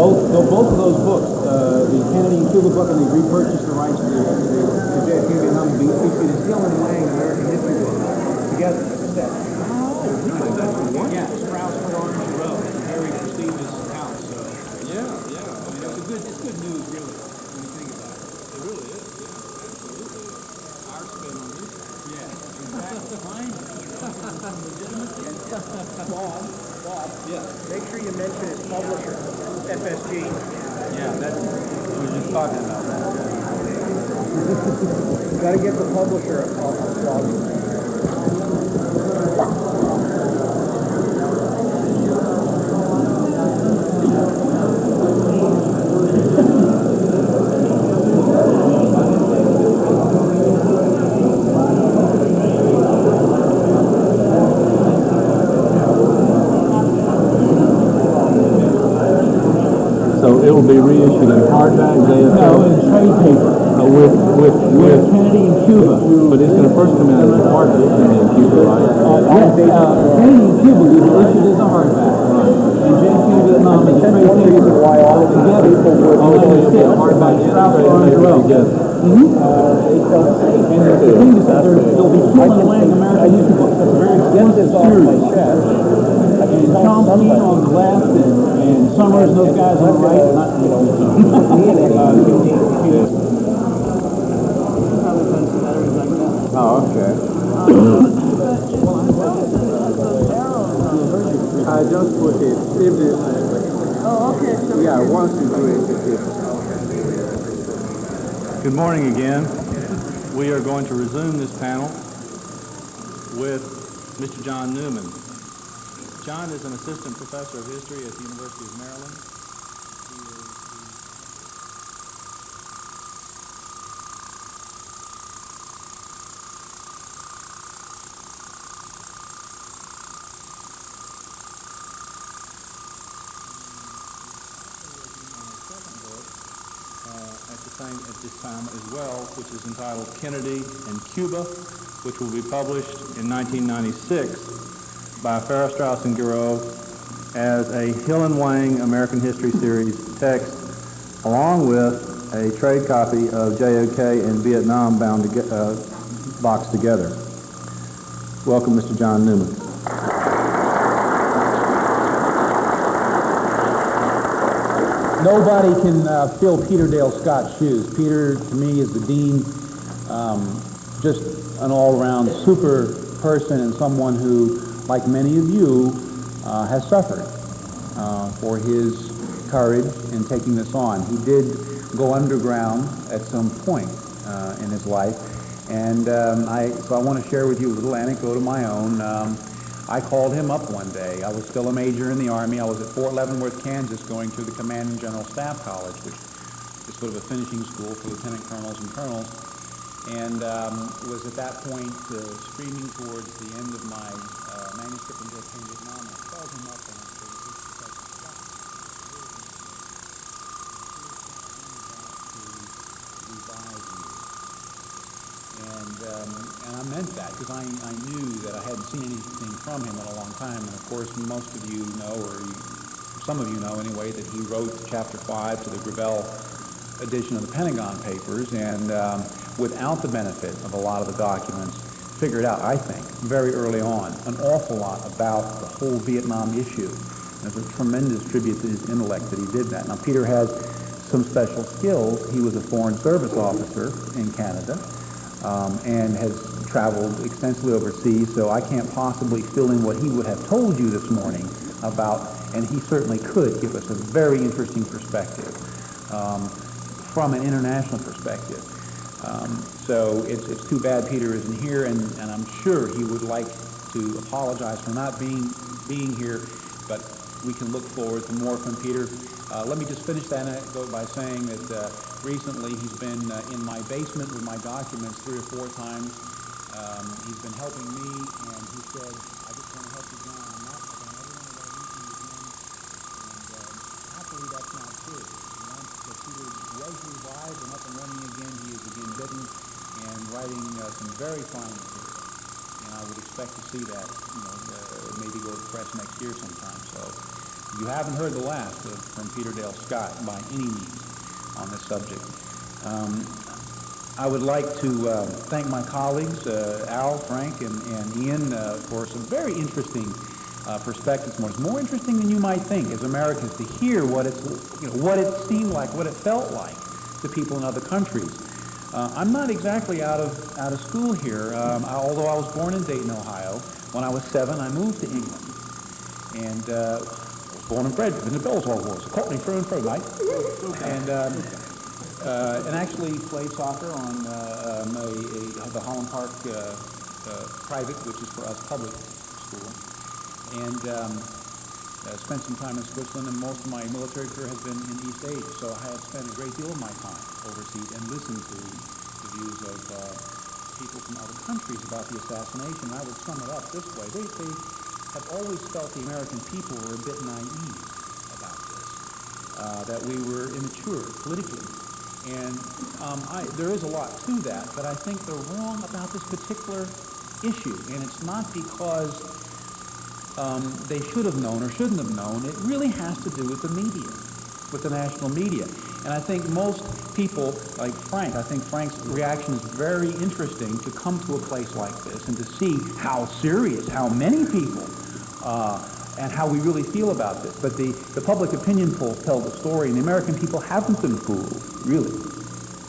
both of those books, the Kennedy and Cuba book, and they repurchased the rights for the JFK Vietnam beat. It's Hill and Lang American History book together as a set. Yeah, Strauss put on the road. It's a very prestigious house. So Yeah. I mean, it's good news, really, when you think about it. It really is. Yeah, absolutely. Our spin on this. Yeah, exactly. Fine. Bob, Yeah. make sure you mention his publisher, FSG. Yeah, we were just talking about that. You got to give the publisher a plug. So it will be reissued in hardback, JFK? No, in trade paper. With Kennedy and Cuba. But it's going to first come out as a hardback, Kennedy and Cuba, right? Kennedy and Cuba will be issued as a hardback. Right. And JFK Vietnam is a trade paper together. Oh, like I said, hardback and trade paper together. And the thing is that there'll be Hill and Lang American History books. That's a very extensive series. And Chomsky on the left, and Summers, those guys on the right, not Oh, okay. I just put it. Oh, okay. Yeah, once you do it. Good morning again. We are going to resume this panel with Mr. John Newman. John is an assistant professor of history at the University of Maryland. At this time as well, which is entitled Kennedy and Cuba, which will be published in 1996 by Farrar, Straus and Giroux as a Hill and Lang American History Series text, along with a trade copy of JFK and Vietnam boxed together. Welcome, Mr. John Newman. Nobody can fill Peter Dale Scott's shoes. Peter, to me, is the dean, just an all-around super person and someone who, like many of you, has suffered for his courage in taking this on. He did go underground at some point in his life, and so I want to share with you a little anecdote of my own. I called him up one day. I was still a major in the Army. I was at Fort Leavenworth, Kansas, going through the Command and General Staff College, which is sort of a finishing school for lieutenant colonels and colonels, and was at that point streaming towards the end of my manuscript in JFK Vietnam. I called him up and I said, and I meant that because I knew that I hadn't seen anything from him in a long time. And of course, most of you know, or some of you know anyway, that he wrote Chapter 5 to the Gravel edition of the Pentagon Papers, and without the benefit of a lot of the documents, figured out, I think, very early on, an awful lot about the whole Vietnam issue. And there's a tremendous tribute to his intellect that he did that. Now, Peter has some special skills. He was a Foreign Service officer in Canada, and has traveled extensively overseas, so I can't possibly fill in what he would have told you this morning about, and he certainly could give us a very interesting perspective from an international perspective. So it's too bad Peter isn't here, and I'm sure he would like to apologize for not being here, but we can look forward to more from Peter. Let me just finish that anecdote by saying that recently he's been in my basement with my documents 3 or 4 times. He's been helping me, and he said, I just want to help you, John. I'm not going to ever want to go meet you again. And happily, that's not true. Once Peter was revived and up and running again, he is again bitten and writing some very fine material. And I would expect to see that, maybe go to press next year sometime. So You haven't heard the last from Peter Dale Scott by any means on this subject. I would like to thank my colleagues, Al, Frank, and Ian, for some very interesting perspectives. More interesting than you might think as Americans to hear what what it seemed like, what it felt like to people in other countries. I'm not exactly out of school here. Although I was born in Dayton, Ohio, when I was 7, I moved to England, and was born and bred in the Bellswell Wars. It caught me through and through, mate. And actually played soccer on the Holland Park private, which is for us public school, and spent some time in Switzerland, and most of my military career has been in East Asia, so I have spent a great deal of my time overseas and listened to the views of people from other countries about the assassination. I would sum it up this way. They have always felt the American people were a bit naive about this, that we were immature politically. And there is a lot to that, but I think they're wrong about this particular issue. And it's not because they should have known or shouldn't have known. It really has to do with the media, with the national media. And I think most people, like Frank, I think Frank's reaction is very interesting to come to a place like this and to see how serious, how many people, and how we really feel about this. But the public opinion polls tell the story, and the American people haven't been fooled, really,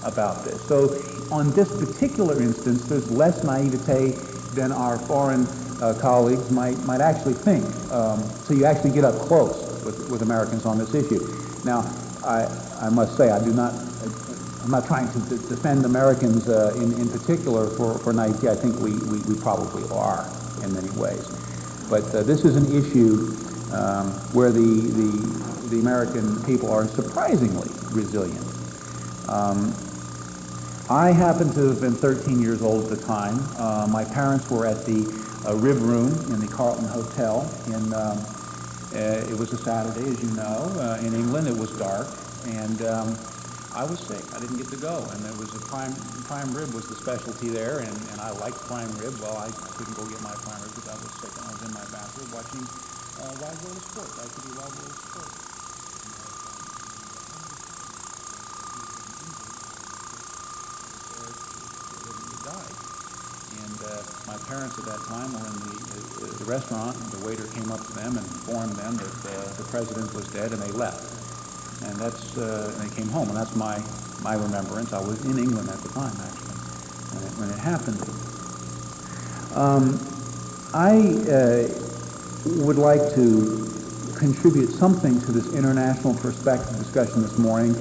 about this. So on this particular instance, there's less naivete than our foreign colleagues might actually think. So you actually get up close with Americans on this issue. Now, I must say, I'm not trying to defend Americans in particular for naivety. I think we probably are in many ways. But this is an issue where the American people are surprisingly resilient. I happen to have been 13 years old at the time. My parents were at the Rib Room in the Carlton Hotel. It was a Saturday, as you know. In England, it was dark, and I was sick. I didn't get to go, and there was a prime rib was the specialty there, and I liked prime rib. Well, I couldn't go get my prime rib because I was sick, and I was in my bathroom watching Wide World of Sport. I could be Wide World of Sport. Died. And my parents at that time were in the restaurant, and the waiter came up to them and informed them that the president was dead, and they left. And that's and they came home, and that's my remembrance. I was in England at the time, actually, when it happened. I would like to contribute something to this international perspective discussion this morning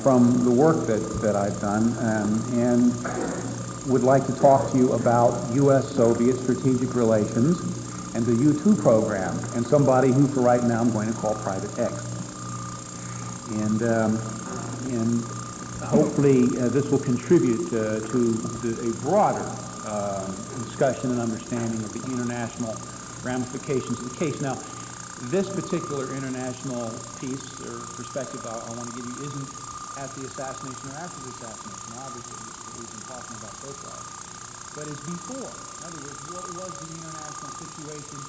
from the work that I've done, and would like to talk to you about U.S.-Soviet strategic relations and the U-2 program, and somebody who, for right now, I'm going to call Private X. And hopefully this will contribute to a broader discussion and understanding of the international ramifications of the case. Now, this particular international piece or perspective I want to give you isn't at the assassination or after the assassination, obviously, what we've been talking about so far, but is before. In other words, what was the international situation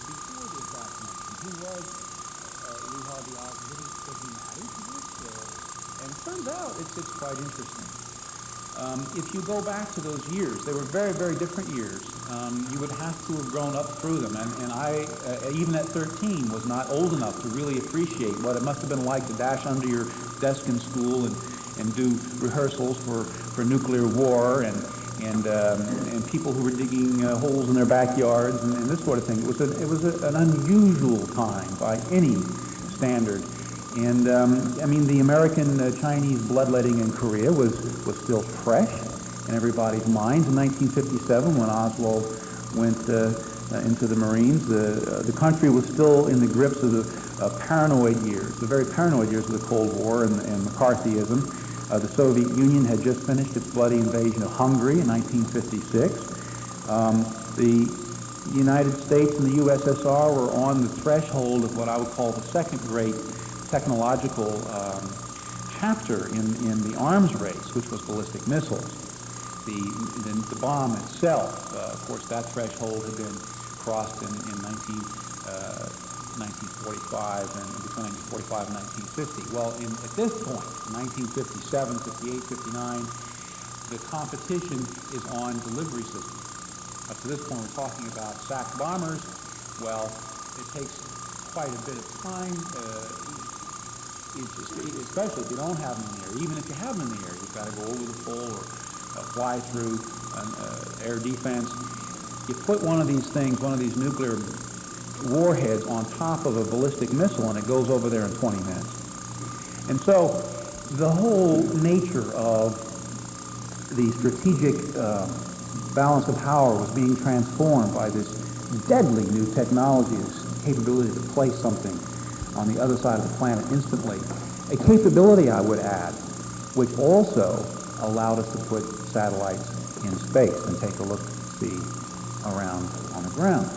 before the assassination? Who was Lee Harvey Oswald? Was he married to this? And it turns out it's quite interesting. If you go back to those years, they were very, very different years. You would have to have grown up through them, and I, even at 13, was not old enough to really appreciate what it must have been like to dash under your desk in school and do rehearsals for nuclear war and people who were digging holes in their backyards and this sort of thing. It was an unusual time by any standard. And I mean, the American-Chinese bloodletting in Korea was still fresh in everybody's minds. In 1957, when Oswald went into the Marines, the country was still in the grips of the paranoid years, the very paranoid years of the Cold War and McCarthyism. The Soviet Union had just finished its bloody invasion of Hungary in 1956. The United States and the USSR were on the threshold of what I would call the second great technological chapter in the arms race, which was ballistic missiles. The bomb itself, of course, that threshold had been crossed in 1945 and between 1945 and 1950. Well, at this point, 1957, 58, 59, the competition is on delivery systems. Up to this point, we're talking about SAC bombers. Well, it takes quite a bit of time, especially if you don't have them in the air. Even if you have them in the air, you've got to go over the pole or fly through air defense. You put one of these things, one of these nuclear warheads on top of a ballistic missile, and it goes over there in 20 minutes. And so the whole nature of the strategic balance of power was being transformed by this deadly new technology, this capability to place something on the other side of the planet instantly. A capability, I would add, which also allowed us to put satellites in space and take a look, see around on the ground.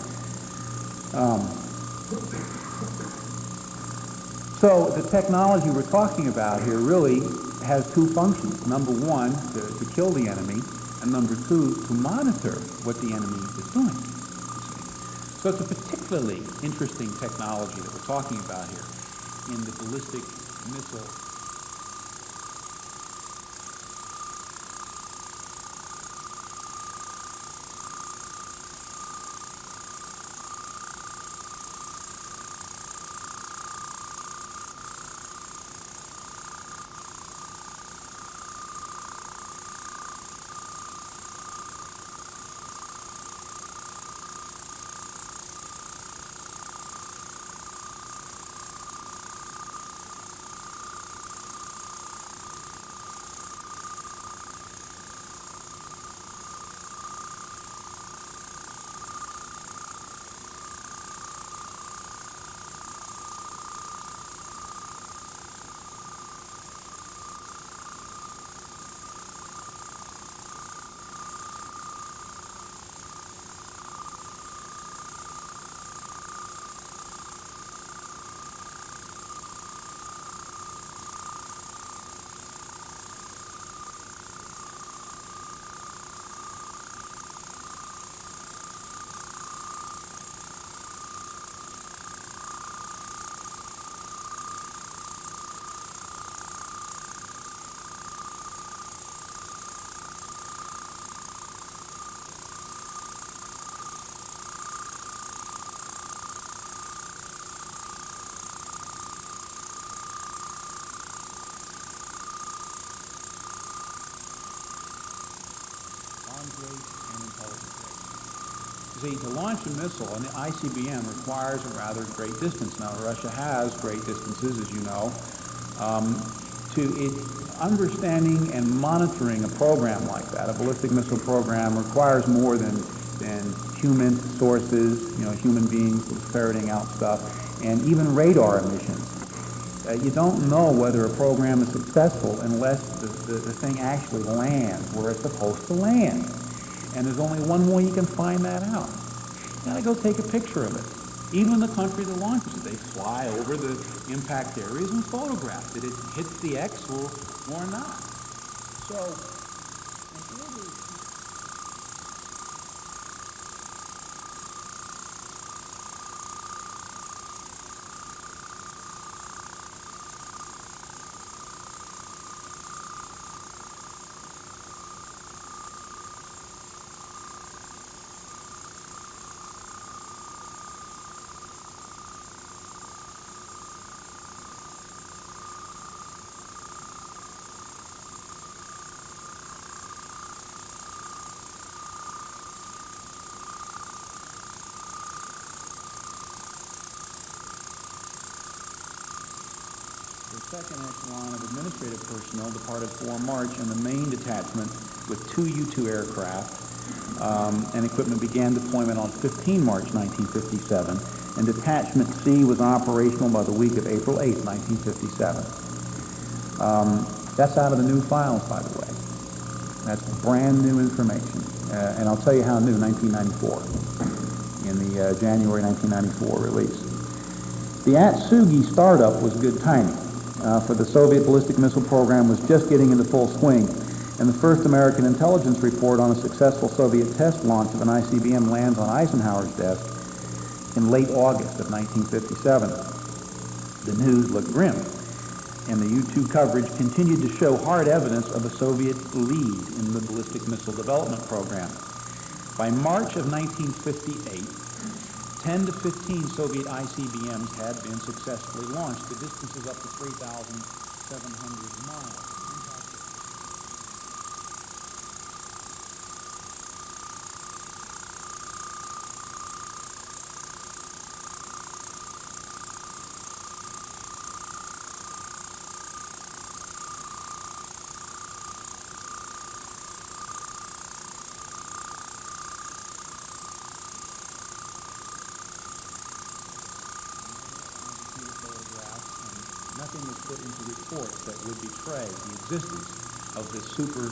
So the technology we're talking about here really has two functions. Number one, to kill the enemy, and number two, to monitor what the enemy is doing. So it's a particularly interesting technology that we're talking about here in the ballistic missile. And intelligence rate. See, to launch a missile, an ICBM requires a rather great distance. Now, Russia has great distances, as you know. Understanding and monitoring a program like that, a ballistic missile program, requires more than human sources, human beings ferreting out stuff, and even radar emissions. You don't know whether a program is successful unless the thing actually lands where it's supposed to land. And there's only one way you can find that out. You gotta go take a picture of it. Even the country that launches it, they fly over the impact areas and photograph that it hits the X or not. So, the second echelon of administrative personnel departed for March, and the main detachment with two U-2 aircraft and equipment began deployment on 15 March 1957, and Detachment C was operational by the week of April 8, 1957. That's out of the new files, by the way. That's brand new information, and I'll tell you how new, 1994, in the January 1994 release. The Atsugi startup was good timing. For the Soviet ballistic missile program was just getting into full swing, and the first American intelligence report on a successful Soviet test launch of an ICBM lands on Eisenhower's desk in late August of 1957. The news looked grim, and the U-2 coverage continued to show hard evidence of a Soviet lead in the ballistic missile development program. By March of 1958, 10 to 15 Soviet ICBMs had been successfully launched to distances up to 3,700 miles. Nothing was put into reports that would betray the existence of this super,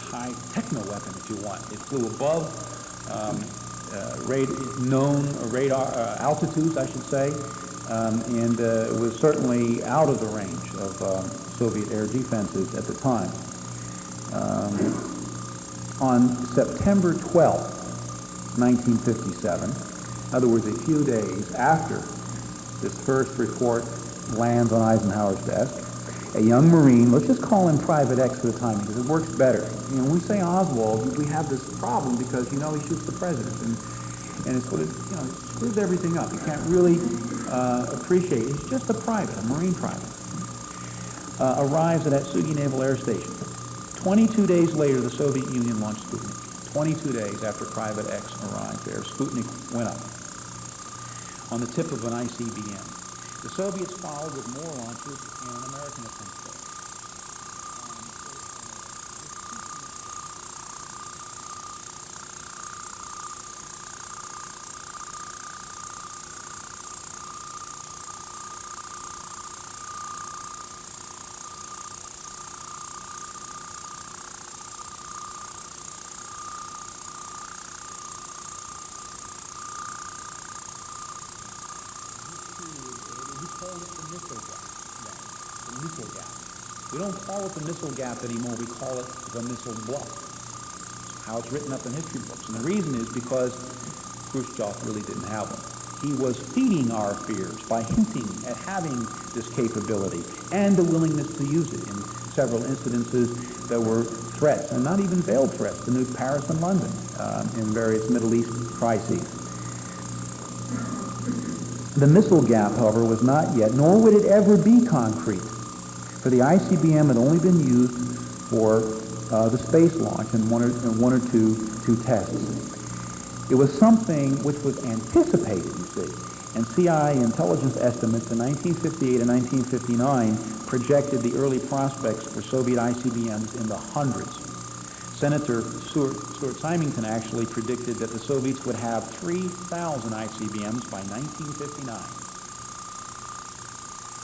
high techno weapon, if you want. It flew above known radar altitudes, I should say, and was certainly out of the range of Soviet air defenses at the time. On September 12, 1957, in other words, a few days after this first report lands on Eisenhower's desk, a young Marine, let's just call him Private X for the time because it works better. You know, when we say Oswald, we have this problem because, he shoots the president, and it's sort of, it screws everything up. You can't really appreciate it. He's just a private, a Marine private. Arrives at Atsugi Naval Air Station. 22 days later, the Soviet Union launched Sputnik. 22 days after Private X arrived there, Sputnik went up on the tip of an ICBM. The Soviets followed with more launches and an American attempt failed. We don't call it the missile gap anymore, we call it the missile bluff. How it's written up in history books. And the reason is because Khrushchev really didn't have them. He was feeding our fears by hinting at having this capability and the willingness to use it in several incidences that were threats, and not even veiled threats, to nuke Paris and London in various Middle East crises. The missile gap, however, was not yet, nor would it ever be concrete. For the ICBM had only been used for the space launch and one or two tests. It was something which was anticipated, you see, and CIA intelligence estimates in 1958 and 1959 projected the early prospects for Soviet ICBMs in the hundreds. Senator Stuart Symington actually predicted that the Soviets would have 3,000 ICBMs by 1959.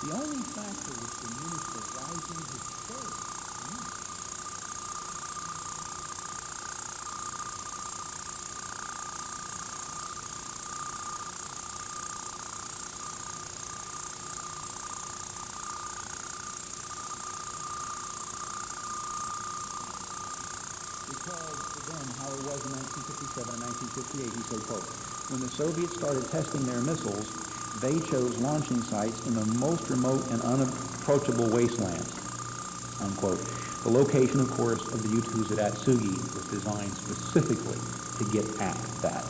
The only factor which diminished the rising hysteria then how it was in 1957 and 1958. He said, quote, when the Soviets started testing their missiles, they chose launching sites in the most remote and unapproachable wastelands, unquote. The location, of course, of the U-2s at Atsugi was designed specifically to get at that,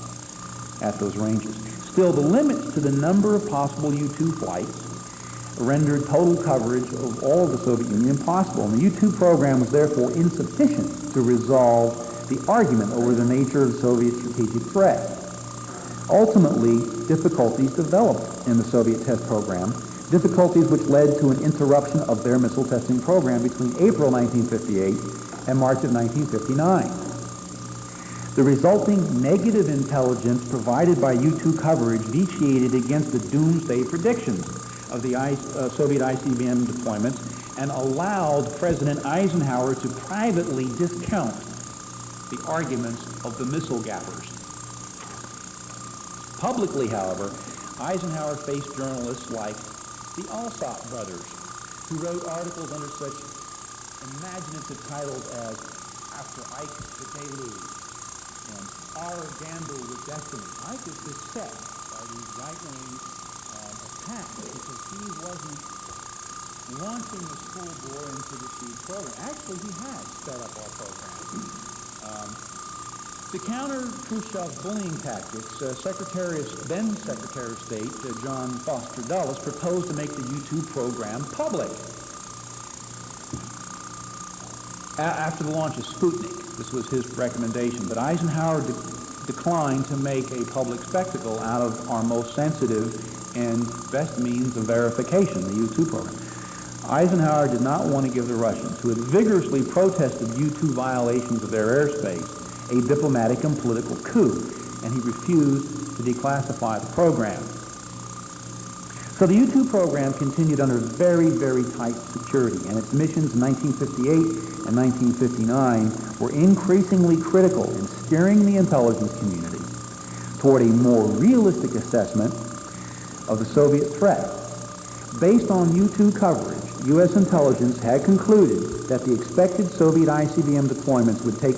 at those ranges. Still, the limits to the number of possible U-2 flights rendered total coverage of all of the Soviet Union impossible, and the U-2 program was therefore insufficient to resolve the argument over the nature of the Soviet strategic threat. Ultimately, difficulties developed in the Soviet test program, difficulties which led to an interruption of their missile testing program between April 1958 and March of 1959. The resulting negative intelligence provided by U-2 coverage vitiated against the doomsday predictions of the Soviet ICBM deployments and allowed President Eisenhower to privately discount the arguments of the missile gappers. Publicly, however, Eisenhower faced journalists like the Alsop brothers, who wrote articles under such imaginative titles as After Ike the Deluge and Our Gamble with Destiny. Ike is beset right-wing attack because he wasn't launching the school bore into the seed program. Actually, he had sped up our program. To counter Khrushchev's bullying tactics, then Secretary of State John Foster Dulles proposed to make the U-2 program public. After the launch of Sputnik, this was his recommendation, but Eisenhower declined to make a public spectacle out of our most sensitive and best means of verification, the U-2 program. Eisenhower did not want to give the Russians, who had vigorously protested U-2 violations of their airspace, a diplomatic and political coup, and he refused to declassify the program. So the U-2 program continued under very, very tight security, and its missions in 1958 and 1959 were increasingly critical in steering the intelligence community toward a more realistic assessment of the Soviet threat. Based on U-2 coverage, U.S. intelligence had concluded that the expected Soviet ICBM deployments would take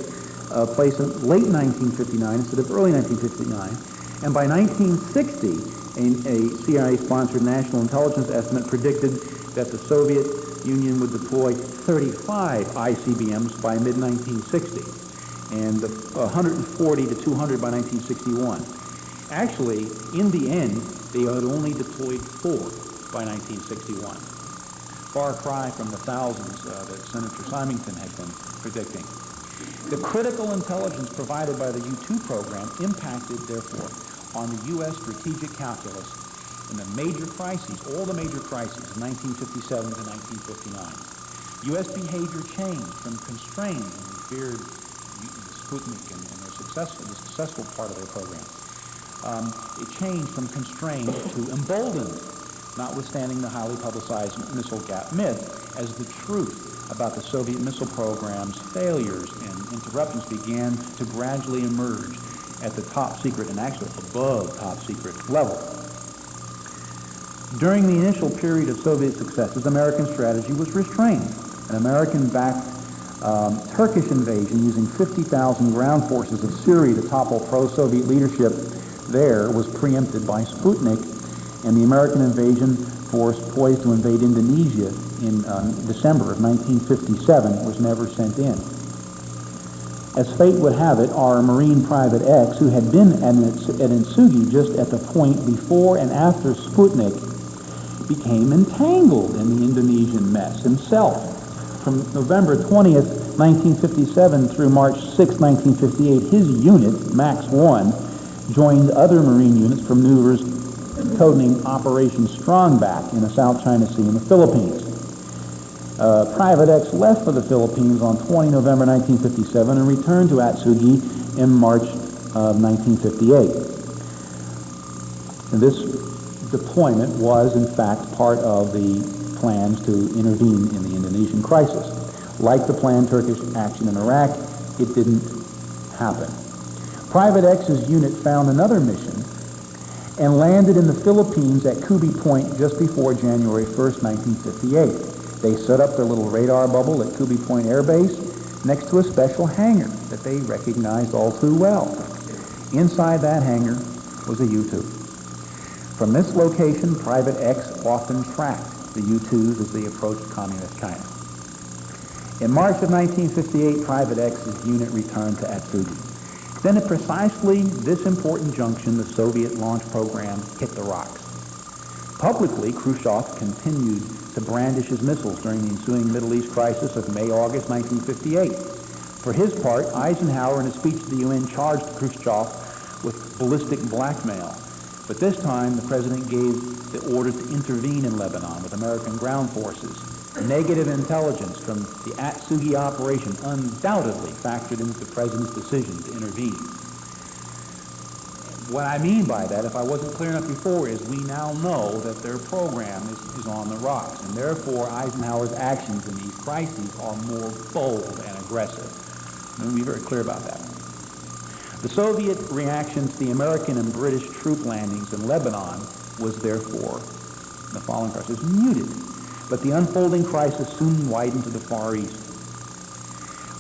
place in late 1959 instead of early 1959, and by 1960, a CIA-sponsored national intelligence estimate predicted that the Soviet Union would deploy 35 ICBMs by mid-1960, and 140 to 200 by 1961. Actually, in the end, they had only deployed 4 by 1961. Far cry from the thousands that Senator Symington had been predicting. The critical intelligence provided by the U-2 program impacted, therefore, on the U.S. strategic calculus in the major crises, all the major crises, 1957 to 1959. U.S. behavior changed from constrained, and we feared Sputnik and the successful part of their program. It changed from constrained to emboldened, notwithstanding the highly publicized missile gap myth, as the truth about the Soviet missile program's failures and interruptions began to gradually emerge at the top secret and actually above top secret level. During the initial period of Soviet successes, American strategy was restrained. An American-backed Turkish invasion using 50,000 ground forces of Syria to topple pro-Soviet leadership there was preempted by Sputnik, and the American invasion force poised to invade Indonesia in December of 1957 was never sent in. As fate would have it, our Marine Private X, who had been at Insugi just at the point before and after Sputnik, became entangled in the Indonesian mess himself. From November 20th, 1957 through March 6, 1958, his unit, Max 1, joined other Marine units from maneuvers codenamed Operation Strongback in the South China Sea and the Philippines. Private X left for the Philippines on 20 November 1957 and returned to Atsugi in March of 1958. And this deployment was, in fact, part of the plans to intervene in the Indonesian crisis. Like the planned Turkish action in Iraq, it didn't happen. Private X's unit found another mission and landed in the Philippines at Kubi Point just before January 1st, 1958. They set up their little radar bubble at Kubi Point Air Base next to a special hangar that they recognized all too well. Inside that hangar was a U-2. From this location, Private X often tracked the U-2s as they approached communist China. In March of 1958, Private X's unit returned to Atsugi. Then at precisely this important junction, the Soviet launch program hit the rocks. Publicly, Khrushchev continued to brandish his missiles during the ensuing Middle East crisis of May-August 1958. For his part, Eisenhower, in a speech to the UN, charged Khrushchev with ballistic blackmail. But this time, the president gave the order to intervene in Lebanon with American ground forces. Negative intelligence from the Atsugi operation undoubtedly factored into the president's decision to intervene. What I mean by that, if I wasn't clear enough before, is we now know that their program is on the rocks, and therefore Eisenhower's actions in these crises are more bold and aggressive. Let me be very clear about that. The Soviet reaction to the American and British troop landings in Lebanon was therefore, in the following crisis, muted. But the unfolding crisis soon widened to the Far East.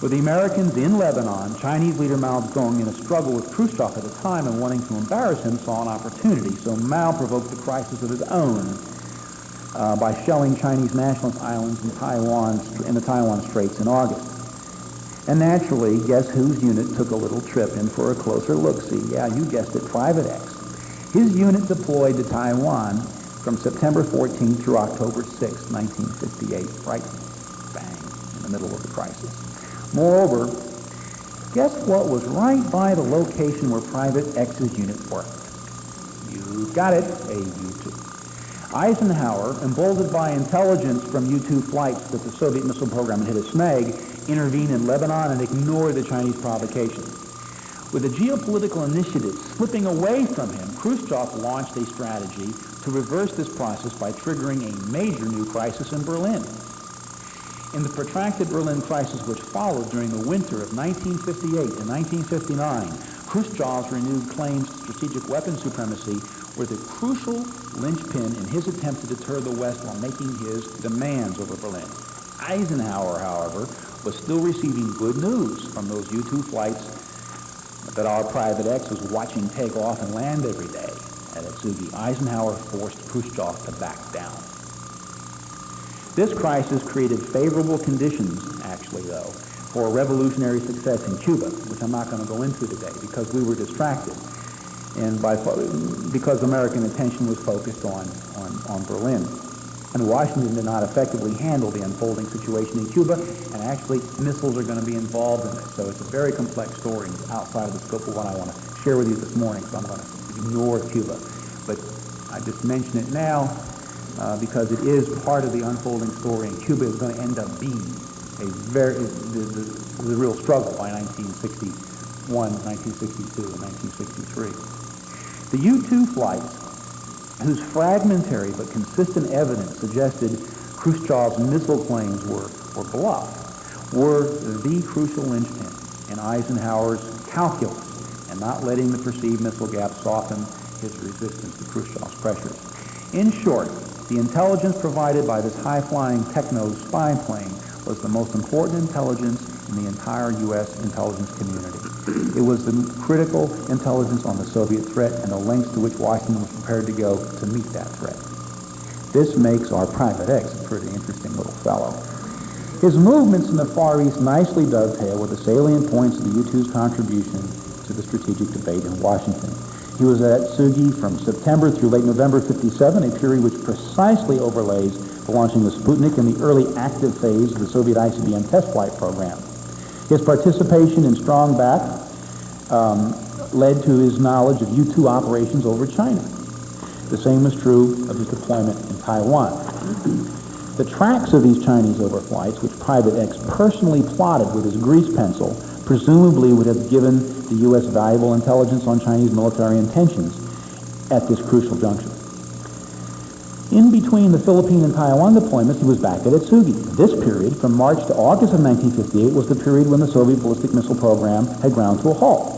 With the Americans in Lebanon, Chinese leader Mao Zedong, in a struggle with Khrushchev at the time and wanting to embarrass him, saw an opportunity. So Mao provoked a crisis of his own by shelling Chinese nationalist islands in the Taiwan Straits in August. And naturally, guess whose unit took a little trip in for a closer look-see? Yeah, you guessed it, Private X. His unit deployed to Taiwan from September 14th through October 6th, 1958, right bang in the middle of the crisis. Moreover, guess what was right by the location where Private X's unit worked? You got it, a U-2. Eisenhower, emboldened by intelligence from U-2 flights that the Soviet missile program had hit a snag, intervened in Lebanon and ignored the Chinese provocation. With the geopolitical initiative slipping away from him, Khrushchev launched a strategy to reverse this process by triggering a major new crisis in Berlin. In the protracted Berlin crisis which followed during the winter of 1958 and 1959, Khrushchev's renewed claims to strategic weapon supremacy were the crucial linchpin in his attempt to deter the West while making his demands over Berlin. Eisenhower, however, was still receiving good news from those U-2 flights that our Private X was watching take off and land every day at Atsugi. Eisenhower forced Khrushchev to back down. This crisis created favorable conditions, actually, though, for a revolutionary success in Cuba, which I'm not going to go into today because we were distracted and because American attention was focused on Berlin. And Washington did not effectively handle the unfolding situation in Cuba, and actually missiles are going to be involved in it. So it's a very complex story, and it's outside of the scope of what I want to share with you this morning, so I'm going to ignore Cuba. But I just mention it now because it is part of the unfolding story, and Cuba is going to end up being the real struggle by 1961, 1962, and 1963. The U-2 flights, whose fragmentary but consistent evidence suggested Khrushchev's missile claims were bluff, were the crucial linchpin in Eisenhower's calculus and not letting the perceived missile gap soften his resistance to Khrushchev's pressures. In short, the intelligence provided by this high-flying techno spy plane was the most important intelligence in the entire U.S. intelligence community. It was the critical intelligence on the Soviet threat and the lengths to which Washington was prepared to go to meet that threat. This makes our Private X a pretty interesting little fellow. His movements in the Far East nicely dovetail with the salient points of the U-2's contribution to the strategic debate in Washington. He was at Atsugi from September through late November 57, a period which precisely overlays the launching of Sputnik and the early active phase of the Soviet ICBM test flight program. His participation in Strong Back led to his knowledge of U-2 operations over China. The same was true of his deployment in Taiwan. The tracks of these Chinese overflights, which Private X personally plotted with his grease pencil, presumably would have given the U.S. valuable intelligence on Chinese military intentions at this crucial juncture. In between the Philippine and Taiwan deployments, he was back at Atsugi. This period, from March to August of 1958, was the period when the Soviet ballistic missile program had ground to a halt.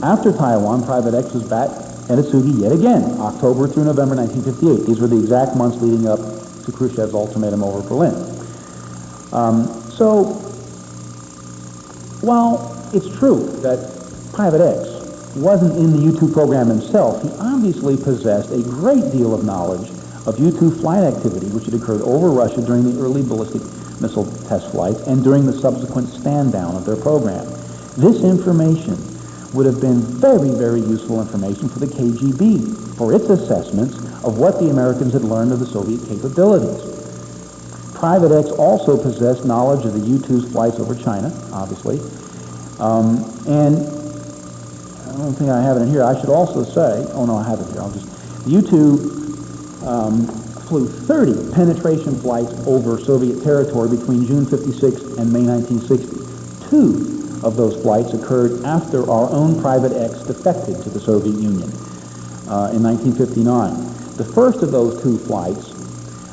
After Taiwan, Private X was back at Atsugi yet again, October through November 1958. These were the exact months leading up to Khrushchev's ultimatum over Berlin. So, while it's true that Private X wasn't in the U-2 program himself, he obviously possessed a great deal of knowledge of U-2 flight activity which had occurred over Russia during the early ballistic missile test flights and during the subsequent stand-down of their program. This information would have been very, very useful information for the KGB for its assessments of what the Americans had learned of the Soviet capabilities. Private X also possessed knowledge of the U-2's flights over China, obviously, and I don't think I have it in here. I should also say, oh no, I have it here. The U-2 flew 30 penetration flights over Soviet territory between June 56 and May 1960. 2 of those flights occurred after our own Private X defected to the Soviet Union in 1959. The first of those 2 flights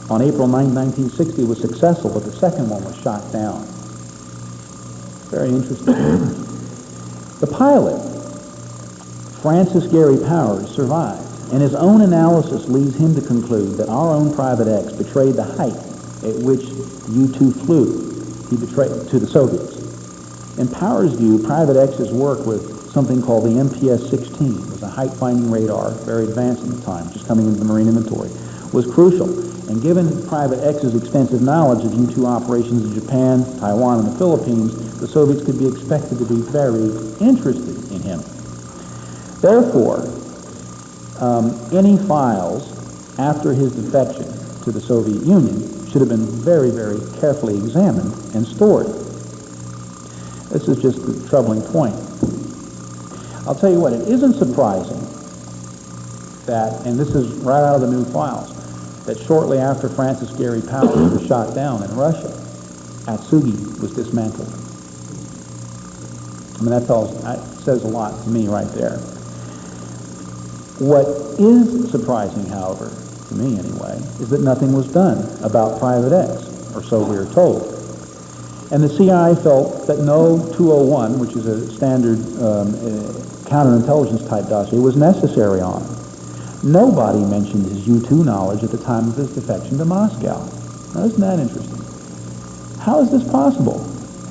on April 9, 1960 was successful, but the second one was shot down. Very interesting. The pilot, Francis Gary Powers, survived, and his own analysis leads him to conclude that our own Private X betrayed the height at which U-2 flew. He betrayed to the Soviets. In Power's view, Private X's work with something called the MPS-16, it was a height-finding radar, very advanced at the time, just coming into the Marine inventory, was crucial. And given Private X's extensive knowledge of U-2 operations in Japan, Taiwan, and the Philippines, the Soviets could be expected to be very interested in him. Therefore, any files after his defection to the Soviet Union should have been very, very carefully examined and stored. This is just a troubling point. I'll tell you what, it isn't surprising that, and this is right out of the new files, that shortly after Francis Gary Powers was shot down in Russia, Atsugi was dismantled. I mean, that says a lot to me right there. What is surprising, however, to me anyway, is that nothing was done about Private X, or so we are told. And the CIA felt that no 201, which is a standard counterintelligence type dossier, was necessary on him. Nobody mentioned his U-2 knowledge at the time of his defection to Moscow. Now, isn't that interesting? How is this possible?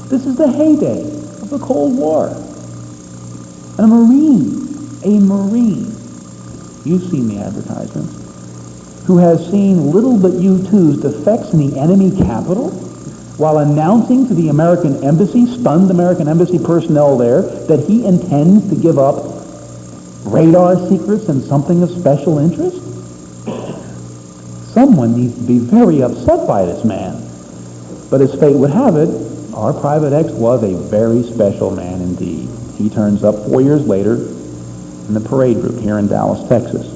This is the heyday of the Cold War. And a Marine, you've seen the advertisements, who has seen little but U-2's defects in the enemy capital, while announcing to the American embassy, stunned American embassy personnel there, that he intends to give up radar secrets and something of special interest? Someone needs to be very upset by this man. But as fate would have it, our Private X was a very special man indeed. He turns up 4 years later in the parade route here in Dallas, Texas.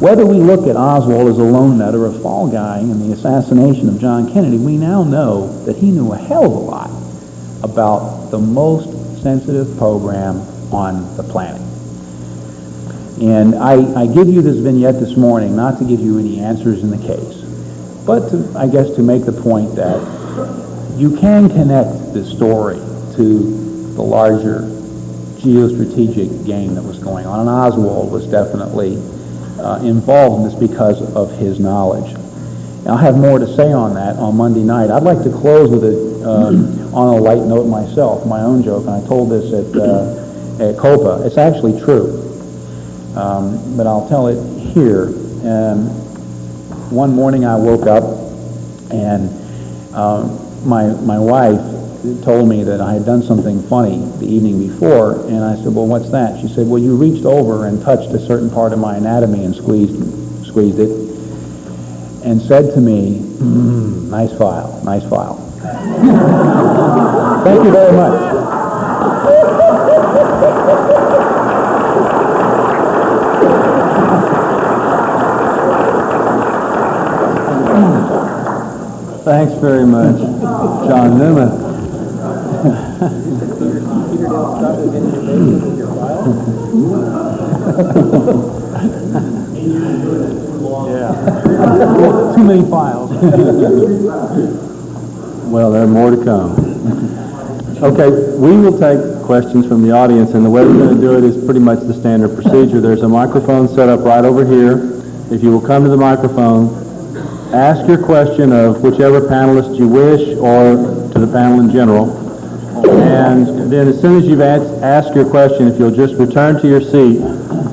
Whether we look at Oswald as a lone nut or a fall guy in the assassination of John Kennedy, we now know that he knew a hell of a lot about the most sensitive program on the planet. And I give you this vignette this morning not to give you any answers in the case, but to, I guess, to make the point that you can connect this story to the larger geostrategic game that was going on. And Oswald was definitely involved in this because of his knowledge. And I'll have more to say on that on Monday night. I'd like to close with it on a light note myself, my own joke, and I told this at COPA. It's actually true. But I'll tell it here. One morning I woke up and my wife told me that I had done something funny the evening before, and I said, well, what's that? She said, well, you reached over and touched a certain part of my anatomy and squeezed it, and said to me, nice file, nice file. Thank you very much. Thanks very much, John Newman. Yeah. Too many files. Well, there are more to come. Okay, we will take questions from the audience, and the way we're going to do it is pretty much the standard procedure. There's a microphone set up right over here. If you will come to the microphone, ask your question of whichever panelist you wish or to the panel in general. And then as soon as you've asked your question, if you'll just return to your seat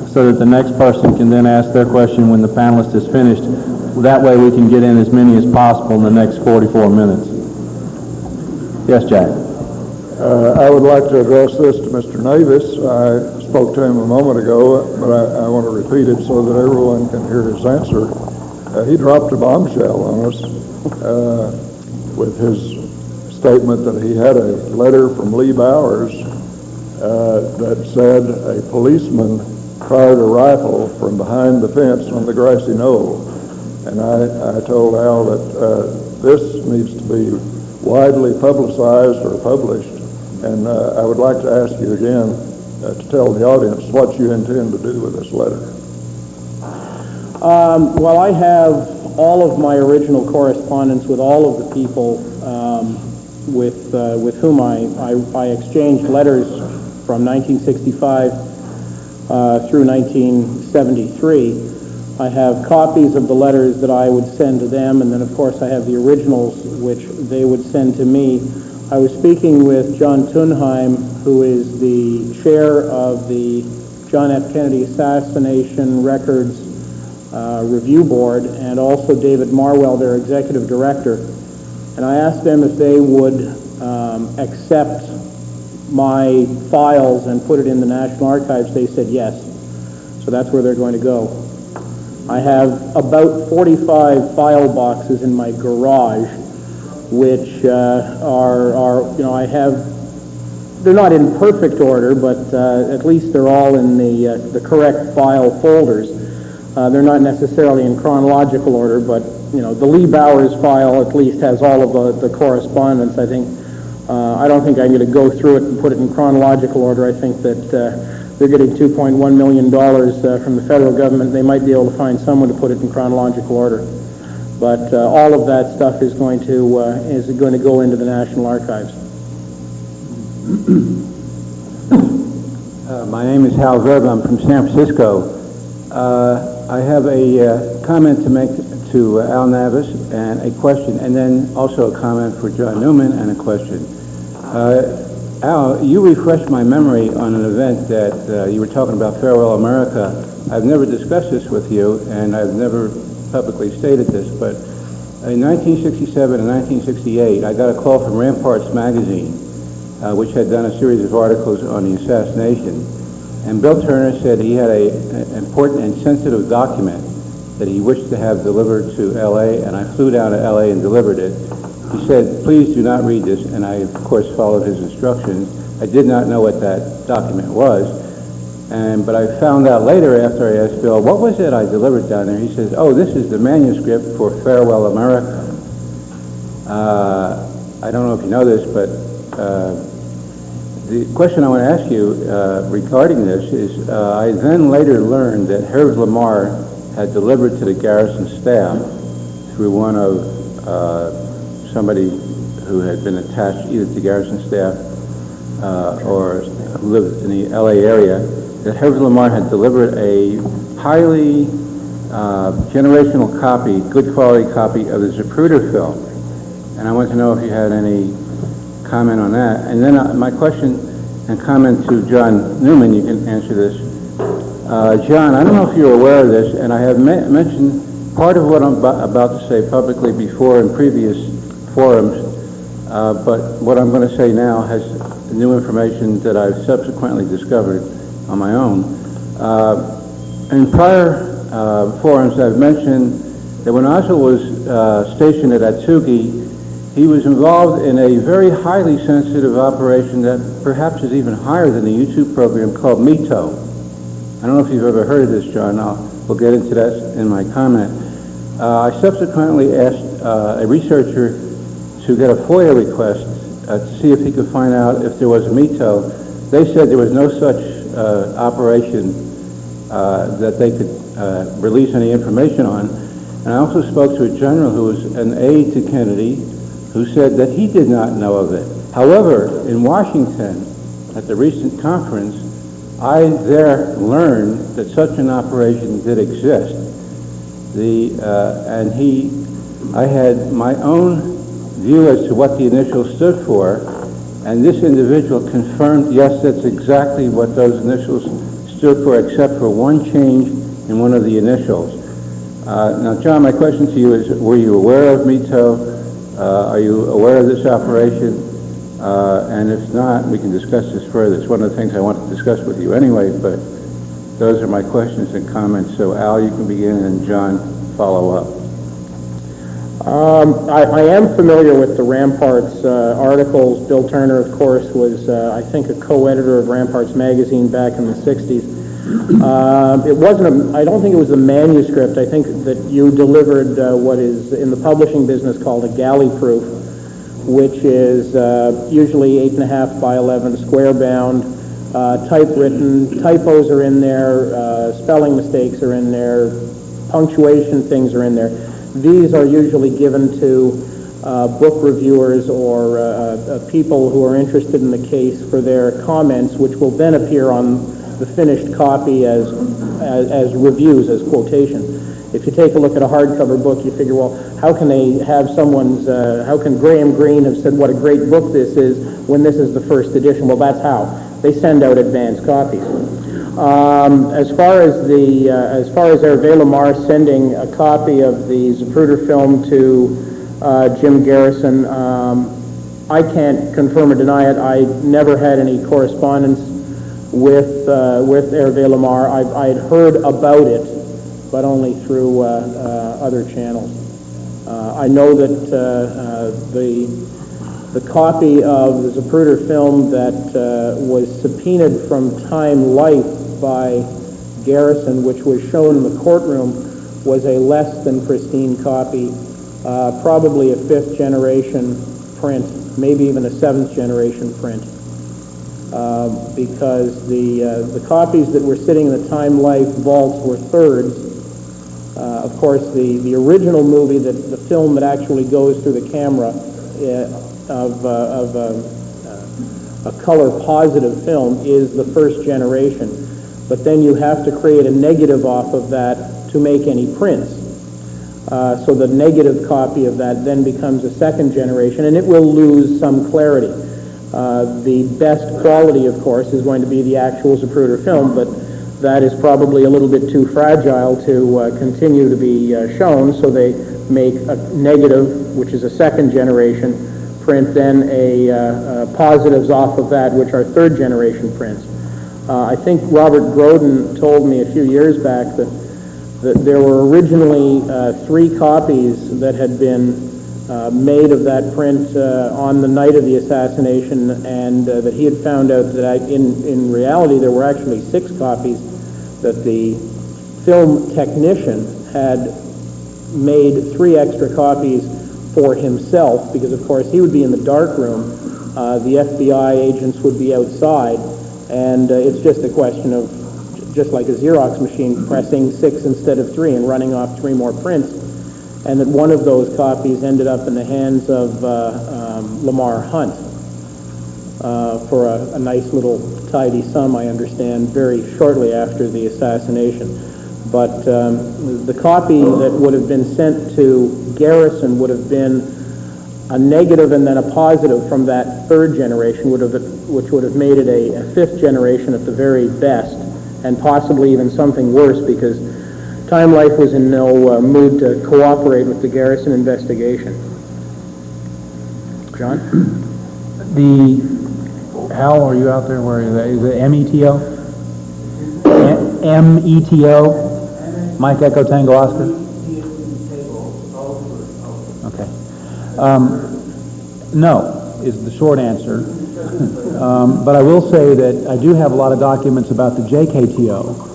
so that the next person can then ask their question when the panelist is finished. That way we can get in as many as possible in the next 44 minutes. Yes, Jack. I would like to address this to Mr. Navis. I spoke to him a moment ago, but I want to repeat it so that everyone can hear his answer. He dropped a bombshell on us with his statement that he had a letter from Lee Bowers that said a policeman fired a rifle from behind the fence on the grassy knoll. And I told Al that this needs to be widely publicized or published. And I would like to ask you again to tell the audience what you intend to do with this letter. Well, I have all of my original correspondence with all of the people with whom I exchanged letters from 1965 through 1973. I have copies of the letters that I would send to them, and then of course I have the originals which they would send to me. I was speaking with John Thunheim, who is the chair of the John F. Kennedy Assassination Records Review Board, and also David Marwell, their executive director. And I asked them if they would accept my files and put it in the National Archives. They said yes. So that's where they're going to go. I have about 45 file boxes in my garage, which they're not in perfect order, but at least they're all in the correct file folders. They're not necessarily in chronological order, but the Lee Bowers file at least has all of the correspondence. I don't think I'm going to go through it and put it in chronological order. I think that they're getting $2.1 million from the federal government. They might be able to find someone to put it in chronological order. But all of that stuff is going to go into the National Archives. My name is Hal Verba. I'm from San Francisco. I have a comment to make to Al Navis and a question, and then also a comment for John Newman and a question. Al, you refreshed my memory on an event that you were talking about, Farewell America. I've never discussed this with you, and I've never publicly stated this, but in 1967 and 1968, I got a call from Ramparts magazine, which had done a series of articles on the assassination. And Bill Turner said he had an important and sensitive document that he wished to have delivered to L.A., and I flew down to L.A. and delivered it. He said, please do not read this, and I, of course, followed his instructions. I did not know what that document was, but I found out later after I asked Bill, what was it I delivered down there? He says, oh, this is the manuscript for Farewell America. I don't know if you know this, but the question I want to ask you regarding this is, I then later learned that Herb Lamar had delivered to the garrison staff through one of somebody who had been attached either to garrison staff or who lived in the LA area, that Herb Lamar had delivered a highly generational copy, good quality copy of the Zapruder film. And I want to know if you had any comment on that. And then my question and comment to John Newman, you can answer this. John, I don't know if you're aware of this, and I have mentioned part of what I'm about to say publicly before in previous forums, but what I'm going to say now has new information that I've subsequently discovered on my own. In prior forums, I've mentioned that when Oswald was stationed at Atsugi, he was involved in a very highly sensitive operation that perhaps is even higher than the YouTube program called MITO. I don't know if you've ever heard of this, John. We'll get into that in my comment. I subsequently asked a researcher to get a FOIA request to see if he could find out if there was a MITO. They said there was no such operation that they could release any information on. And I also spoke to a general who was an aide to Kennedy, who said that he did not know of it. However, in Washington, at the recent conference, I there learned that such an operation did exist. I had my own view as to what the initials stood for, and this individual confirmed, yes, that's exactly what those initials stood for, except for one change in one of the initials. Now, John, my question to you is, were you aware of MITO? Are you aware of this operation? And if not, we can discuss this further. It's one of the things I want to discuss with you anyway, but those are my questions and comments. So, Al, you can begin, and John, follow up. I am familiar with the Ramparts articles. Bill Turner, of course, was, I think, a co-editor of Ramparts magazine back in the 60s. It wasn't I don't think it was a manuscript. I think that you delivered what is in the publishing business called a galley proof, which is usually 8.5 by 11 square bound, typewritten. Typos are in there, spelling mistakes are in there, punctuation things are in there. These are usually given to book reviewers or people who are interested in the case for their comments, which will then appear on the finished copy as reviews, as quotation. If you take a look at a hardcover book, you figure, well, how can they have how can Graham Greene have said what a great book this is when this is the first edition? Well, that's how. They send out advance copies. As far as Hervé Lamar sending a copy of the Zapruder film to Jim Garrison, I can't confirm or deny it. I never had any correspondence with Hervé Lamar. I had heard about it, but only through other channels. I know that the copy of the Zapruder film that was subpoenaed from Time Life by Garrison, which was shown in the courtroom, was a less than pristine copy, probably a 5th generation print, maybe even a 7th generation print, because the copies that were sitting in the Time Life vaults were thirds. Of course, the original movie, the film that actually goes through the camera of a color positive film, is the 1st generation. But then you have to create a negative off of that to make any prints. So the negative copy of that then becomes a 2nd generation, and it will lose some clarity. The best quality, of course, is going to be the actual Zapruder film, but that is probably a little bit too fragile to continue to be shown, so they make a negative, which is a 2nd generation print, then a positives off of that, which are 3rd generation prints. I think Robert Grodin told me a few years back that there were originally 3 copies that had been made of that print on the night of the assassination, and that he had found out that in reality there were actually 6 copies, that the film technician had made 3 extra copies for himself, because of course he would be in the dark room, the FBI agents would be outside, and it's just a question of, just like a Xerox machine, pressing 6 instead of 3 and running off 3 more prints, and that one of those copies ended up in the hands of Lamar Hunt for a nice little tidy sum, I understand, very shortly after the assassination. But the copy that would have been sent to Garrison would have been a negative and then a positive from that 3rd generation, which would have made it a 5th generation at the very best, and possibly even something worse, because Time Life was in no mood to cooperate with the Garrison investigation. John? Hal, are you out there? Where is it? METO? METO? Mike Echo Tango Oscar? Okay. No, is the short answer. But I will say that I do have a lot of documents about the JKTO.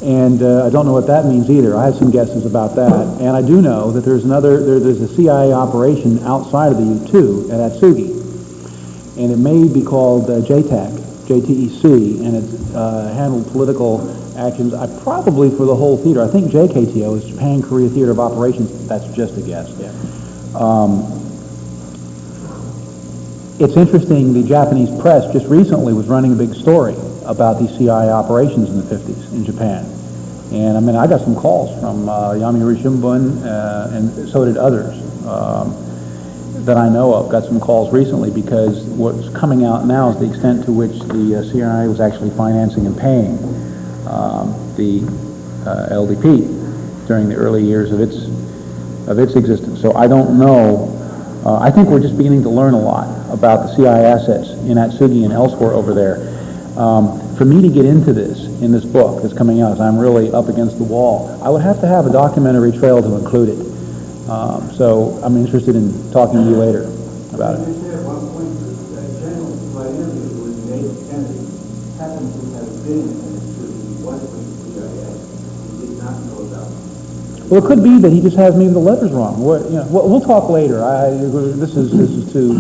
And I don't know what that means either. I have some guesses about that. And I do know that there's a CIA operation outside of the U-2 at Atsugi. And it may be called JTAC, JTEC, and it's handled political actions, probably for the whole theater. I think JKTO is Japan Korea Theater of Operations. That's just a guess. Yeah. It's interesting, the Japanese press just recently was running a big story about these CIA operations in the 50s in Japan. And I mean, I got some calls from Yomiuri Shimbun, and so did others that I know of. Got some calls recently, because what's coming out now is the extent to which the CIA was actually financing and paying the LDP during the early years of its existence. So I don't know. I think we're just beginning to learn a lot about the CIA assets in Atsugi and elsewhere over there. For me to get into this in this book that's coming out, as I'm really up against the wall, I would have to have a documentary trail to include it. So I'm interested in talking to you later about it. You said at one point that General by interview with Nate Kennedy happened to have been in Atsugi. He was with the CIA. He did not know about it. Well, it could be that he just has maybe the letters wrong. We'll talk later. This is too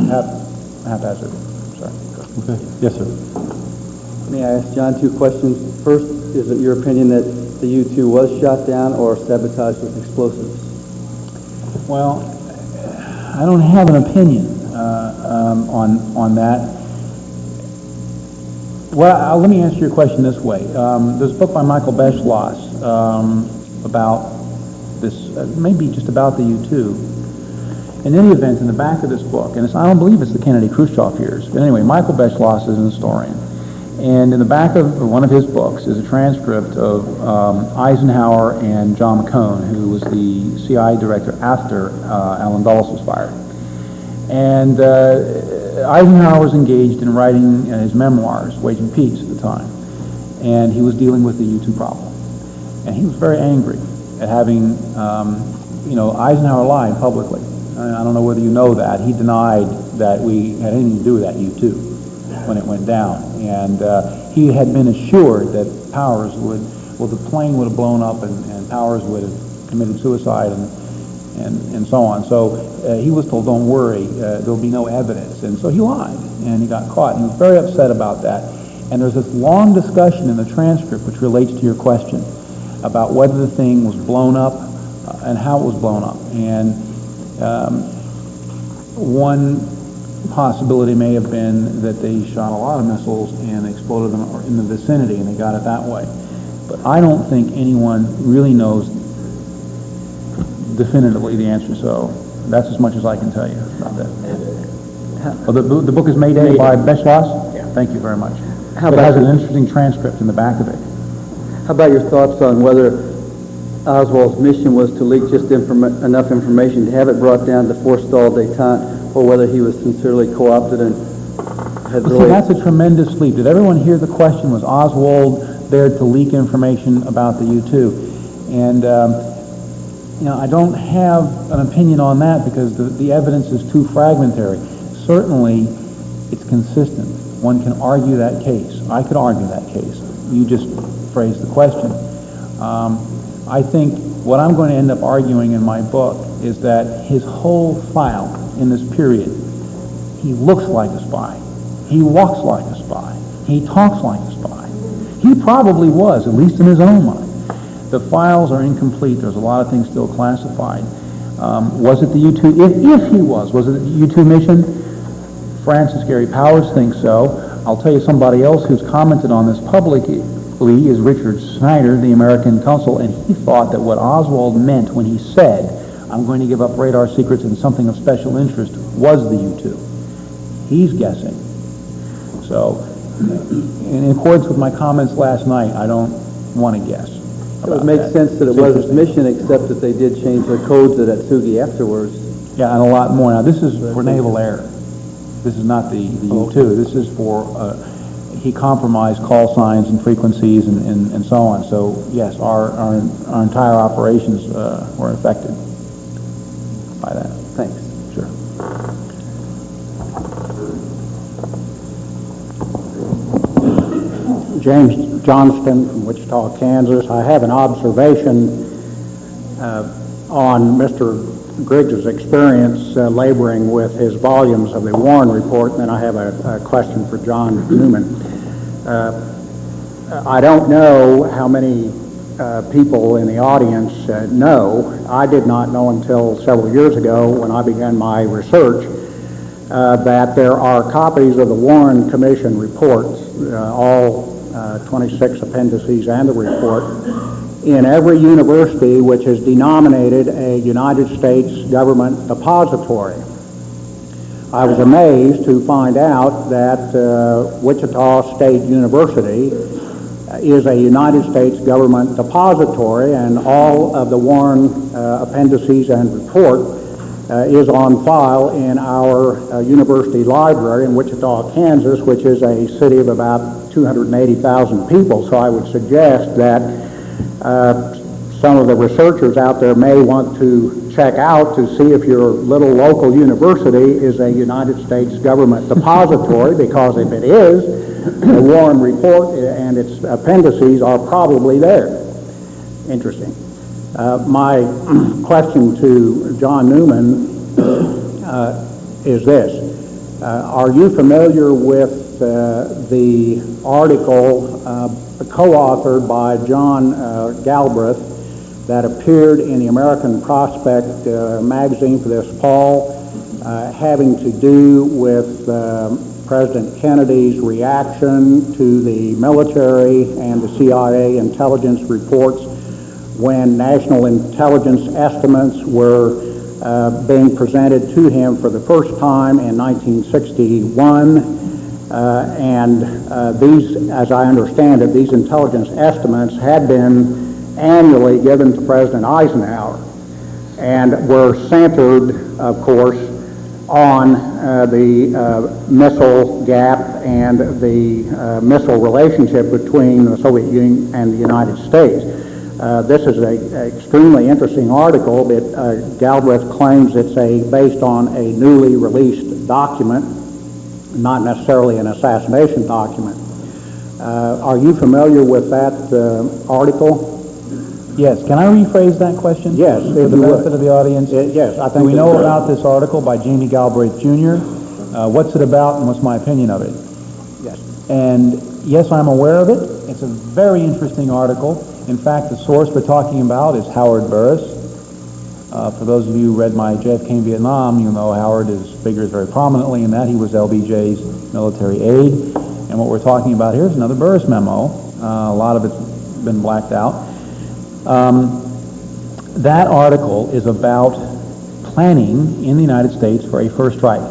haphazard. Sorry. Okay. Yes, sir. May I ask John 2 questions? First, is it your opinion that the U-2 was shot down or sabotaged with explosives? Well, I don't have an opinion on that. Well, let me answer your question this way. There's a book by Michael Beschloss about this, maybe just about the U-2. In any event, in the back of this book, and I don't believe it's the Kennedy-Khrushchev years, but anyway, Michael Beschloss is an historian. And in the back of one of his books is a transcript of Eisenhower and John McCone, who was the CIA director after Allen Dulles was fired. And Eisenhower was engaged in writing his memoirs, Waging Peace, at the time. And he was dealing with the U-2 problem. And he was very angry at having, Eisenhower lied publicly. I don't know whether you know that. He denied that we had anything to do with that U-2 when it went down. And he had been assured that Powers the plane would have blown up and Powers would have committed suicide and so on. So he was told, don't worry, there'll be no evidence. And so he lied, and he got caught. And he was very upset about that. And there's this long discussion in the transcript which relates to your question about whether the thing was blown up and how it was blown up. And one possibility may have been that they shot a lot of missiles and exploded them in the vicinity, and they got it that way. But I don't think anyone really knows definitively the answer, so that's as much as I can tell you about that. Oh, the book is Mayday by Beschloss? Yeah. Thank you very much. It has an interesting transcript in the back of it. How about your thoughts on whether Oswald's mission was to leak just enough information to have it brought down to forestall détente, or whether he was sincerely co-opted and had really... See, that's a tremendous leap. Did everyone hear the question? Was Oswald there to leak information about the U-2? And, I don't have an opinion on that because the evidence is too fragmentary. Certainly, it's consistent. One can argue that case. I could argue that case. You just phrased the question. I think what I'm going to end up arguing in my book is that his whole file in this period, he looks like a spy. He walks like a spy. He talks like a spy. He probably was, at least in his own mind. The files are incomplete. There's a lot of things still classified. Was it the U-2? If he was it the U-2 mission? Francis Gary Powers thinks so. I'll tell you somebody else who's commented on this publicly is Richard Snyder, the American consul, and he thought that what Oswald meant when he said, I'm going to give up radar secrets and something of special interest, was the U-2. He's guessing. So, in accordance with my comments last night, I don't want to guess. It would make sense that it was his mission, except that they did change their codes at Atsugi afterwards. Yeah, and a lot more. Now, this is for naval air. This is not the U-2. This is for, he compromised call signs and frequencies and so on. So, yes, our entire operations were affected by that. Thanks. Sure. James Johnston from Wichita, Kansas. I have an observation on Mr. Griggs' experience laboring with his volumes of the Warren Report, and then I have a question for John Newman. I don't know how many people in the audience know. I did not know until several years ago when I began my research that there are copies of the Warren Commission reports, all 26 appendices and the report, in every university which is denominated a United States government depository. I was amazed to find out that Wichita State University is a United States government depository, and all of the Warren appendices and report is on file in our university library in Wichita, Kansas, which is a city of about 280,000 people. So I would suggest that some of the researchers out there may want to check out to see if your little local university is a United States government depository, because if it is, the Warren Report and its appendices are probably there. Interesting. My question to John Newman is this. Are you familiar with the article co-authored by John Galbraith that appeared in the American Prospect magazine for this fall, having to do with President Kennedy's reaction to the military and the CIA intelligence reports when national intelligence estimates were being presented to him for the first time in 1961. These, as I understand it, these intelligence estimates had been annually given to President Eisenhower and were centered, of course, on the missile gap and the missile relationship between the Soviet Union and the United States. This is an extremely interesting article that Galbraith claims it's based on a newly released document, not necessarily an assassination document. Are you familiar with that article? Yes. Can I rephrase that question? Yes, For the benefit of the audience. Yes, I think Do we know about this article by Jamie Galbraith Jr.? What's it about, and what's my opinion of it? Yes. And yes, I'm aware of it. It's a very interesting article. In fact, the source we're talking about is Howard Burris. For those of you who read my JFK in Vietnam, you know Howard figures very prominently in that. He was LBJ's military aide. And what we're talking about here is another Burris memo. A lot of it's been blacked out. That article is about planning in the United States for a first strike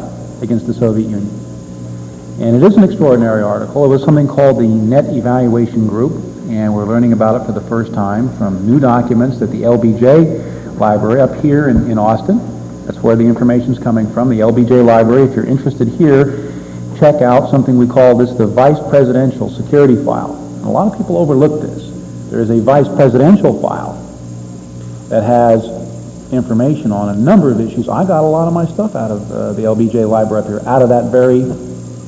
against the Soviet Union. And it is an extraordinary article. It was something called the Net Evaluation Group, and we're learning about it for the first time from new documents at the LBJ Library up here in Austin. That's where the information's coming from, the LBJ Library. If you're interested here, check out something we call this the Vice Presidential Security File. And a lot of people overlook this. There is a Vice Presidential file that has information on a number of issues. I got a lot of my stuff out of the LBJ Library up here, out of that very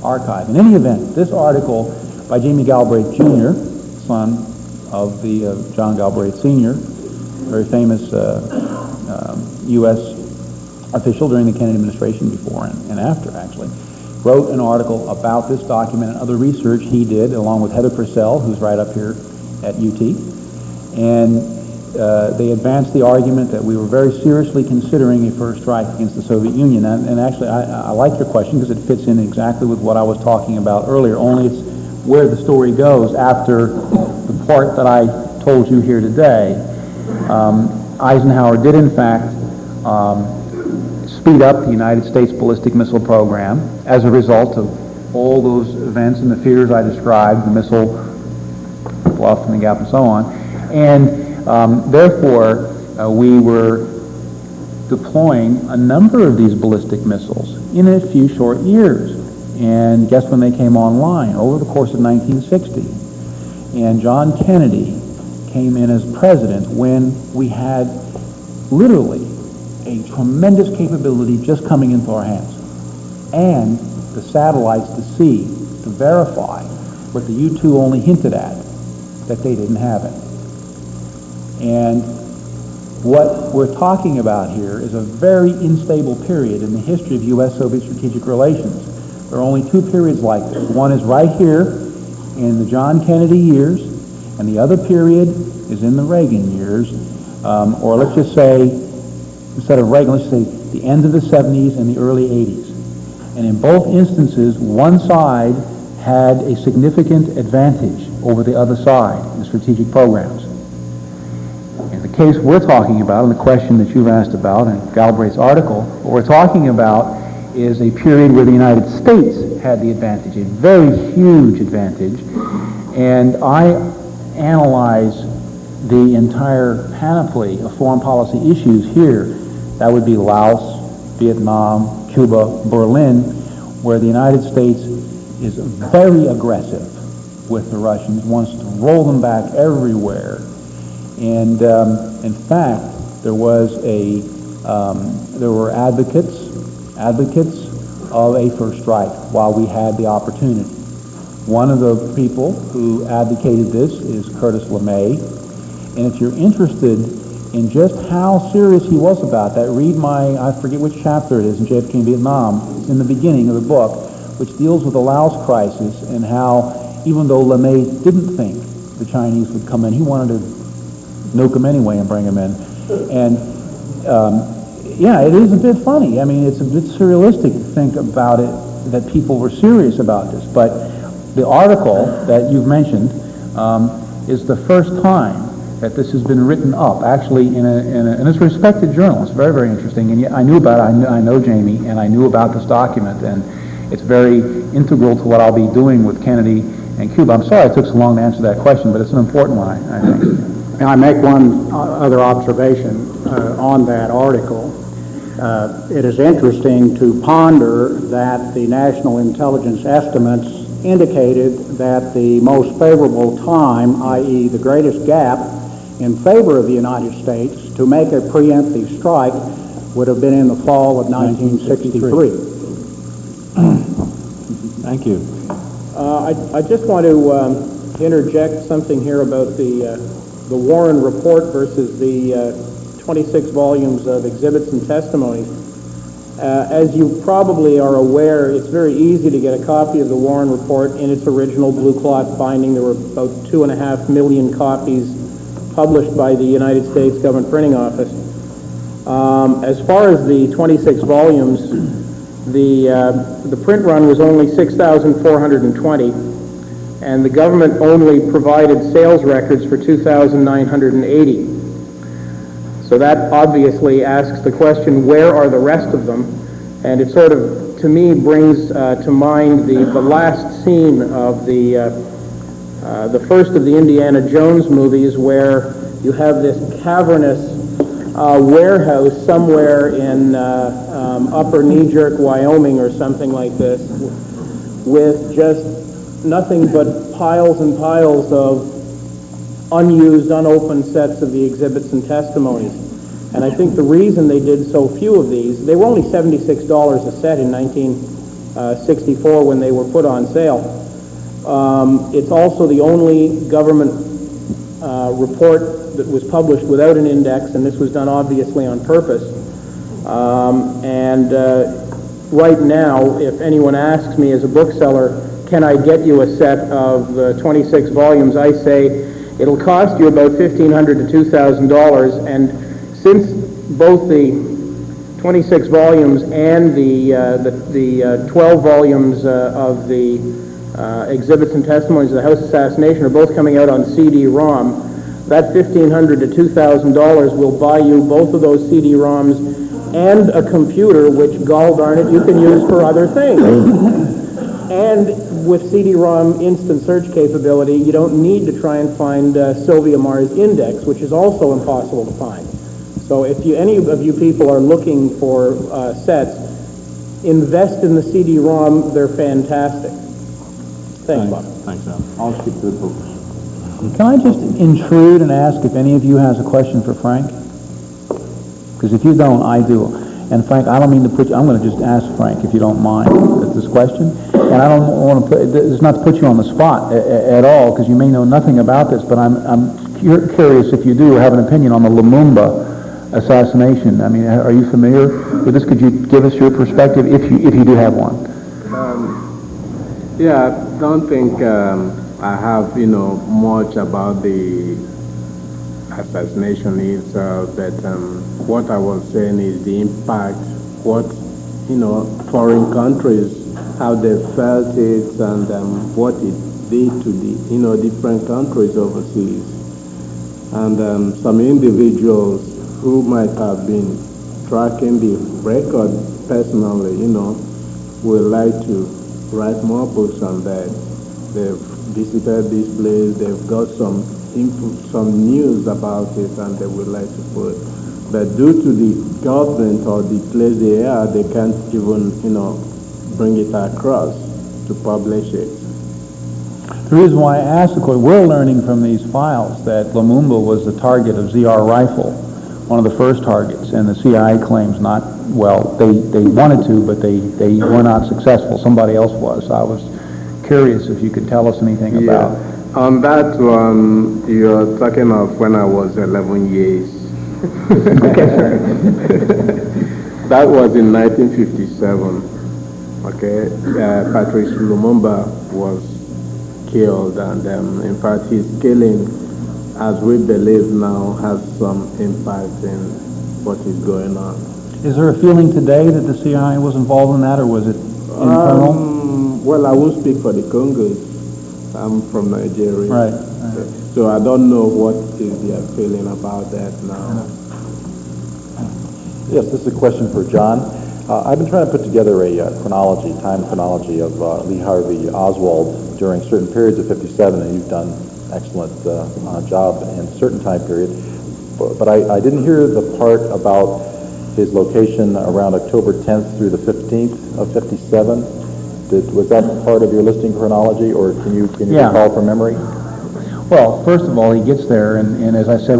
archive. In any event, this article by Jamie Galbraith Jr., son of the John Galbraith Sr., very famous U.S. official during the Kennedy administration, before and after, actually, wrote an article about this document and other research he did, along with Heather Purcell, who's right up here at UT. And they advanced the argument that we were very seriously considering a first strike against the Soviet Union. And actually, I like your question because it fits in exactly with what I was talking about earlier, only it's where the story goes after the part that I told you here today. Eisenhower did, in fact, speed up the United States ballistic missile program as a result of all those events and the fears I described, the missile bluff and the gap and so on. And therefore, we were deploying a number of these ballistic missiles in a few short years. And guess when they came online? Over the course of 1960. And John Kennedy came in as president when we had literally a tremendous capability just coming into our hands. And the satellites to see, to verify what the U-2 only hinted at, that they didn't have it. And what we're talking about here is a very unstable period in the history of U.S.-Soviet strategic relations. There are only two periods like this. One is right here in the John Kennedy years, and the other period is in the Reagan years, or let's just say, instead of Reagan, let's say the end of the 70s and the early 80s. And in both instances, one side had a significant advantage over the other side in strategic programs. In the case we're talking about, and the question that you've asked about in Galbraith's article, what we're talking about is a period where the United States had the advantage, a very huge advantage. And I analyze the entire panoply of foreign policy issues here. That would be Laos, Vietnam, Cuba, Berlin, where the United States is very aggressive with the Russians, wants to roll them back everywhere. And in fact, there were advocates of a first strike while we had the opportunity. One of the people who advocated this is Curtis LeMay. And if you're interested in just how serious he was about that, read I forget which chapter it is in JFK in Vietnam. It's in the beginning of the book, which deals with the Laos crisis and how, even though LeMay didn't think the Chinese would come in, he wanted to nuke them anyway and bring them in. And yeah, it is a bit funny. I mean, it's a bit surrealistic to think about it, that people were serious about this. But the article that you've mentioned is the first time that this has been written up, actually, and it's a respected journal. It's very, very interesting. And I knew about it. I know Jamie, and I knew about this document, and it's very integral to what I'll be doing with Kennedy and Cuba. I'm sorry it took so long to answer that question, but it's an important one, I think. May I make one other observation on that article? It is interesting to ponder that the national intelligence estimates indicated that the most favorable time, i.e. the greatest gap in favor of the United States to make a preemptive strike would have been in the fall of 1963. Thank you. I just want to interject something here about the Warren Report versus the 26 volumes of exhibits and testimonies. As you probably are aware, it's very easy to get a copy of the Warren Report in its original blue cloth binding. There were about 2.5 million copies published by the United States Government Printing Office. As far as the 26 volumes, the print run was only 6,420, and the government only provided sales records for 2,980. So that obviously asks the question, where are the rest of them? And it sort of, to me, brings to mind the last scene of the first of the Indiana Jones movies, where you have this cavernous warehouse somewhere in upper knee-jerk Wyoming or something like this, with just nothing but piles and piles of unused, unopened sets of the exhibits and testimonies. And I think the reason they did so few of these, they were only $76 a set in 1964 when they were put on sale. It's also the only government report that was published without an index, and this was done obviously on purpose. Right now, if anyone asks me as a bookseller, can I get you a set of 26 volumes, I say, it'll cost you about $1,500 to $2,000, and since both the 26 volumes and the 12 volumes of the exhibits and testimonies of the House assassination are both coming out on CD-ROM, that $1,500 to $2,000 will buy you both of those CD-ROMs and a computer, which, gall darn it, you can use for other things. And with CD-ROM instant search capability, you don't need to try and find Sylvia Maher's index, which is also impossible to find. So if any of you people are looking for sets, invest in the CD-ROM. They're fantastic. Thanks, Bob. Thanks, Al. I'll stick to the books. Can I just intrude and ask if any of you has a question for Frank? Because if you don't, I do. And Frank, I don't mean to put you, I'm going to just ask Frank, if you don't mind, this question. And I don't want to put, it's not to put you on the spot at all, because you may know nothing about this, but I'm curious if you do have an opinion on the Lumumba assassination. I mean, are you familiar with this? Could you give us your perspective if you do have one? Yeah, I don't think I have, much about the assassination itself, but what I was saying is the impact, what, foreign countries, how they felt it, and what it did to the, different countries overseas. And some individuals who might have been tracking the record personally, would like to write more books on that. They've visited this place, they've got some news about it, and they would like to put. But due to the government or the place they are, they can't even, bring it across to publish it. The reason why I asked the question, we're learning from these files that Lumumba was the target of ZR rifle, one of the first targets, and the CIA claims not, well, they wanted to, but they were not successful. Somebody else was. I was curious if you could tell us anything about. On that one, you're talking of when I was 11 years. Okay, sir. That was in 1957. Okay, Patrice Lumumba was killed, and in fact his killing, as we believe now, has some impact in what is going on. Is there a feeling today that the CIA was involved in that, or was it internal? Well, I won't speak for the Congos, I'm from Nigeria. Right. So I don't know what is their feeling about that now. Yes, this is a question for John. I've been trying to put together a time chronology of Lee Harvey Oswald during certain periods of 57, and you've done an excellent job in a certain time period. But I didn't hear the part about his location around October 10th through the 15th of 57. Was that part of your listing chronology, or can you Yeah. recall from memory? Well, first of all, he gets there, and as I said,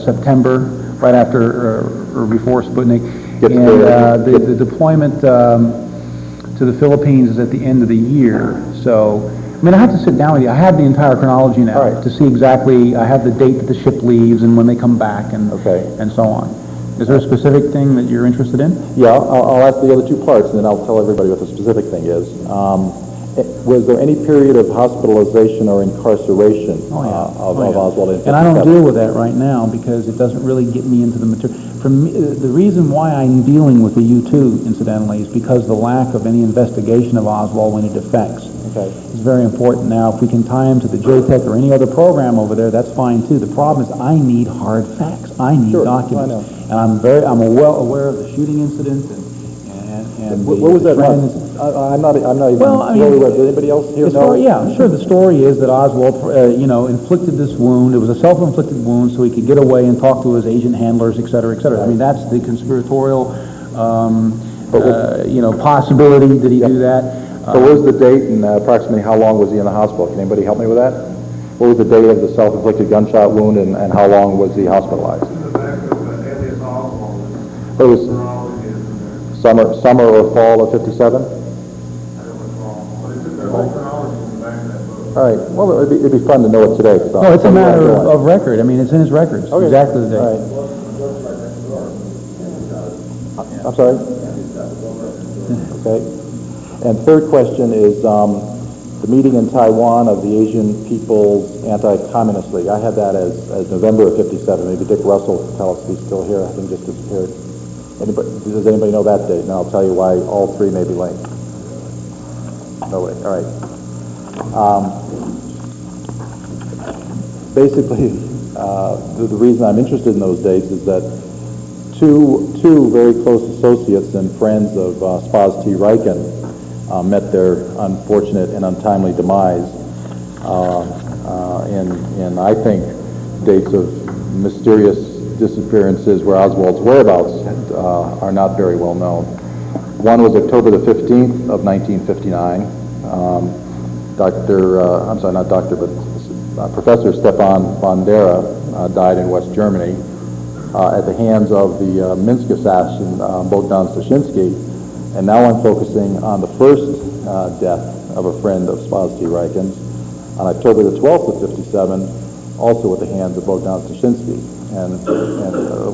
September, right after or before Sputnik, Gets and there. the deployment to the Philippines is at the end of the year. So, I mean, I have to sit down with you. I have the entire chronology now All right. to see exactly. I have the date that the ship leaves and when they come back, and Okay. and so on. Is there a specific thing that you're interested in? Yeah, I'll ask the other two parts, and then I'll tell everybody what the specific thing is. Was there any period of hospitalization or incarceration of Oswald? And I don't deal with that right now because it doesn't really get me into the material. For me, the reason why I'm dealing with the U-2, incidentally, is because the lack of any investigation of Oswald when he defects. Okay. It's very important. Now, if we can tie him to the JTEC or any other program over there, that's fine too. The problem is I need hard facts. I need documents. I know. And I'm well aware of the shooting incident and What was that trend month? I'm not even Well, I mean, really aware. Did anybody else here the know? story, yeah, sure. The story is that Oswald, inflicted this wound. It was a self-inflicted wound, so he could get away and talk to his agent handlers, et cetera, et cetera. I mean, that's the conspiratorial, possibility that he do that. So what was the date and approximately how long was he in the hospital? Can anybody help me with that? What was the date of the self-inflicted gunshot wound and how long was he hospitalized? It was summer or fall of 57? All right. Well, it'd be fun to know it today. No, it's a matter of record. I mean, it's in his records. Okay. Exactly the date. All right. I'm sorry? Okay. And third question is the meeting in Taiwan of the Asian People's Anti-Communist League. I had that as November of 57. Maybe Dick Russell can tell us if he's still here. I think just disappeared. Does anybody know that date? And I'll tell you why all three may be linked. Nobody. All right. Basically, the reason I'm interested in those dates is that two very close associates and friends of Spaz T. Riken met their unfortunate and untimely demise in I think, dates of mysterious disappearances where Oswald's whereabouts are not very well known. One was October the 15th of 1959. Professor Stefan Bandera died in West Germany at the hands of the Minsk assassin Bogdan Stashinsky. And now I'm focusing on the first death of a friend of Spaz T. Riken's on October the 12th of 57, also at the hands of Bogdan Stashinsky. And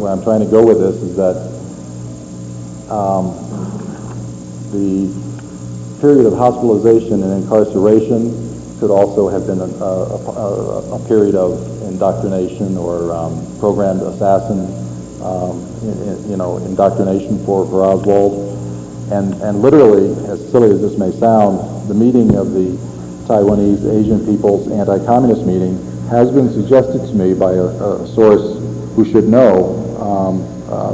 where I'm trying to go with this is that the period of hospitalization and incarceration could also have been a period of indoctrination or programmed assassin, indoctrination for Oswald. And literally, as silly as this may sound, the meeting of the Taiwanese Asian People's Anti-Communist meeting has been suggested to me by a source who should know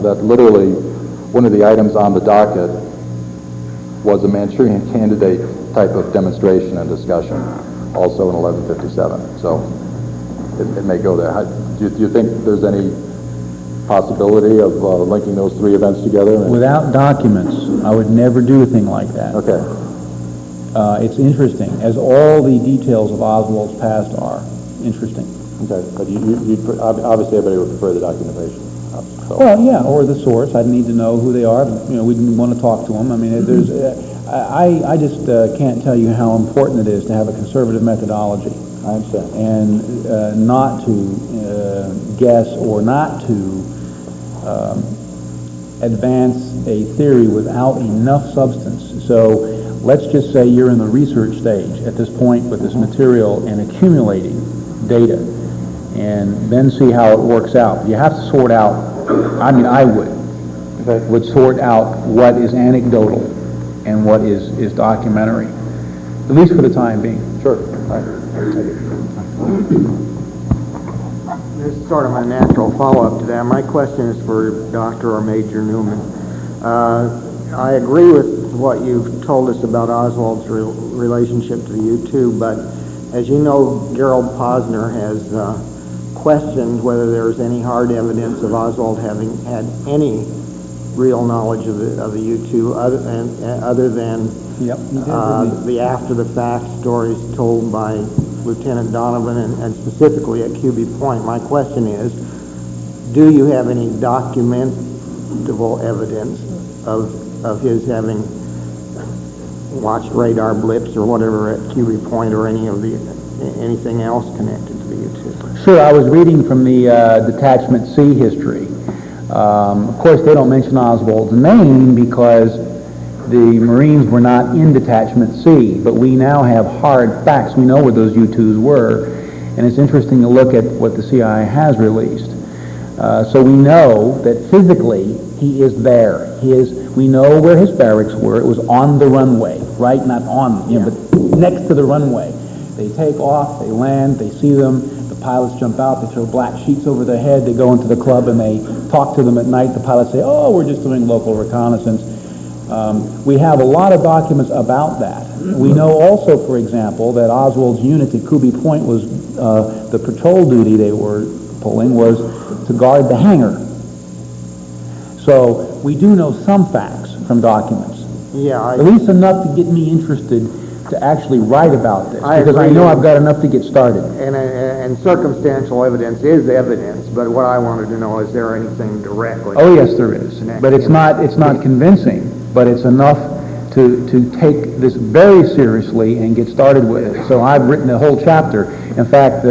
that literally one of the items on the docket was a Manchurian candidate type of demonstration and discussion, also in 1157. So it may go there. Do you think there's any possibility of linking those three events together? Without documents, I would never do a thing like that. Okay. It's interesting, as all the details of Oswald's past are interesting. Okay, but obviously everybody would prefer the documentation. So. Well, yeah, or the source. I'd need to know who they are. We'd want to talk to them. I mean, there's. I just can't tell you how important it is to have a conservative methodology. I understand. And not to guess or not to advance a theory without enough substance. So let's just say you're in the research stage at this point with this material and accumulating data, and then see how it works out. You have to sort out, I would sort out what is anecdotal and what is documentary. at least for the time being. Sure. This is sort of a natural follow-up to that. My question is for Dr. or Major Newman. I agree with what you've told us about Oswald's relationship to the U2, but as you know, Gerald Posner has questioned whether there's any hard evidence of Oswald having had any real knowledge of the U2 other than the after-the-fact stories told by Lieutenant Donovan and specifically at QB Point. My question is, do you have any documentable evidence of his having watched radar blips or whatever at QB Point or anything else connected to the U2? Sure, I was reading from the Detachment C history. Of course, they don't mention Oswald's name because the Marines were not in Detachment C, but we now have hard facts. We know where those U-2s were, and it's interesting to look at what the CIA has released. So we know that physically he is there. We know where his barracks were. It was on the runway, right? Not on, but next to the runway. They take off, they land, they see them, the pilots jump out, they throw black sheets over their head, they go into the club and they talk to them at night. The pilots say, oh, we're just doing local reconnaissance. We have a lot of documents about that. We know also, for example, that Oswald's unit at Kubi Point was, the patrol duty they were pulling was to guard the hangar. So we do know some facts from documents. Yeah. At least enough to get me interested to actually write about this, because I know I've got enough to get started. And circumstantial evidence is evidence, but what I wanted to know, is there anything directly? Oh yes, there is, but it's not convincing, but it's enough to take this very seriously and get started with it. So I've written a whole chapter. In fact,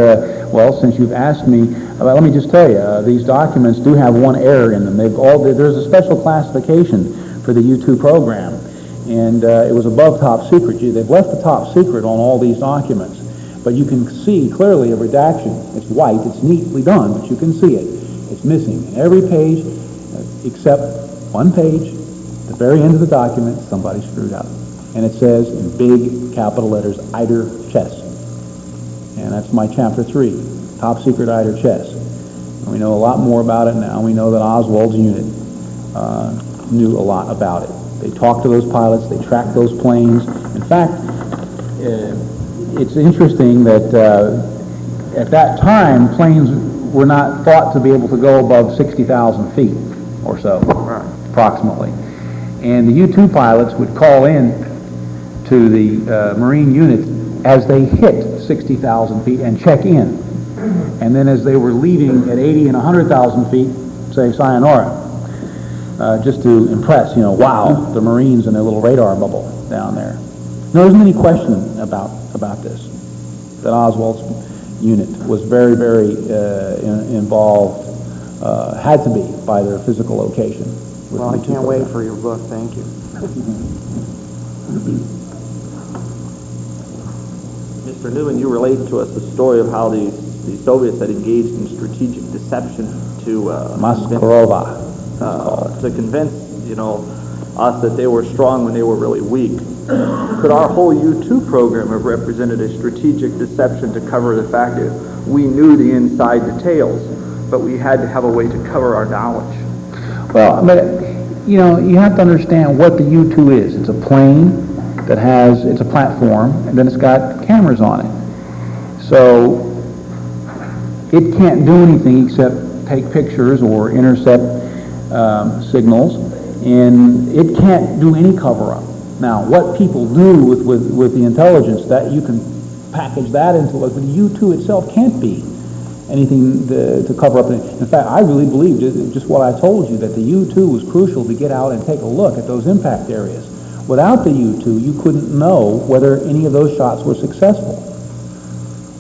well, since you've asked me, let me just tell you, these documents do have one error in them. There's a special classification for the U2 program, and it was above top secret. They've left the top secret on all these documents, but you can see clearly a redaction. It's white, it's neatly done, but you can see it. It's missing in every page except one page. At the very end of the document, somebody screwed up. And it says in big capital letters, Eider Chess. And that's my chapter 3, top secret Eider Chess. And we know a lot more about it now. We know that Oswald's unit knew a lot about it. They talked to those pilots, they tracked those planes. In fact, it's interesting that at that time, planes were not thought to be able to go above 60,000 feet or so, approximately. And the U-2 pilots would call in to the Marine unit as they hit 60,000 feet and check in. And then as they were leaving at 80 and 100,000 feet, say sayonara, just to impress, wow, the Marines in their little radar bubble down there. There isn't any question about this, that Oswald's unit was very, very involved, had to be by their physical location. Well, I can't wait for your book. Thank you. Mr. Newman, you relate to us the story of how the Soviets had engaged in strategic deception to convince us that they were strong when they were really weak. Could our whole U-2 program have represented a strategic deception to cover the fact that we knew the inside details, but we had to have a way to cover our knowledge? Well, but you have to understand what the U-2 is. It's a plane that it's a platform, and then it's got cameras on it. So it can't do anything except take pictures or intercept signals, and it can't do any cover-up. Now, what people do with the intelligence, that you can package that into it, but the U-2 itself can't be anything to cover up. In fact, I really believe, just what I told you, that the U-2 was crucial to get out and take a look at those impact areas. Without the U-2, you couldn't know whether any of those shots were successful.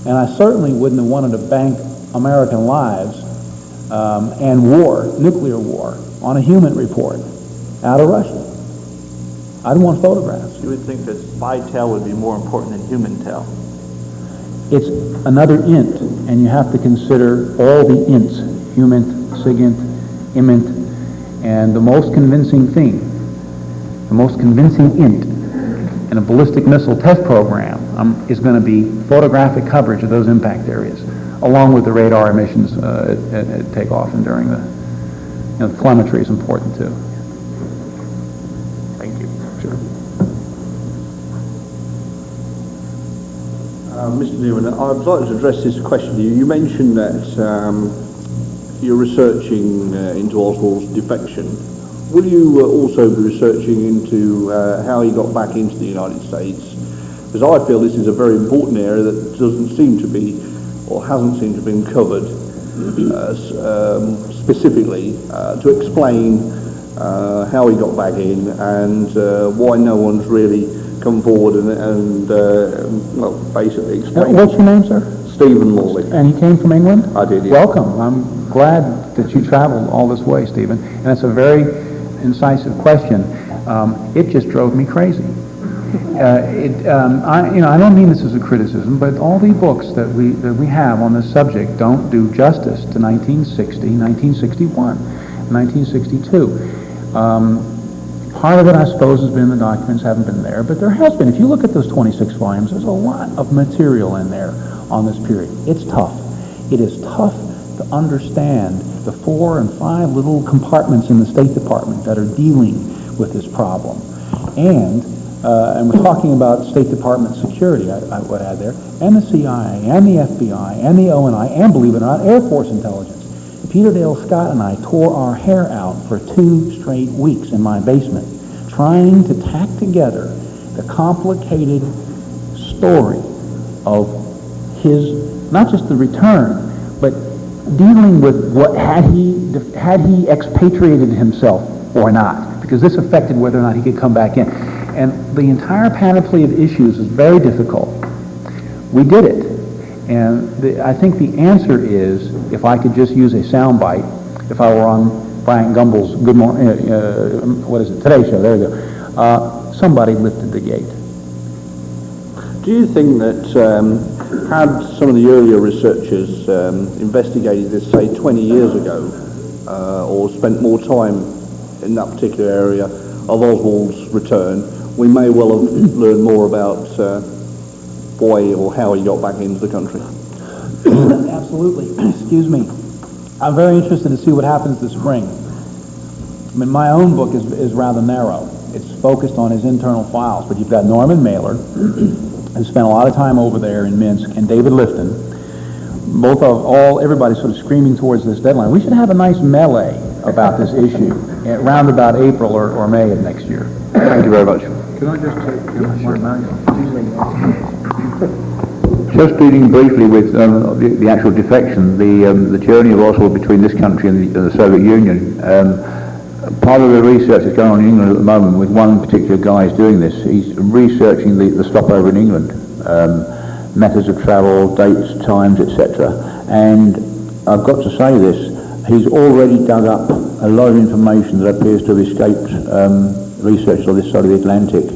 And I certainly wouldn't have wanted to bank American lives and nuclear war, on a human report out of Russia. I'd want photographs. You would think that spy tale would be more important than human tale. It's another int, and you have to consider all the ints, humint, sigint, imint, and the most convincing thing, the most convincing int in a ballistic missile test program is going to be photographic coverage of those impact areas, along with the radar emissions at takeoff and during the, the telemetry is important too. Thank you. Sure. Mr. Newman, I'd like to address this question to you. You mentioned that you're researching into Oswald's defection. Will you also be researching into how he got back into the United States? Because I feel this is a very important area that doesn't seem to be, or hasn't seemed to have been covered specifically to explain how he got back in and why no one's really come forward and well, basically explain. What's your name, sir? Stephen Morley. And you came from England? I did, yeah. Welcome. I'm glad that you traveled all this way, Stephen. And it's a very incisive question. It just drove me crazy. I don't mean this as a criticism, but all the books that we have on this subject don't do justice to 1960, 1961, 1962. Part of it, I suppose, has been the documents haven't been there, but there has been. If you look at those 26 volumes, there's a lot of material in there on this period. It's tough. It is tough to understand the 4 and 5 little compartments in the State Department that are dealing with this problem. And we're talking about State Department security, I would add there, and the CIA, and the FBI, and the ONI, and believe it or not, Air Force intelligence. Peter Dale Scott and I tore our hair out for 2 straight weeks in my basement, trying to tack together the complicated story of his, not just the return, but dealing with what had he expatriated himself or not, because this affected whether or not he could come back in. And the entire panoply of issues is very difficult. We did it. And I think the answer is, if I could just use a soundbite, if I were on Brian Gumbel's Good Morning, Today Show, there you go, somebody lifted the gate. Do you think that had some of the earlier researchers investigated this, say, 20 years ago, or spent more time in that particular area of Oswald's return, we may well have learned more about why or how he got back into the country? Absolutely. Excuse me. I'm very interested to see what happens this spring. I mean, my own book is rather narrow. It's focused on his internal files, but you've got Norman Mailer, who spent a lot of time over there in Minsk, and David Lifton. Everybody's sort of screaming towards this deadline. We should have a nice melee about this issue around about April or May of next year. Thank you very much. Can I just take one minute? Just dealing briefly with the actual defection, the journey of Oswald between this country and the Soviet Union. Part of the research that's going on in England at the moment, with one particular guy is doing this. He's researching the stopover in England, methods of travel, dates, times, etc. And I've got to say this, he's already dug up a lot of information that appears to have escaped researchers on this side of the Atlantic.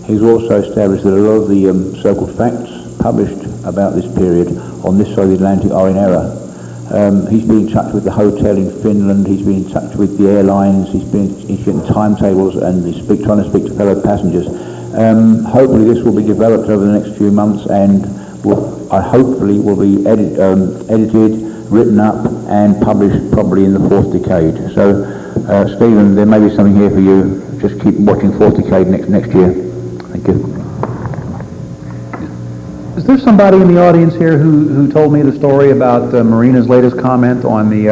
He's also established that a lot of the so-called facts published about this period on this side of the Atlantic are in error. He's been in touch with the hotel in Finland, he's been in touch with the airlines, he's getting timetables and trying to speak to fellow passengers. Hopefully this will be developed over the next few months and hopefully will be edited, written up and published probably in the 4th decade. So Stephen, there may be something here for you. Just keep watching 4th decade next year. Thank you. Is there somebody in the audience here who told me the story about Marina's latest comment on the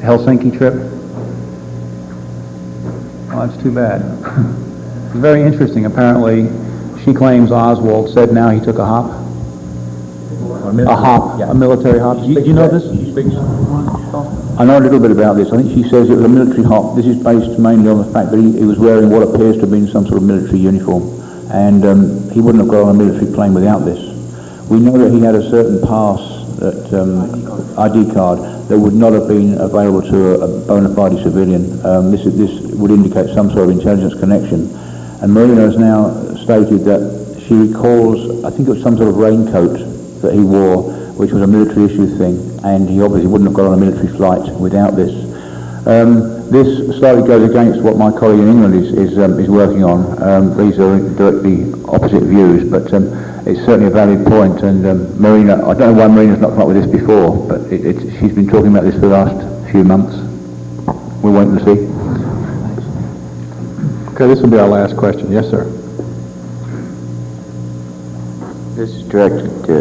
Helsinki trip? Oh, that's too bad. It's very interesting. Apparently, she claims Oswald said now he took a hop. A military hop. Do you know this? I know a little bit about this. I think she says it was a military hop. This is based mainly on the fact that he was wearing what appears to have been some sort of military uniform. And he wouldn't have got on a military plane without this. We know that he had a certain pass, ID card, that would not have been available to a bona fide civilian. This would indicate some sort of intelligence connection. And Marina has now stated that she recalls, I think it was some sort of raincoat that he wore, which was a military issue thing, and he obviously wouldn't have got on a military flight without this. This slightly goes against what my colleague in England is working on. These are directly opposite views, but it's certainly a valid point. And Marina, I don't know why Marina's not come up with this before, but she's been talking about this for the last few months. We'll wait and see. Okay, this will be our last question. Yes, sir. This is directed to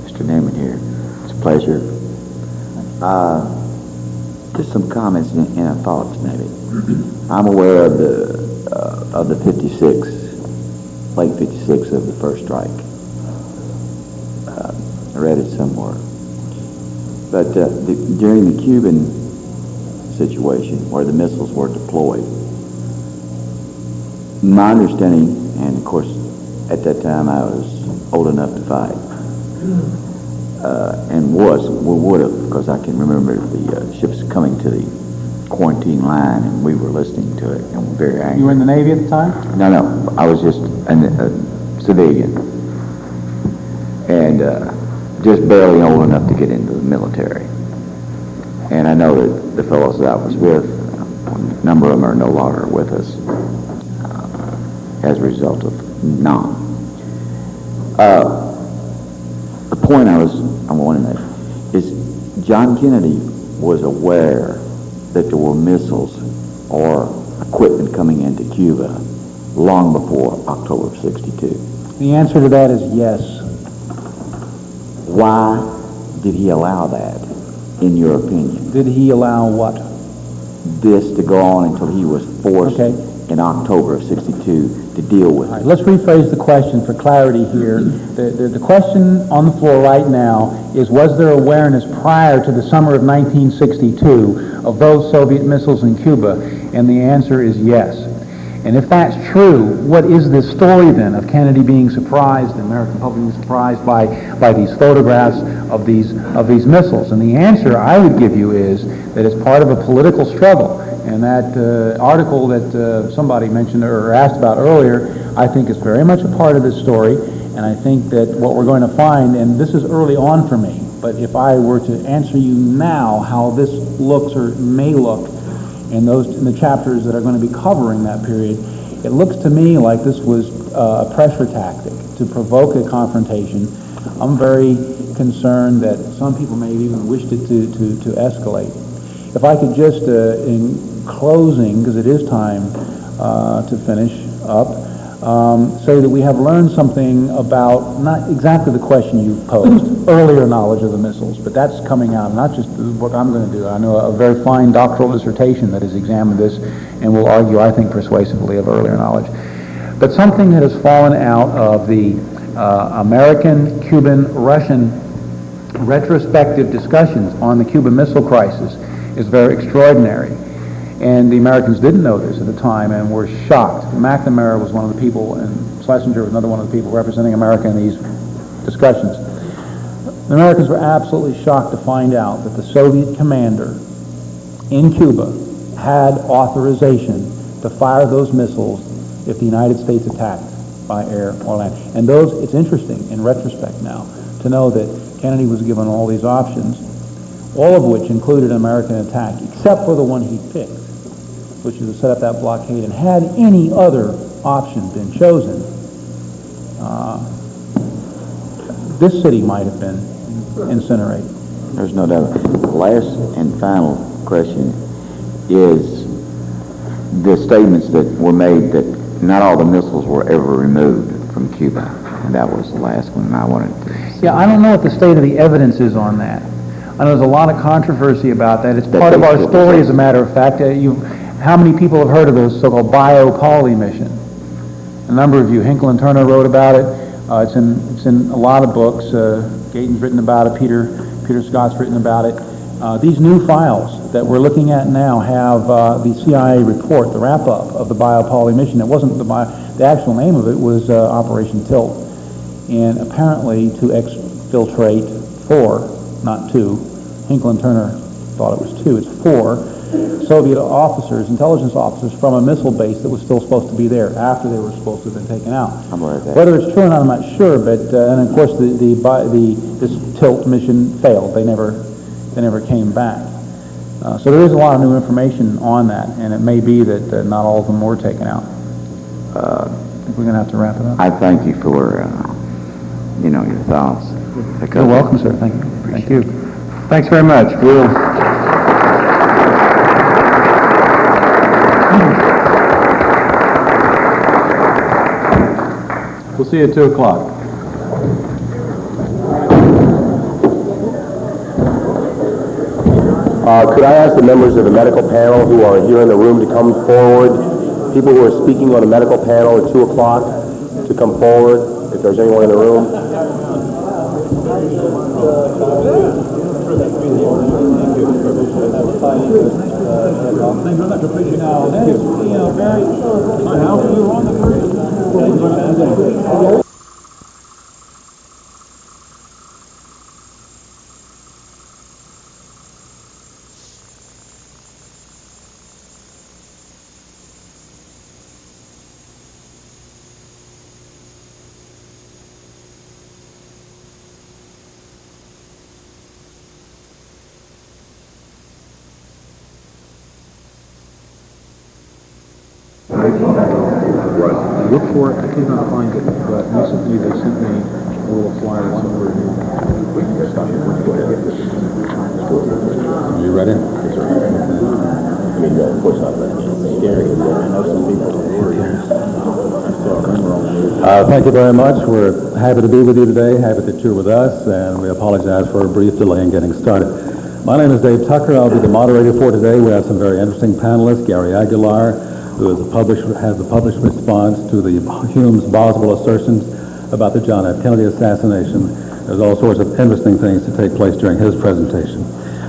Mr. Newman here. It's a pleasure. Just some comments and thoughts, maybe. I'm aware of the 56, late 56 of the first strike. I read it somewhere. But during the Cuban situation, where the missiles were deployed, my understanding, and of course, at that time I was old enough to fight, and would have, because I can remember the ships coming to the quarantine line, and we were listening to it, and were very angry. You were in the Navy at the time? No, I was just a civilian, and just barely old enough to get into the military. And I know that the fellows that I was with, a number of them are no longer with us as a result of NOM. The point I want to make is John Kennedy was aware that there were missiles or equipment coming into Cuba long before October of '62. The answer to that is yes. Why did he allow that, in your opinion? Did he allow what? This to go on until he was forced in October of '62 to deal with it. All right, let's rephrase the question for clarity here. The question on the floor right now is, was there awareness prior to the summer of 1962 of those Soviet missiles in Cuba? And the answer is yes. And if that's true, what is this story then of Kennedy being surprised, the American public being surprised by these photographs of these missiles? And the answer I would give you is that it's part of a political struggle. And that article that somebody mentioned or asked about earlier, I think is very much a part of this story. And I think that what we're going to find, and this is early on for me, but if I were to answer you now how this looks or may look in the chapters that are going to be covering that period, it looks to me like this was a pressure tactic to provoke a confrontation. I'm very concerned that some people may have even wished it to escalate. If I could just, in closing, because it is time to finish up, say that we have learned something about, not exactly the question you posed, earlier knowledge of the missiles, but that's coming out, not just what I'm going to do. I know a very fine doctoral dissertation that has examined this and will argue, I think, persuasively of earlier knowledge. But something that has fallen out of the American, Cuban, Russian retrospective discussions on the Cuban Missile Crisis is very extraordinary. And the Americans didn't know this at the time and were shocked. McNamara was one of the people, and Schlesinger was another one of the people representing America in these discussions. The Americans were absolutely shocked to find out that the Soviet commander in Cuba had authorization to fire those missiles if the United States attacked by air or land. And it's interesting in retrospect now to know that Kennedy was given all these options, all of which included an American attack, except for the one he picked, which is to set up that blockade. And had any other option been chosen, this city might have been incinerated. There's no doubt. The last and final question is the statements that were made that not all the missiles were ever removed from Cuba. And that was the last one I wanted to say. Yeah, I don't know what the state of the evidence is on that. I know there's a lot of controversy about that. It's part of our story, as a matter of fact. How many people have heard of the so-called bio-poly mission? A number of you. Hinkle and Turner wrote about it. It's in a lot of books. Gayton's written about it. Peter Scott's written about it. These new files that we're looking at now have the CIA report, the wrap-up of the bio-poly mission. It wasn't the actual name of it was Operation Tilt, and apparently to exfiltrate 4, not 2. Hinkle and Turner thought it was 2. It's 4 Soviet officers, intelligence officers, from a missile base that was still supposed to be there after they were supposed to have been taken out. I'm aware of that. Whether it's true or not, I'm not sure. But and of course, this Tilt mission failed. They never came back. So there is a lot of new information on that, and it may be that not all of them were taken out. I think we're going to have to wrap it up. I thank you for, your thoughts. You're welcome, sir. Thank you. Thank you. Thanks very much. We'll see you at 2 o'clock. Could I ask the members of the medical panel who are here in the room to come forward? People who are speaking on the medical panel at 2 o'clock to come forward, if there's anyone in the room. Thank you very much. Appreciate it. Now, Barry, how you were on the first? Look for it. I could not find it, but recently they sent me a little flyer, one word. You ready? Yes, sir. I mean, no, of course not. It's scary. I know some people are worried. Thank you very much. We're happy to be with you today, happy that you're with us, and we apologize for a brief delay in getting started. My name is Dave Tucker. I'll be the moderator for today. We have some very interesting panelists. Gary Aguilar, who has a published response to the Humes-Boswell assertions about the John F. Kennedy assassination. There's all sorts of interesting things to take place during his presentation.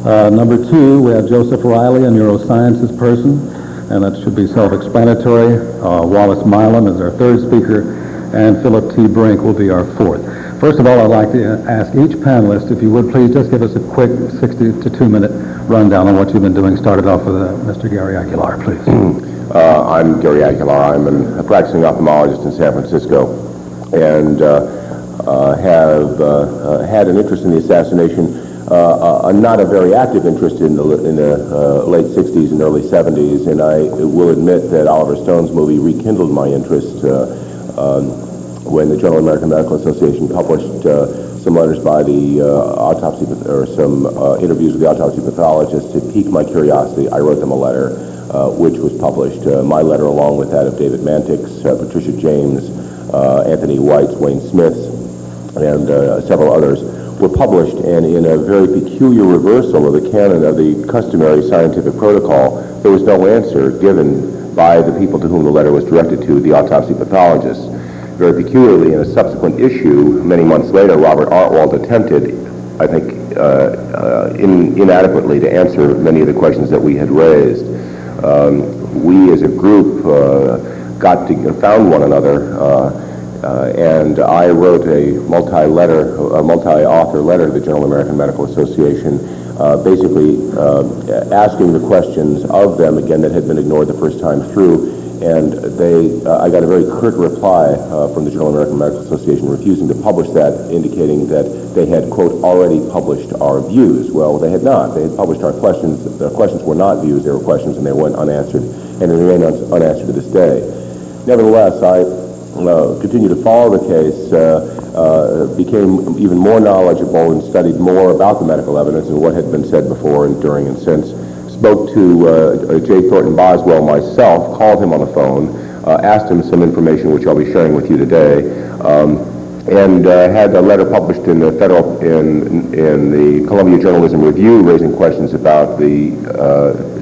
Number 2, we have Joseph Riley, a neurosciences person, and that should be self-explanatory. Wallace Milam is our 3rd speaker, and Philip T. Brink will be our 4th. First of all, I'd like to ask each panelist, if you would please just give us a quick 60 to 2 minute rundown on what you've been doing. Started off with Mr. Gary Aguilar, please. I'm Gary Aguilar. I'm a practicing ophthalmologist in San Francisco, and have had an interest in the assassination, not a very active interest in the late 60s and early 70s, and I will admit that Oliver Stone's movie rekindled my interest when the Journal of American Medical Association published some letters by the autopsy, or some interviews with the autopsy pathologist. To pique my curiosity, I wrote them a letter, which was published. My letter, along with that of David Mantix, Patricia James, Anthony White's, Wayne Smith's, and several others, were published, and in a very peculiar reversal of the canon of the customary scientific protocol, there was no answer given by the people to whom the letter was directed to, the autopsy pathologists. Very peculiarly, in a subsequent issue, many months later, Robert Artwald attempted, I think, inadequately to answer many of the questions that we had raised. We as a group found one another, and I wrote a multi-author letter to the Journal of American Medical Association, basically asking the questions of them again that had been ignored the first time through. And I got a very curt reply from the Journal of American Medical Association refusing to publish that, indicating that they had, quote, already published our views. Well, they had not. They had published our questions. The questions were not views. They were questions, and they went unanswered, and they remain unanswered to this day. Nevertheless, I continued to follow the case, became even more knowledgeable and studied more about the medical evidence and what had been said before and during and since. Spoke to J. Thornton Boswell myself, called him on the phone, asked him some information which I'll be sharing with you today, and had a letter published in the Columbia Journalism Review raising questions about the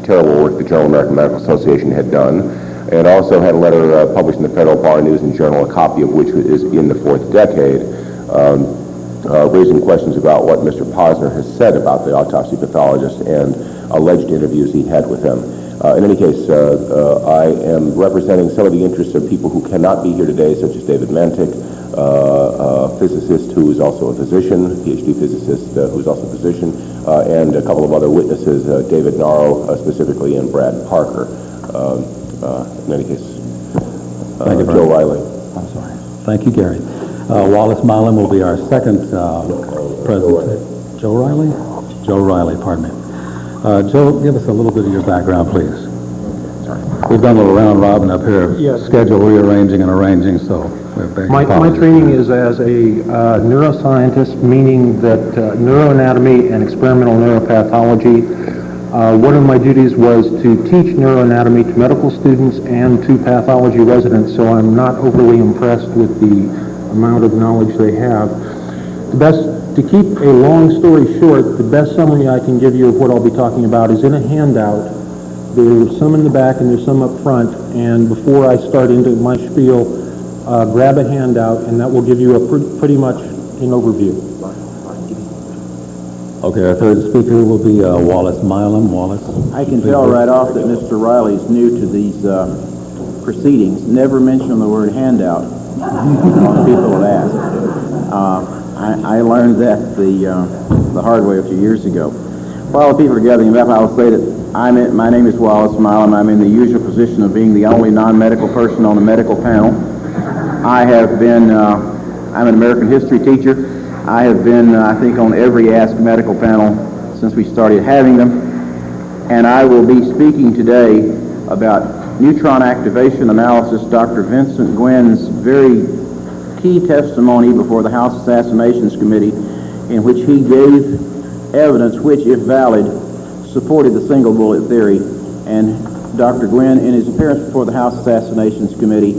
terrible work the Journal of American Medical Association had done, and also had a letter published in the Federal Bar News and Journal, a copy of which is in the 4th decade, raising questions about what Mr. Posner has said about the autopsy pathologist and alleged interviews he had with them. In any case, I am representing some of the interests of people who cannot be here today, such as David Mantic, a physicist who is also a physician, PhD physicist who is also a physician, and a couple of other witnesses, David Narrow specifically, and Brad Parker. In any case, Joe Riley. I'm sorry. Thank you, Gary. Wallace Milam will be our 2nd president. Joe Riley? Joe Riley, pardon me. Joe, give us a little bit of your background, please. We've done a little round robin up here, Yes. schedule rearranging and arranging, so we're very My training is as a neuroscientist, meaning that neuroanatomy and experimental neuropathology. One of my duties was to teach neuroanatomy to medical students and to pathology residents, so I'm not overly impressed with the amount of knowledge they have. To keep a long story short, the best summary I can give you of what I'll be talking about is in a handout. There's some in the back and there's some up front, and before I start into my spiel, grab a handout and that will give you a pretty much an overview. Okay, our third speaker will be Wallace Milam. Wallace? I can tell right off that Mr. Riley's new to these proceedings. Never mention the word handout. Most people have asked. I learned that the hard way a few years ago. While the people are gathering up, I'll say that my name is Wallace Milam. I'm in the usual position of being the only non-medical person on the medical panel. I have been, I'm an American history teacher. I have been, I think, on every Ask Medical panel since we started having them. And I will be speaking today about neutron activation analysis, Dr. Vincent Gwynn's very key testimony before the House Assassinations Committee, in which he gave evidence which, if valid, supported the single bullet theory. And Dr. Gwynn, in his appearance before the House Assassinations Committee,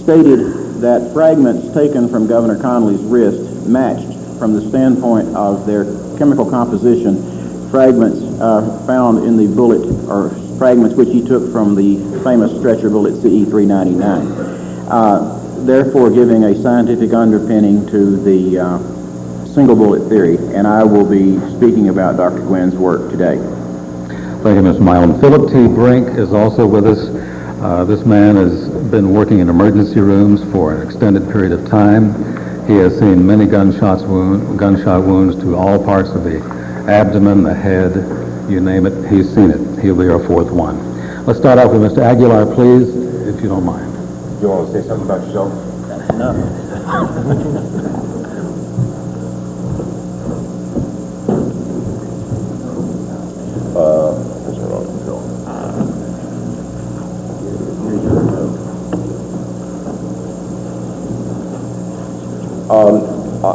stated that fragments taken from Governor Connolly's wrist matched, from the standpoint of their chemical composition, fragments found in the bullet, or fragments which he took from the famous stretcher bullet CE-399, therefore giving a scientific underpinning to the single bullet theory. And I will be speaking about Dr. Gwynn's work today. Thank you, Mr. Milam. Philip T. Brink is also with us. This man has been working in emergency rooms for an extended period of time. He has seen many gunshot wounds to all parts of the abdomen, the head, you name it, he's seen it. He'll be our fourth one. Let's start off with Mr. Aguilar, please, if you don't mind. You want to say something about yourself? No.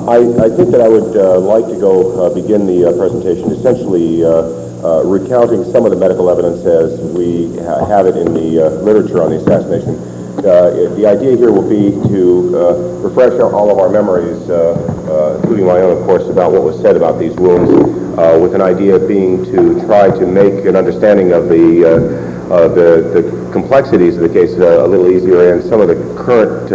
I think that I would like to go begin the presentation essentially recounting some of the medical evidence as we have it in the literature on the assassination. The idea here will be to refresh all of our memories, including my own, of course, about what was said about these wounds, with an idea being to try to make an understanding of the complexities of the case a little easier, and some of the current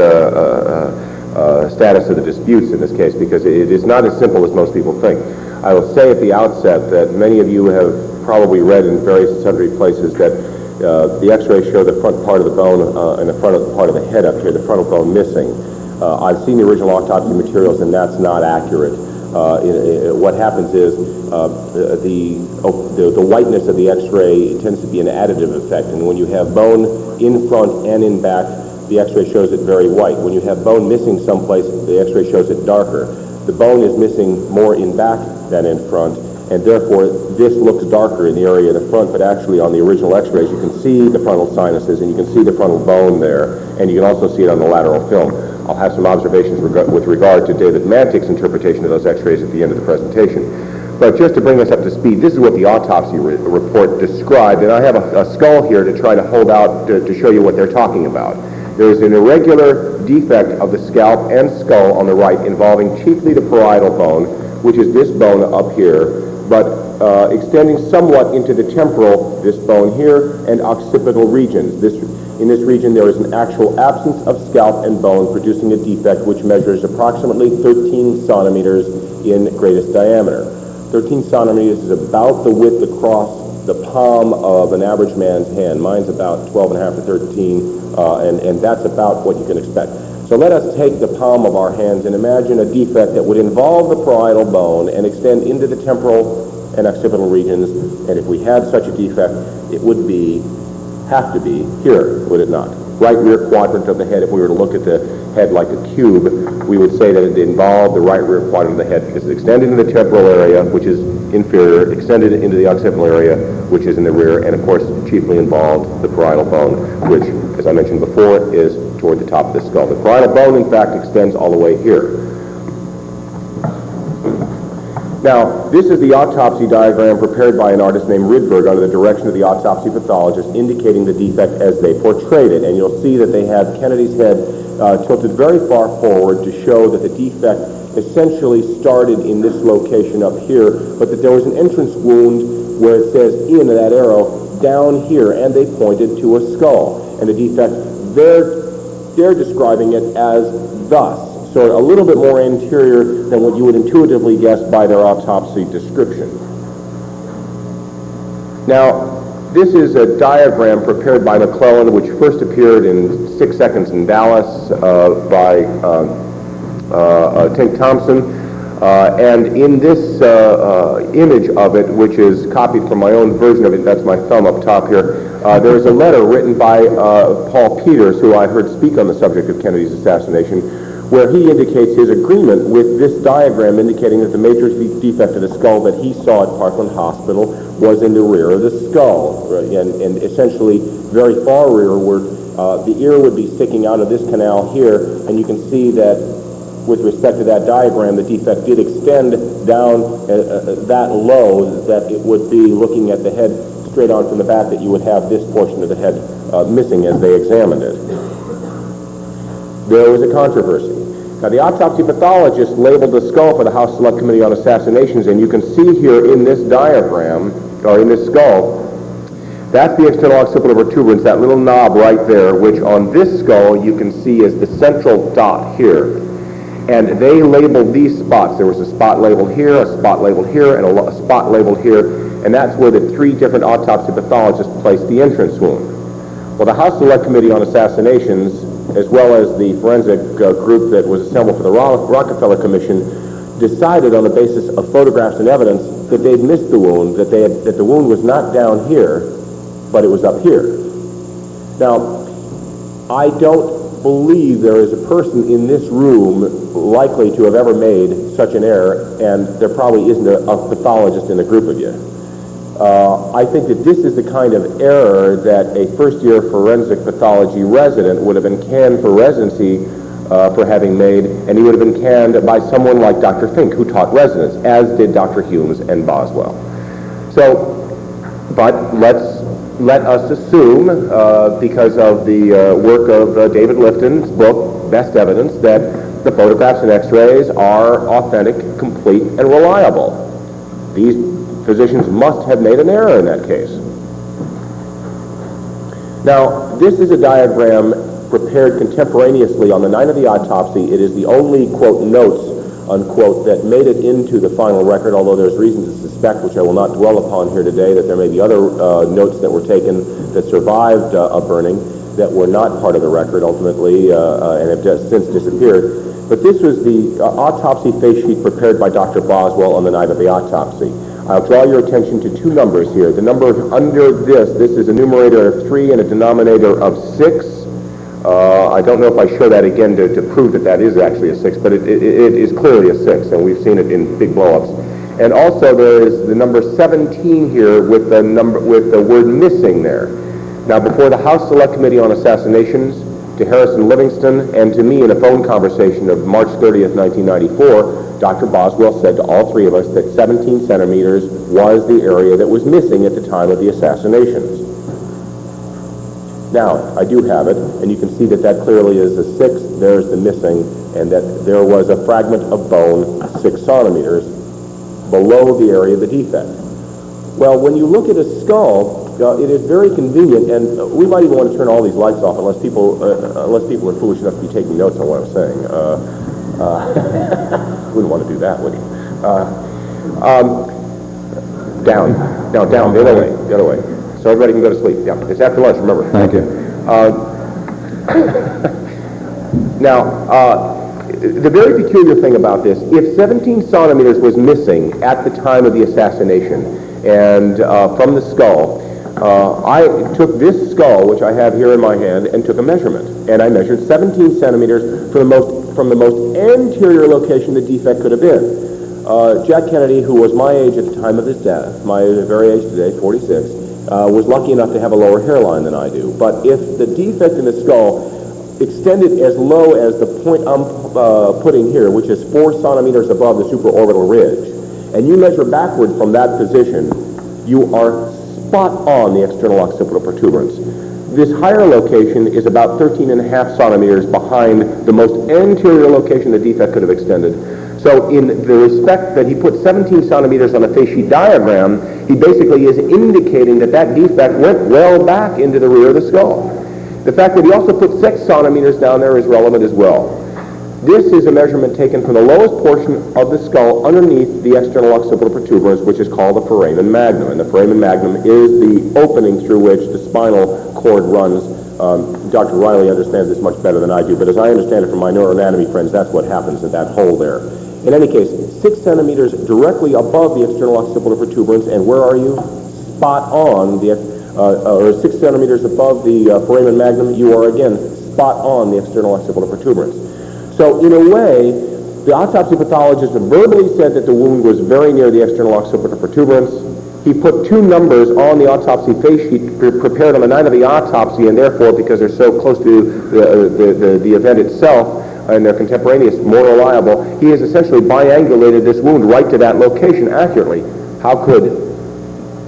status of the disputes in this case, because it is not as simple as most people think. I will say at the outset that many of you have probably read in various sundry places that the x-rays show the front part of the bone and the front part of the head up here, the frontal bone missing. I've seen the original autopsy materials, and that's not accurate. What happens is the whiteness of the x-ray tends to be an additive effect, and when you have bone in front and in back, the x-ray shows it very white. When you have bone missing someplace, the x-ray shows it darker. The bone is missing more in back than in front, and therefore this looks darker in the area of the front, but actually on the original x-rays you can see the frontal sinuses and you can see the frontal bone there, and you can also see it on the lateral film. I'll have some observations with regard to David Mantick's interpretation of those x-rays at the end of the presentation. But just to bring us up to speed, this is what the autopsy report described, and I have a skull here to try to hold out to show you what they're talking about. There is an irregular defect of the scalp and skull on the right involving chiefly the parietal bone, which is this bone up here, but extending somewhat into the temporal, this bone here, and occipital regions. In this region there is an actual absence of scalp and bone, producing a defect which measures approximately 13 centimeters in greatest diameter. 13 centimeters is about the width across the palm of an average man's hand. Mine's about 12 and a half to 13, and that's about what you can expect. So let us take the palm of our hands and imagine a defect that would involve the parietal bone and extend into the temporal and occipital regions, and if we had such a defect, it would have to be here, would it not? Right rear quadrant of the head, if we were to look at the head like a cube, we would say that it involved the right rear quadrant of the head because it extended into the temporal area, which is inferior, extended into the occipital area, which is in the rear, and of course chiefly involved the parietal bone, which, as I mentioned before, is toward the top of the skull. The parietal bone, in fact, extends all the way here. Now, this is the autopsy diagram prepared by an artist named Rydberg under the direction of the autopsy pathologist, indicating the defect as they portrayed it. And you'll see that they have Kennedy's head tilted very far forward to show that the defect essentially started in this location up here, but that there was an entrance wound where it says in that arrow down here, and they pointed to a skull. And the defect, they're describing it as thus. So a little bit more anterior than what you would intuitively guess by their autopsy description. Now, this is a diagram prepared by McClellan, which first appeared in 6 Seconds in Dallas by Tink Thompson. And in this image of it, which is copied from my own version of it, that's my thumb up top here, there is a letter written by Paul Peters, who I heard speak on the subject of Kennedy's assassination, where he indicates his agreement with this diagram, indicating that the major defect of the skull that he saw at Parkland Hospital was in the rear of the skull, right? And essentially very far rearward. The ear would be sticking out of this canal here, and you can see that with respect to that diagram, the defect did extend down that low that it would be looking at the head straight on from the back, that you would have this portion of the head missing as they examined it. There was a controversy. Now, the autopsy pathologist labeled the skull for the House Select Committee on Assassinations, and you can see here in this diagram, or in this skull, that's the external occipital protuberance, that little knob right there, which on this skull you can see is the central dot here. And they labeled these spots. There was a spot labeled here, a spot labeled here, and a spot labeled here, and that's where the 3 different autopsy pathologists placed the entrance wound. Well, the House Select Committee on Assassinations, as well as the forensic group that was assembled for the Rockefeller Commission, decided on the basis of photographs and evidence that they'd missed the wound, that the wound was not down here, but it was up here. Now, I don't believe there is a person in this room likely to have ever made such an error, and there probably isn't a pathologist in the group of you. I think that this is the kind of error that a first-year forensic pathology resident would have been canned for residency for having made, and he would have been canned by someone like Dr. Fink, who taught residents, as did Dr. Humes and Boswell. So, but let us assume, because of the work of David Lifton's book, Best Evidence, that the photographs and x-rays are authentic, complete, and reliable. These physicians must have made an error in that case. Now, this is a diagram prepared contemporaneously on the night of the autopsy. It is the only, quote, notes, unquote, that made it into the final record, although there's reason to suspect, which I will not dwell upon here today, that there may be other notes that were taken that survived a burning that were not part of the record ultimately and have just since disappeared. But this was the autopsy face sheet prepared by Dr. Boswell on the night of the autopsy. I'll draw your attention to 2 numbers here. The number under this is a numerator of 3 and a denominator of 6. I don't know if I show that again to prove that is actually a 6, but it is clearly a 6, and we've seen it in big blow-ups. And also there is the number 17 here with the word missing there. Now, before the House Select Committee on Assassinations, to Harrison Livingston, and to me in a phone conversation of March 30th, 1994, Dr. Boswell said to all 3 of us that 17 centimeters was the area that was missing at the time of the assassinations. Now, I do have it, and you can see that clearly is a 6. There's the missing, and that there was a fragment of bone 6 centimeters below the area of the defect. Well, when you look at a skull, it is very convenient, and we might even want to turn all these lights off unless people are foolish enough to be taking notes on what I'm saying. Wouldn't want to do that, would you? Down, the other way. So everybody can go to sleep. Yeah, it's after lunch, remember. Thank you. Now, the very peculiar thing about this, if 17 centimeters was missing at the time of the assassination and from the skull, I took this skull, which I have here in my hand, and took a measurement. And I measured 17 centimeters for the most from the most anterior location the defect could have been. Jack Kennedy, who was my age at the time of his death, my very age today, 46, was lucky enough to have a lower hairline than I do. But if the defect in the skull extended as low as the point I'm putting here, which is 4 centimeters above the supraorbital ridge, and you measure backward from that position, you are spot on the external occipital protuberance. This higher location is about 13.5 centimeters behind the most anterior location the defect could have extended. So in the respect that he put 17 centimeters on a face sheet diagram, he basically is indicating that that defect went well back into the rear of the skull. The fact that he also put 6 centimeters down there is relevant as well. This is a measurement taken from the lowest portion of the skull underneath the external occipital protuberance, which is called the foramen magnum. And the foramen magnum is the opening through which the spinal cord runs. Dr. Riley understands this much better than I do, but as I understand it from my neuroanatomy friends, that's what happens at that hole there. In any case, 6 centimeters directly above the external occipital protuberance, and where are you? Spot on, or 6 centimeters above the foramen magnum, you are again spot on the external occipital protuberance. So in a way, the autopsy pathologist verbally said that the wound was very near the external occipital protuberance. He put 2 numbers on the autopsy face sheet prepared on the night of the autopsy, and therefore, because they're so close to the event itself, and they're contemporaneous, more reliable, he has essentially biangulated this wound right to that location accurately. How could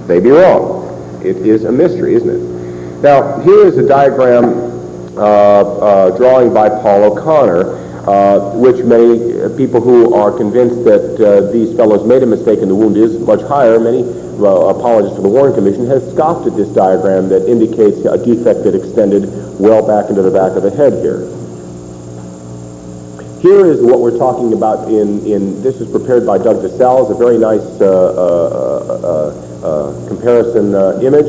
they be wrong? It is a mystery, isn't it? Now, here is a diagram drawing by Paul O'Connor, which many people who are convinced that these fellows made a mistake and the wound is much higher, many apologists for the Warren Commission have scoffed at this diagram that indicates a defect that extended well back into the back of the head here. Here is what we're talking about this is prepared by Doug DeSalles, a very nice comparison image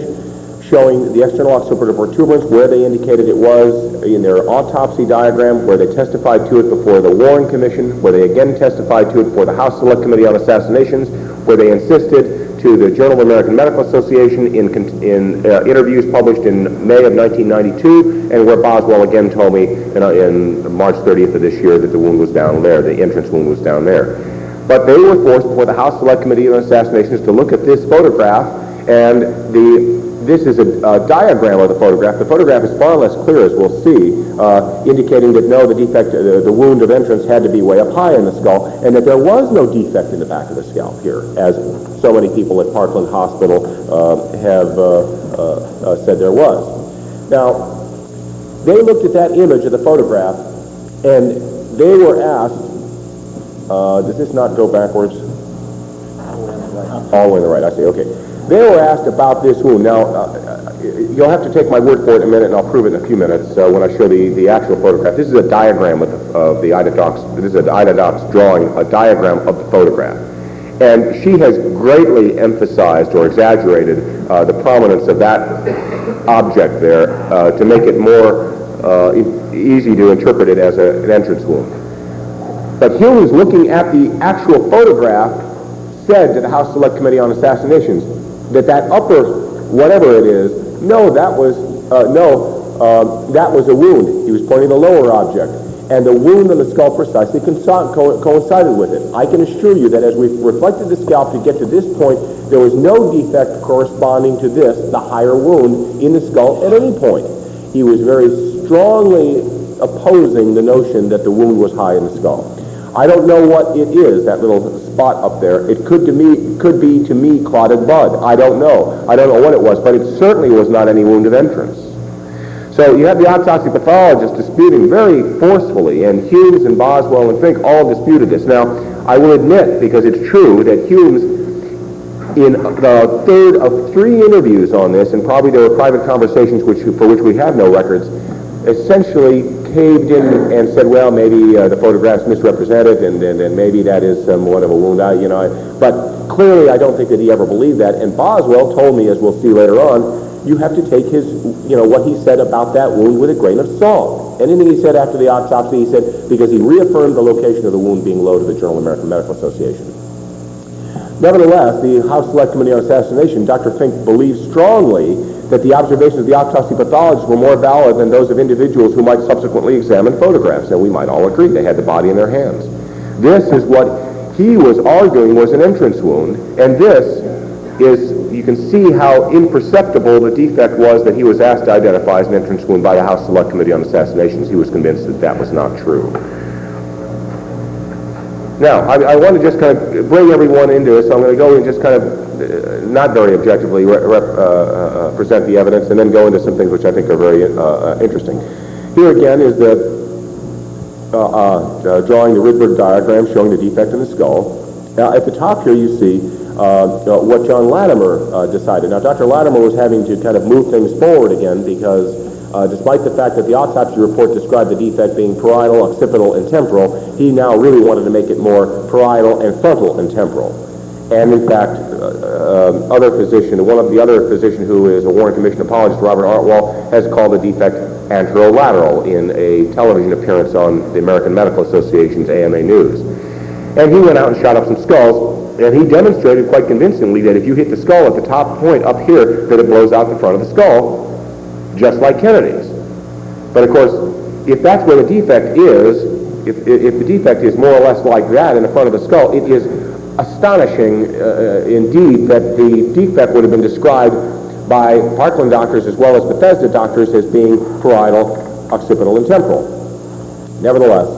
showing the external occipital protuberance where they indicated it was in their autopsy diagram, where they testified to it before the Warren Commission, where they again testified to it before the House Select Committee on Assassinations, where they insisted to the Journal of American Medical Association in interviews published in May of 1992, and where Boswell again told me in March 30th of this year that the wound was down there, the entrance wound was down there. But they were forced before the House Select Committee on Assassinations to look at this photograph, and this is a diagram of the photograph. The photograph is far less clear, as we'll see, indicating that no, the defect, the wound of entrance had to be way up high in the skull, and that there was no defect in the back of the scalp here, as so many people at Parkland Hospital have said there was. Now, they looked at that image of the photograph, and they were asked, does this not go backwards? All the way on the right, I see, okay. They were asked about this wound. Now, you'll have to take my word for it in a minute, and I'll prove it in a few minutes when I show the actual photograph. This is a diagram of the Ida Doc's. This is Ida Doc's drawing a diagram of the photograph. And she has greatly emphasized or exaggerated the prominence of that object there to make it more easy to interpret it as an entrance wound. But here who's looking at the actual photograph said to the House Select Committee on Assassinations that upper, whatever it is, that was a wound. He was pointing the lower object. And the wound on the skull precisely coincided with it. I can assure you that as we reflected the scalp to get to this point, there was no defect corresponding to this, the higher wound, in the skull at any point. He was very strongly opposing the notion that the wound was high in the skull. I don't know what it is, that little spot up there. It could be to me clotted blood. I don't know. I don't know what it was, but it certainly was not any wound of entrance. So you have the autopsy pathologist disputing very forcefully, and Humes and Boswell and Fink all disputed this. Now, I will admit, because it's true, that Humes, in the third of 3 interviews on this, and probably there were private conversations for which we have no records, essentially caved in and said, well, maybe the photograph's misrepresented, and maybe that is somewhat of a wound. But clearly, I don't think that he ever believed that. And Boswell told me, as we'll see later on, you have to take his, what he said about that wound with a grain of salt. Anything he said after the autopsy, he said, because he reaffirmed the location of the wound being low to the Journal of American Medical Association. Nevertheless, the House Select Committee on Assassination, Dr. Fink believes strongly that the observations of the autopsy pathologists were more valid than those of individuals who might subsequently examine photographs. And we might all agree they had the body in their hands. This is what he was arguing was an entrance wound, and this is, you can see how imperceptible the defect was that he was asked to identify as an entrance wound by the House Select Committee on Assassinations. He was convinced that that was not true. Now, I want to just kind of bring everyone into this, so I'm going to go and just kind of, not very objectively, present the evidence, and then go into some things which I think are very interesting. Here again is the drawing the Rydberg diagram showing the defect in the skull. Now, at the top here you see what John Latimer decided. Now, Dr. Latimer was having to kind of move things forward again because despite the fact that the autopsy report described the defect being parietal, occipital, and temporal, he now really wanted to make it more parietal and frontal and temporal. And in fact, one of the other physician who is a Warren Commission apologist, Robert Artwell, has called the defect anterolateral in a television appearance on the American Medical Association's AMA News. And he went out and shot up some skulls, and he demonstrated quite convincingly that if you hit the skull at the top point up here, that it blows out the front of the skull, just like Kennedy's. But of course, if that's where the defect is, if the defect is more or less like that in the front of the skull, it is astonishing indeed that the defect would have been described by Parkland doctors as well as Bethesda doctors as being parietal, occipital, and temporal. Nevertheless,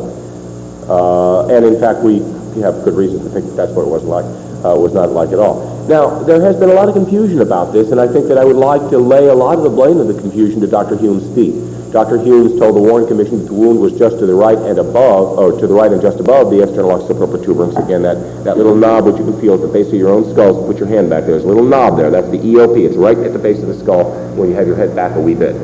and in fact we have good reason to think that that's what it was not like at all. Now, there has been a lot of confusion about this, and I think that I would like to lay a lot of the blame of the confusion to Dr. Hume's feet. Dr. Humes told the Warren Commission that the wound was just to the right and above, or to the right and just above the external occipital protuberance. Again, that little knob which you can feel at the base of your own skull. Put your hand back there. There's a little knob there. That's the EOP. It's right at the base of the skull when you have your head back a wee bit.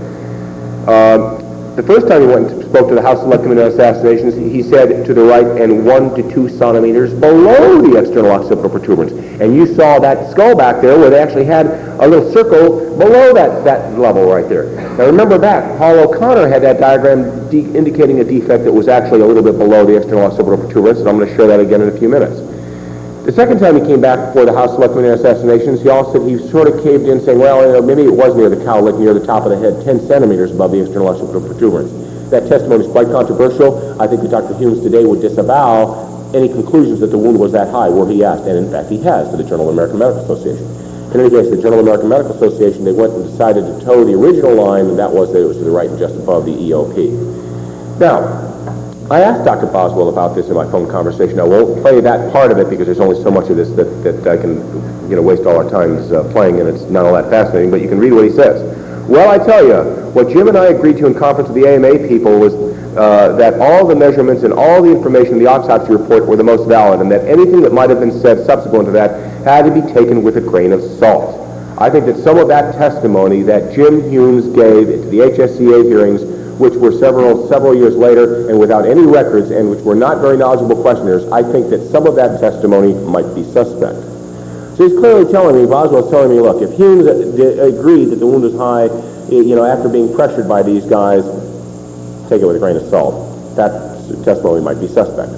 The first time he went and spoke to the House Select Committee on Assassinations, he said to the right and 1 to 2 centimeters below the external occipital protuberance. And you saw that skull back there where they actually had a little circle below that level right there. Now remember back, Paul O'Connor had that diagram indicating a defect that was actually a little bit below the external occipital protuberance, and I'm going to show that again in a few minutes. The second time he came back before the House Select Committee on Assassinations, he also he sort of caved in saying, well, maybe it was near the cowlick, near the top of the head, 10 centimeters above the external occipital protuberance. That testimony is quite controversial. I think that Dr. Humes today would disavow any conclusions that the wound was that high were he asked, and in fact he has, to the Journal of the American Medical Association. In any case, the Journal of the American Medical Association, they went and decided to toe the original line, and that was that it was to the right and just above the EOP. Now, I asked Dr. Boswell about this in my phone conversation. I won't play that part of it because there's only so much of this that I can, waste all our time playing, and it's not all that fascinating, but you can read what he says. Well, I tell you, what Jim and I agreed to in conference with the AMA people was that all the measurements and all the information in the autopsy report were the most valid, and that anything that might have been said subsequent to that had to be taken with a grain of salt. I think that some of that testimony that Jim Humes gave to the HSCA hearings, which were several years later and without any records and which were not very knowledgeable questionnaires, I think that some of that testimony might be suspect. So he's clearly telling me, Boswell's telling me, look, if Humes agreed that the wound was high, after being pressured by these guys, take it with a grain of salt. That testimony might be suspect.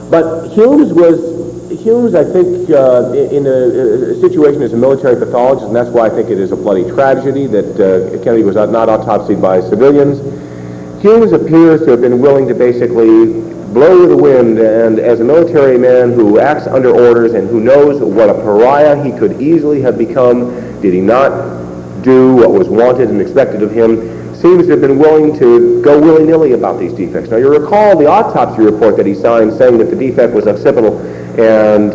But Humes, I think, in a situation as a military pathologist, and that's why I think it is a bloody tragedy that Kennedy was not autopsied by civilians. Humes appears to have been willing to basically blow with the wind, and as a military man who acts under orders and who knows what a pariah he could easily have become, did he not do what was wanted and expected of him, seems to have been willing to go willy-nilly about these defects. Now, you recall the autopsy report that he signed saying that the defect was occipital and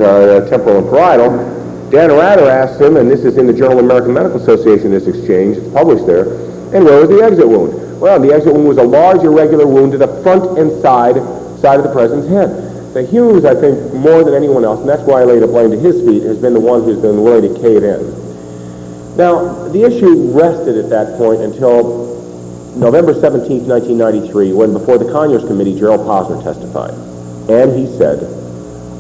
temporal and parietal. Dan Ratter asked him, and this is in the Journal of the American Medical Association, this exchange, it's published there, and where was the exit wound? Well, the exit wound was a large irregular wound to the front and side of the president's head. Now, Humes, I think, more than anyone else, and that's why I lay the blame to his feet, has been the one who's been willing to cave in. Now, the issue rested at that point until November 17, 1993, when before the Conyers Committee, Gerald Posner testified. And he said,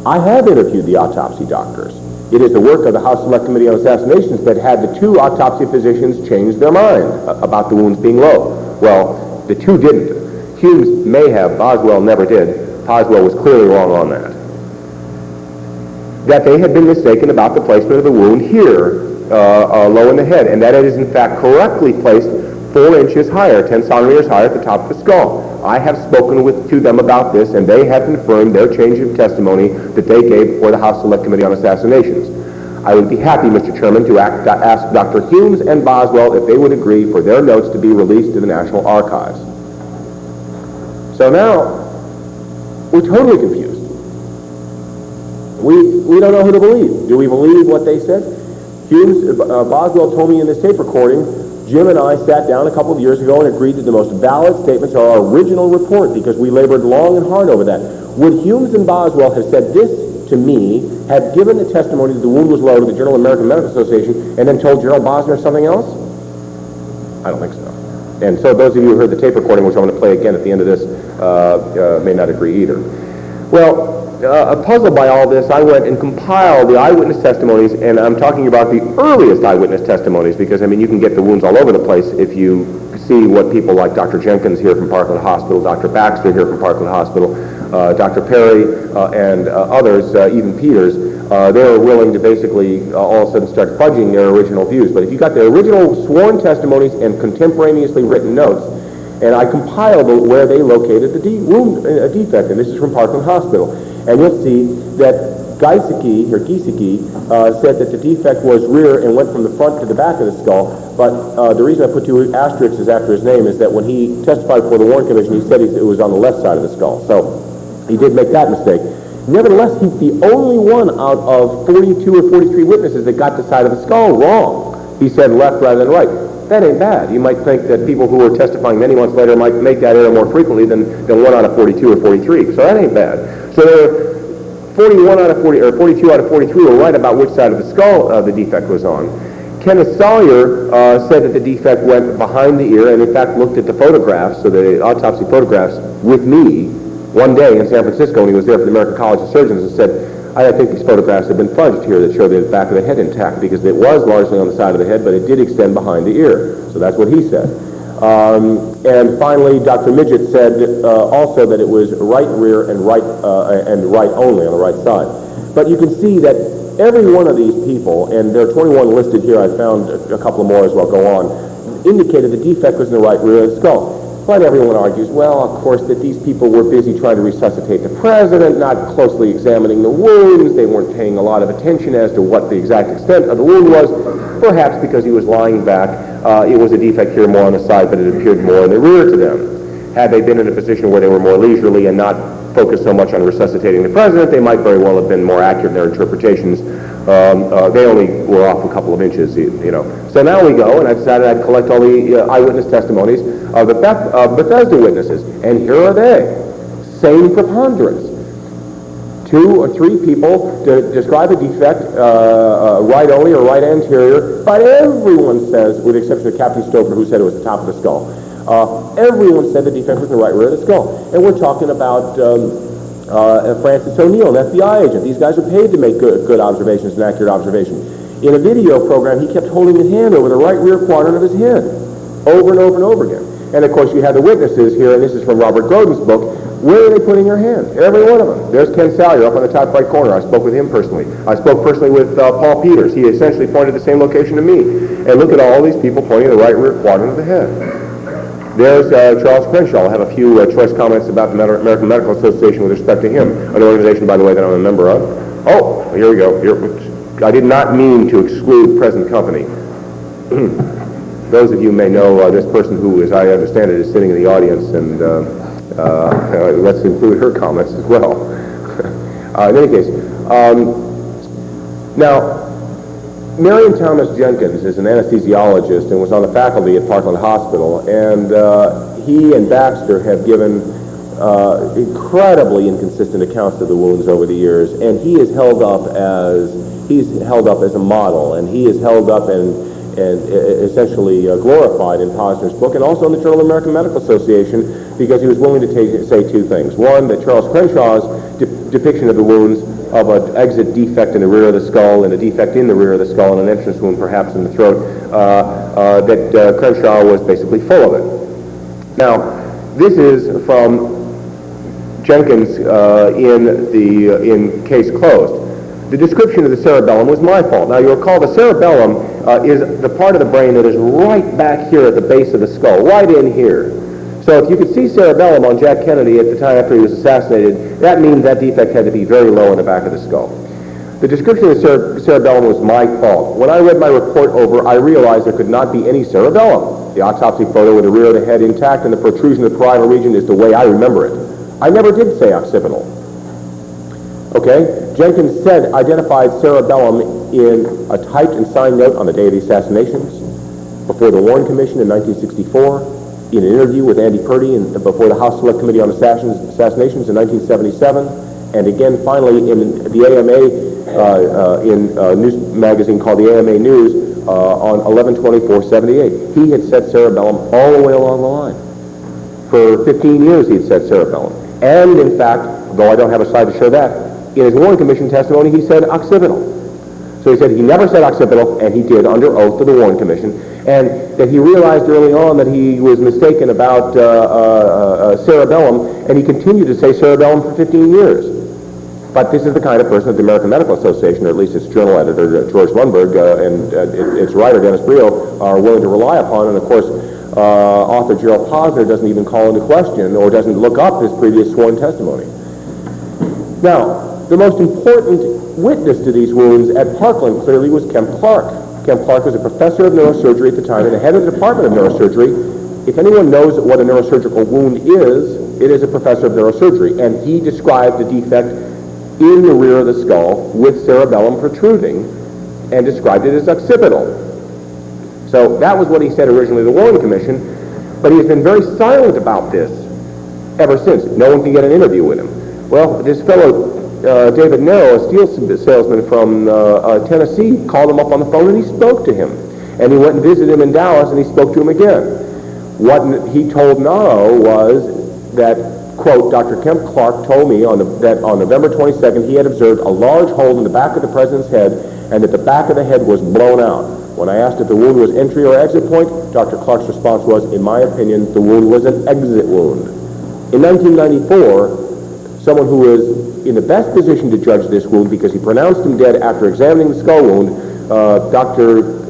I have interviewed the autopsy doctors. It is the work of the House Select Committee on Assassinations that had the 2 autopsy physicians change their mind about the wounds being low. Well, the 2 didn't. Humes may have, Boswell never did. Boswell was clearly wrong on that. That they had been mistaken about the placement of the wound here low in the head, and that it is in fact correctly placed 4 inches higher, 10 centimeters higher at the top of the skull. I have spoken to them about this, and they have confirmed their change of testimony that they gave before the House Select Committee on Assassinations. I would be happy, Mr. Chairman, to ask Dr. Humes and Boswell if they would agree for their notes to be released to the National Archives. So now, we're totally confused. We don't know who to believe. Do we believe what they said? Boswell told me in this tape recording, Jim and I sat down a couple of years ago and agreed that the most valid statements are our original report because we labored long and hard over that. Would Humes and Boswell have said this to me, had given the testimony that the wound was low to the Journal of the American Medical Association, and then told Gerald Bosner something else? I don't think so. And so those of you who heard the tape recording, which I'm going to play again at the end of this, may not agree either. Well, puzzled by all this, I went and compiled the eyewitness testimonies, and I'm talking about the earliest eyewitness testimonies because, I mean, you can get the wounds all over the place if you see what people like Dr. Jenkins here from Parkland Hospital, Dr. Baxter here from Parkland Hospital, Dr. Perry, and others, even Peters, they were willing to basically all of a sudden start fudging their original views. But if you got their original sworn testimonies and contemporaneously written notes, and I compiled where they located the wound defect, and this is from Parkland Hospital. And you'll see that Giesecke said that the defect was rear and went from the front to the back of the skull, but the reason I put 2 asterisks after his name is that when he testified before the Warren Commission, he said it was on the left side of the skull. So he did make that mistake. Nevertheless, he's the only one out of 42 or 43 witnesses that got the side of the skull wrong. He said left rather than right. That ain't bad. You might think that people who were testifying many months later might make that error more frequently than 1 out of 42 or 43. So that ain't bad. So 41 out of 40, or 42 out of 43 were right about which side of the skull the defect was on. Kenneth Sawyer said that the defect went behind the ear, and in fact looked at the photographs, so the autopsy photographs, with me one day in San Francisco when he was there for the American College of Surgeons, and said, I think these photographs have been fudged here that show the back of the head intact because it was largely on the side of the head, but it did extend behind the ear. So that's what he said. And finally, Dr. Midget said also that it was right rear and right only on the right side. But you can see that every one of these people, and there are 21 listed here, I found a couple more as well, go on, indicated the defect was in the right rear of the skull. But everyone argues, well, of course, that these people were busy trying to resuscitate the president, not closely examining the wounds. They weren't paying a lot of attention as to what the exact extent of the wound was, perhaps because he was lying back. It was a defect here more on the side, but it appeared more in the rear to them. Had they been in a position where they were more leisurely and not focused so much on resuscitating the president, they might very well have been more accurate in their interpretations. They only were off a couple of inches, you know. So now we go, and I decided I'd collect all the eyewitness testimonies of the Bethesda witnesses, and here are they. Same preponderance. 2 or 3 people describe a defect, right only or right anterior, but everyone says, with the exception of Captain Stoker, who said it was the top of the skull, everyone said the defect was in the right rear of the skull. And we're talking about Francis O'Neill, an FBI agent. These guys are paid to make good observations and accurate observations. In a video program, he kept holding his hand over the right rear quadrant of his head, over and over and over again. And of course, you have the witnesses here, and this is from Robert Grodin's book. Where are they putting their hand? Every one of them. There's Ken Salyer up on the top right corner. I spoke with him personally. I spoke personally with Paul Peters. He essentially pointed the same location to me. And look at all these people pointing the right rear quadrant of the head. There's Charles Crenshaw. I'll have a few choice comments about the American Medical Association with respect to him, an organization, by the way, that I'm a member of. Oh, here we go. I did not mean to exclude present company. Those of you may know this person who, as I understand it, is sitting in the audience, and let's include her comments as well. In any case, now, Marion Thomas Jenkins is an anesthesiologist and was on the faculty at Parkland Hospital, and he and Baxter have given incredibly inconsistent accounts of the wounds over the years, and he is held up as a model, and he is held up and essentially glorified in Posner's book, and also in the Journal of the American Medical Association, because he was willing to say 2 things. One, that Charles Crenshaw's depiction of the wounds of an exit defect in the rear of the skull and a defect in the rear of the skull and an entrance wound perhaps in the throat, that Crenshaw was basically full of it. Now, this is from Jenkins in Case Closed. The description of the cerebellum was my fault. Now, you'll recall the cerebellum is the part of the brain that is right back here at the base of the skull, right in here. So if you could see cerebellum on Jack Kennedy at the time after he was assassinated, that means that defect had to be very low in the back of the skull. The description of cerebellum was my fault. When I read my report over, I realized there could not be any cerebellum. The autopsy photo with the rear of the head intact and the protrusion of the parietal region is the way I remember it. I never did say occipital. Okay? Jenkins said identified cerebellum in a typed and signed note on the day of the assassinations, before the Warren Commission in 1964, in an interview with Andy Purdy before the House Select Committee on Assassinations in 1977, and again finally in the AMA in a news magazine called the AMA News on 11/24/78. He had said cerebellum all the way along the line. For 15 years he had said cerebellum. And in fact, though I don't have a slide to show that, in his Warren Commission testimony he said occipital. So he said he never said occipital, and he did under oath to the Warren Commission, and that he realized early on that he was mistaken about cerebellum, and he continued to say cerebellum for 15 years. But this is the kind of person that the American Medical Association, or at least its journal editor, George Lundberg, and its writer, Dennis Brio, are willing to rely upon. And of course, author Gerald Posner doesn't even call into question or doesn't look up his previous sworn testimony. Now, the most important witness to these wounds at Parkland clearly was Kemp Clark. Kemp Clark was a professor of neurosurgery at the time and the head of the Department of Neurosurgery. If anyone knows what a neurosurgical wound is, it is a professor of neurosurgery. And he described the defect in the rear of the skull with cerebellum protruding and described it as occipital. So that was what he said originally to the Warren Commission, but he has been very silent about this ever since. No one can get an interview with him. Well, this fellow, David Narrow, a steel salesman from Tennessee, called him up on the phone and he spoke to him. And he went and visited him in Dallas and he spoke to him again. What he told Narrow was that, quote, Dr. Kemp Clark told me that on November 22nd he had observed a large hole in the back of the president's head and that the back of the head was blown out. When I asked if the wound was entry or exit point, Dr. Clark's response was, in my opinion, the wound was an exit wound. In 1994, someone who was in the best position to judge this wound because he pronounced him dead after examining the skull wound, Dr.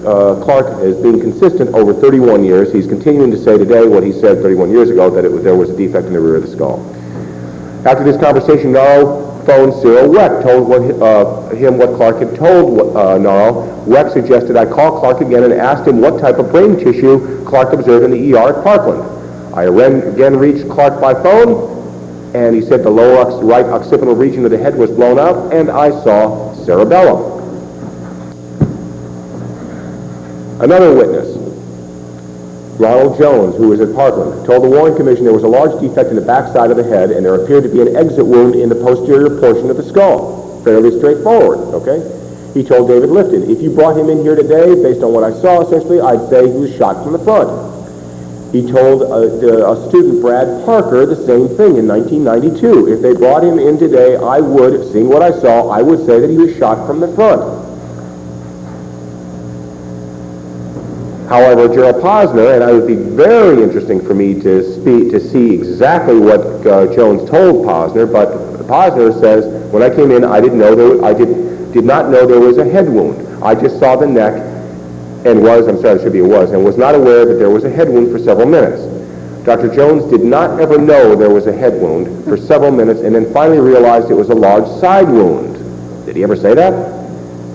Clark has been consistent over 31 years. He's continuing to say today what he said 31 years ago, that there was a defect in the rear of the skull. After this conversation, Narrow phoned Cyril Weck, told him what Clark had told Narrow. Weck suggested I call Clark again and asked him what type of brain tissue Clark observed in the ER at Parkland. I again reached Clark by phone, and he said the lower right occipital region of the head was blown out, and I saw cerebellum. Another witness, Ronald Jones, who was at Parkland, told the Warren Commission there was a large defect in the backside of the head, and there appeared to be an exit wound in the posterior portion of the skull. Fairly straightforward, okay? He told David Lifton, if you brought him in here today, based on what I saw, essentially, I'd say he was shot from the front. He told a student, Brad Parker, the same thing in 1992. If they brought him in today, I would, seeing what I saw, I would say that he was shot from the front. However, Gerald Posner, and it would be very interesting for me to see exactly what Jones told Posner, but Posner says, when I came in, I did not know there was a head wound. I just saw the neck and was not aware that there was a head wound for several minutes. Dr. Jones did not ever know there was a head wound for several minutes and then finally realized it was a large side wound. Did he ever say that?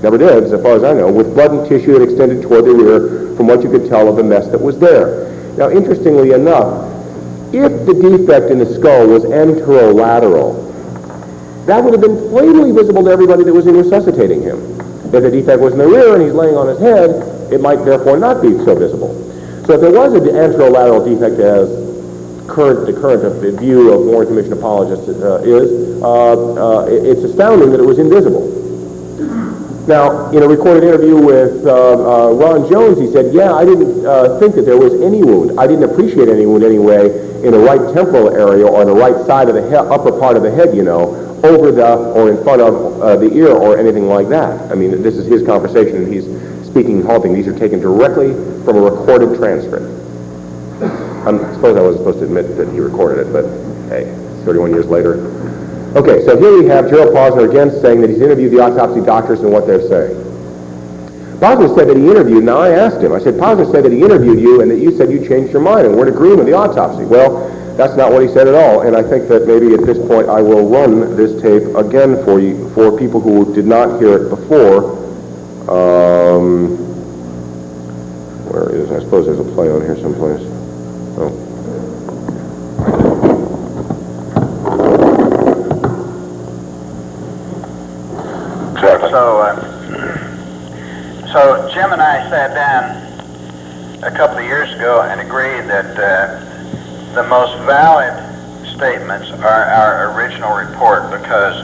Never did, as far as I know, with blood and tissue that extended toward the rear from what you could tell of the mess that was there. Now, interestingly enough, if the defect in the skull was anterolateral, that would have been plainly visible to everybody that was resuscitating him. If the defect was in the rear and he's laying on his head, it might therefore not be so visible. So if there was an anterolateral defect, as the current view of Warren Commission apologists it's astounding that it was invisible. Now, in a recorded interview with Ron Jones, he said, yeah, I didn't think that there was any wound. I didn't appreciate any wound anyway in the right temporal area or the right side of the upper part of the head, over or in front of the ear or anything like that. I mean, this is his conversation, and he's speaking halting. These are taken directly from a recorded transcript. I suppose I wasn't supposed to admit that he recorded it, but hey, 31 years later. Okay, so here we have Gerald Posner again saying that he's interviewed the autopsy doctors and what they're saying. Boswell said that he interviewed, now I asked him, I said, Boswell said that he interviewed you and that you said you changed your mind and weren't agreeing with the autopsy. Well, that's not what he said at all, and I think that maybe at this point I will run this tape again for you, for people who did not hear it before. Where is, I suppose there's a play on here someplace. Oh. So Jim and I sat down a couple of years ago and agreed that the most valid statements are our original report, because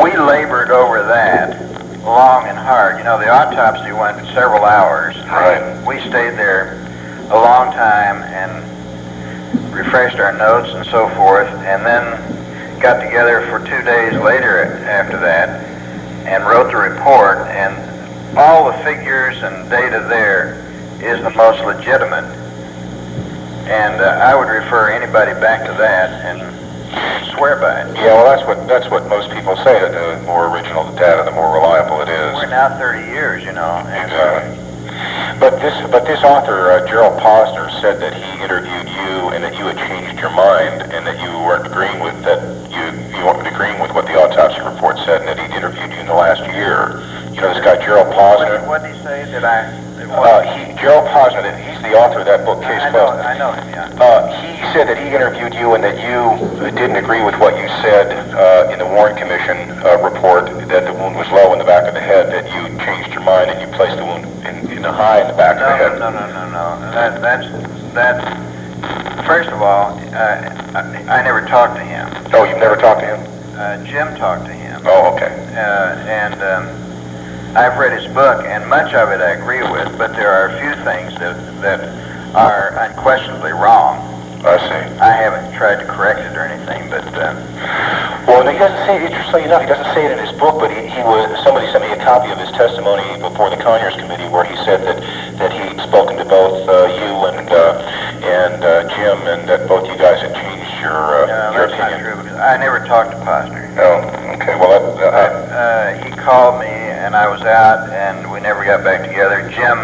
we labored over that long and hard. You know, the autopsy went several hours. Right. We stayed there a long time and refreshed our notes and so forth, and then got together for 2 days later after that and wrote the report, and all the figures and data there is the most legitimate. And I would refer anybody back to that and swear by it. Yeah, well, that's what most people say. That the more original the data, the more reliable it is. We're now 30 years, you know. Exactly. But this author, Gerald Posner, said that he interviewed you and that you had changed your mind and that you weren't agreeing with you weren't agreeing with what the autopsy report said, and that he'd interviewed you in the last year. You know, this guy Gerald Posner. What did he say? Gerald Posner, he's the author of that book, Case Closed. I know him, yeah. He said that he interviewed you and that you didn't agree with what you said in the Warren Commission report, that the wound was low in the back of the head, that you changed your mind and you placed the wound in the high in the back of the head. No. That's first of all, I never talked to him. Oh, you've never talked to him? Jim talked to him. Oh, okay. I've read his book, and much of it I agree with, but there are a few things that are unquestionably wrong. I see. I haven't tried to correct it or anything, but... Well, he doesn't say, interestingly enough, he doesn't say it in his book, but somebody sent me a copy of his testimony before the Conyers Committee, where he said that he'd spoken to both you and Jim, and that both you guys had changed your that's opinion. not true, because I never talked to Posner. Oh, okay. Well, he called me, and I was out, and we never got back together. Jim,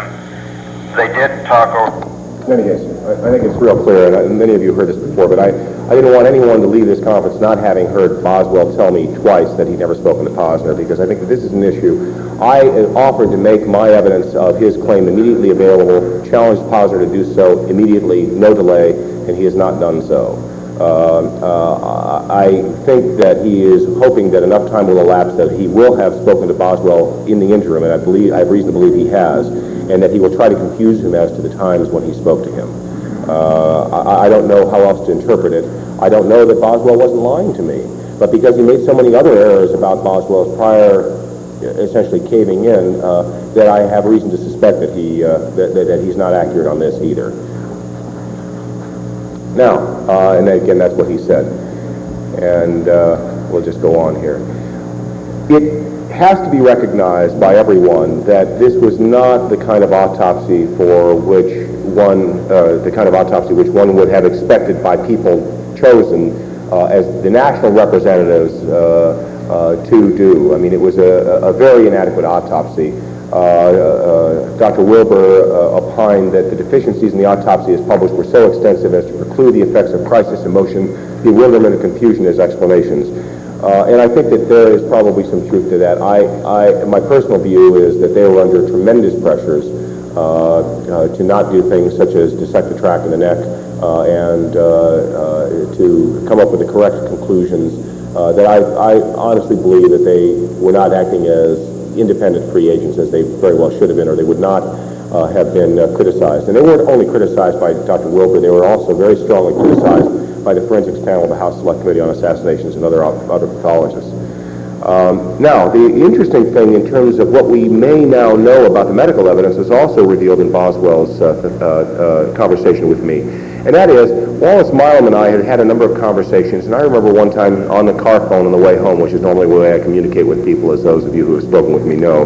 they did talk over... In any case, I think it's real clear, and many of you heard this before, but I didn't want anyone to leave this conference not having heard Boswell tell me twice that he'd never spoken to Posner, because I think that this is an issue. I offered to make my evidence of his claim immediately available, challenged Posner to do so immediately, no delay, and he has not done so. I think that he is hoping that enough time will elapse that he will have spoken to Boswell in the interim, and I have reason to believe he has, and that he will try to confuse him as to the times when he spoke to him. I don't know how else to interpret it. I don't know that Boswell wasn't lying to me, but because he made so many other errors about Boswell's prior essentially caving in, that I have reason to suspect that that he's not accurate on this either. Now, and again, that's what he said, and we'll just go on here. It has to be recognized by everyone that this was not the kind of autopsy for which one would have expected by people chosen as the national representatives to do. I mean, it was a very inadequate autopsy. Dr. Wilbur opined that the deficiencies in the autopsy as published were so extensive as to preclude the effects of crisis, emotion, bewilderment, and confusion as explanations. And I think that there is probably some truth to that. My personal view is that they were under tremendous pressures to not do things such as dissect the tract in the neck and to come up with the correct conclusions. That I honestly believe that they were not acting as independent free agents as they very well should have been, or they would not have been criticized. And they weren't only criticized by Dr. Wilbur, they were also very strongly criticized by the forensics panel of the House Select Committee on Assassinations and other pathologists. Now, the interesting thing in terms of what we may now know about the medical evidence is also revealed in Boswell's conversation with me. And that is, Wallace Milam and I had had a number of conversations, and I remember one time on the car phone on the way home, which is normally the way I communicate with people, as those of you who have spoken with me know.